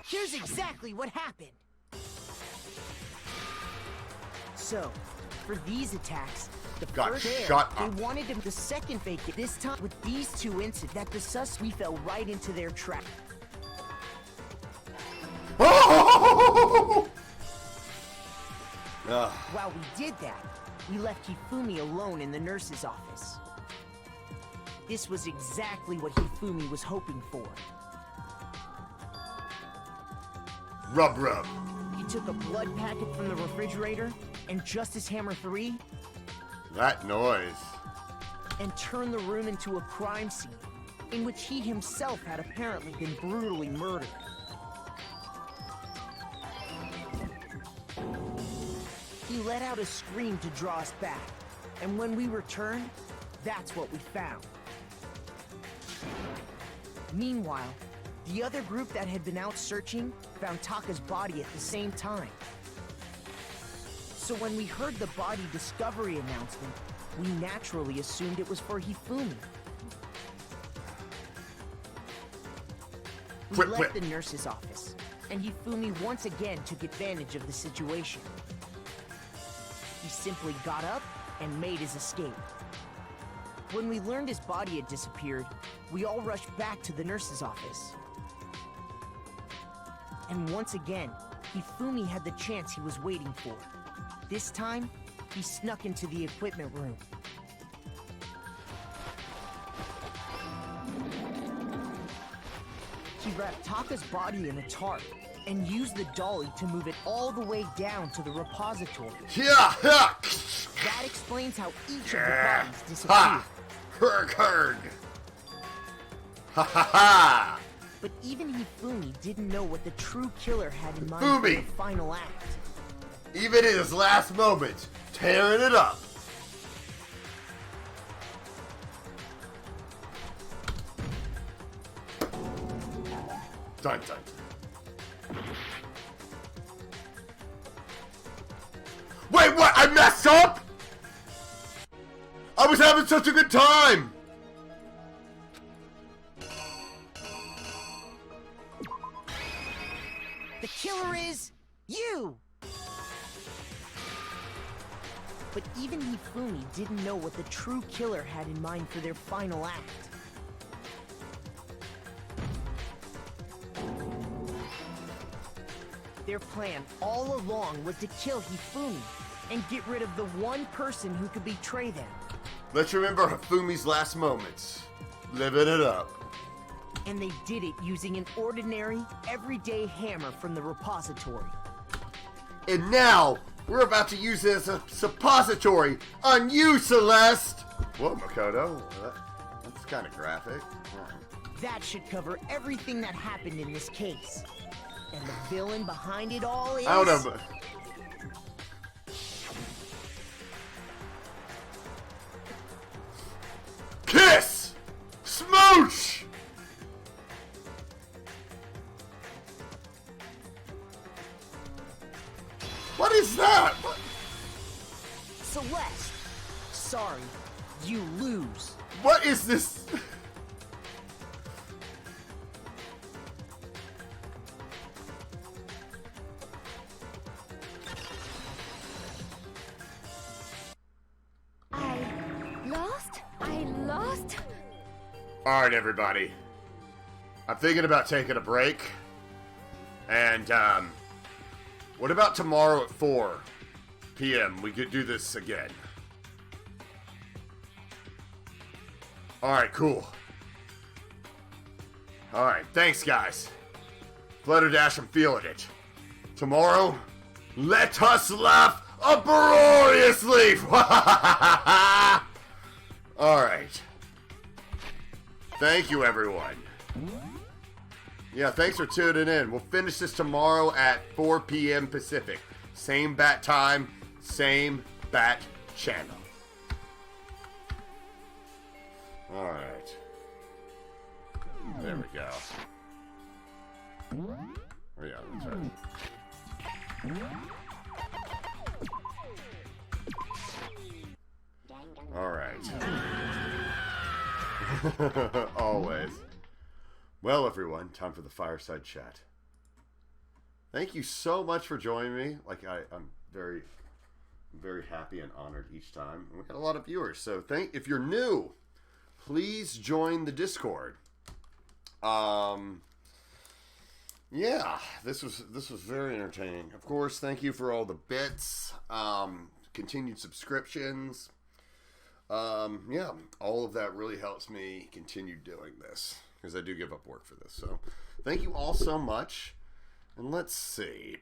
Here's exactly what happened. So, for these attacks, the first they wanted him. The second fake it. This time, with these 2 incidents, that the sus we fell right into their trap. While we did that, we left Hifumi alone in the nurse's office. This was exactly what Hifumi was hoping for. Rub rub. He took a blood packet from the refrigerator and Justice Hammer 3 That noise. and turned the room into a crime scene in which he himself had apparently been brutally murdered. He let out a scream to draw us back, and when we returned, that's what we found. Meanwhile, the other group that had been out searching found Taka's body at the same time. So when we heard the body discovery announcement, we naturally assumed it was for Hifumi. We left the nurse's office, and Hifumi once again took advantage of the situation. He simply got up and made his escape. When we learned his body had disappeared, we all rushed back to the nurse's office. And once again, Hifumi had the chance he was waiting for. This time, he snuck into the equipment room. He wrapped Taka's body in a tarp and used the dolly to move it all the way down to the repository. Yeah, yeah. That explains how each of the bodies disappeared. Herg. Ha ha ha. But even Hifumi didn't know what the true killer had in mind Hifumi! for the final act. Even in his last moments, tearing it up. Dun dun. Wait, what? I messed up? I was having such a good time. The killer is you! But even Hifumi didn't know what the true killer had in mind for their final act. Their plan all along was to kill Hifumi and get rid of the one person who could betray them. Let's remember Hifumi's last moments. Living it up. And they did it using an ordinary, everyday hammer from the repository. And now, we're about to use it as a suppository on you, Celeste! Whoa, Makoto. That's kind of graphic. That should cover everything that happened in this case. And the villain behind it all is... I don't know, but... Kiss! Smooch! What is that? What? Celeste! Sorry, you lose. What is this? I lost? Alright, everybody. I'm thinking about taking a break. And, what about tomorrow at 4 p.m.? We could do this again. Alright, cool. Alright, thanks, guys. Flutterdash, I'm feeling it. Tomorrow, let us laugh uproariously! Alright. Thank you, everyone. Yeah, thanks for tuning in. We'll finish this tomorrow at 4 p.m. Pacific. Same bat time, same bat channel. Alright. There we go. Oh yeah, that's right. Alright. Always. Well, everyone, time for the fireside chat. Thank you so much for joining me. I'm very happy and honored each time. And we got a lot of viewers, so if you're new, please join the Discord. yeah, this was very entertaining. Of course, thank you for all the bits, continued subscriptions. Yeah, all of that really helps me continue doing this because I do give up work for this. So, thank you all so much. And let's see.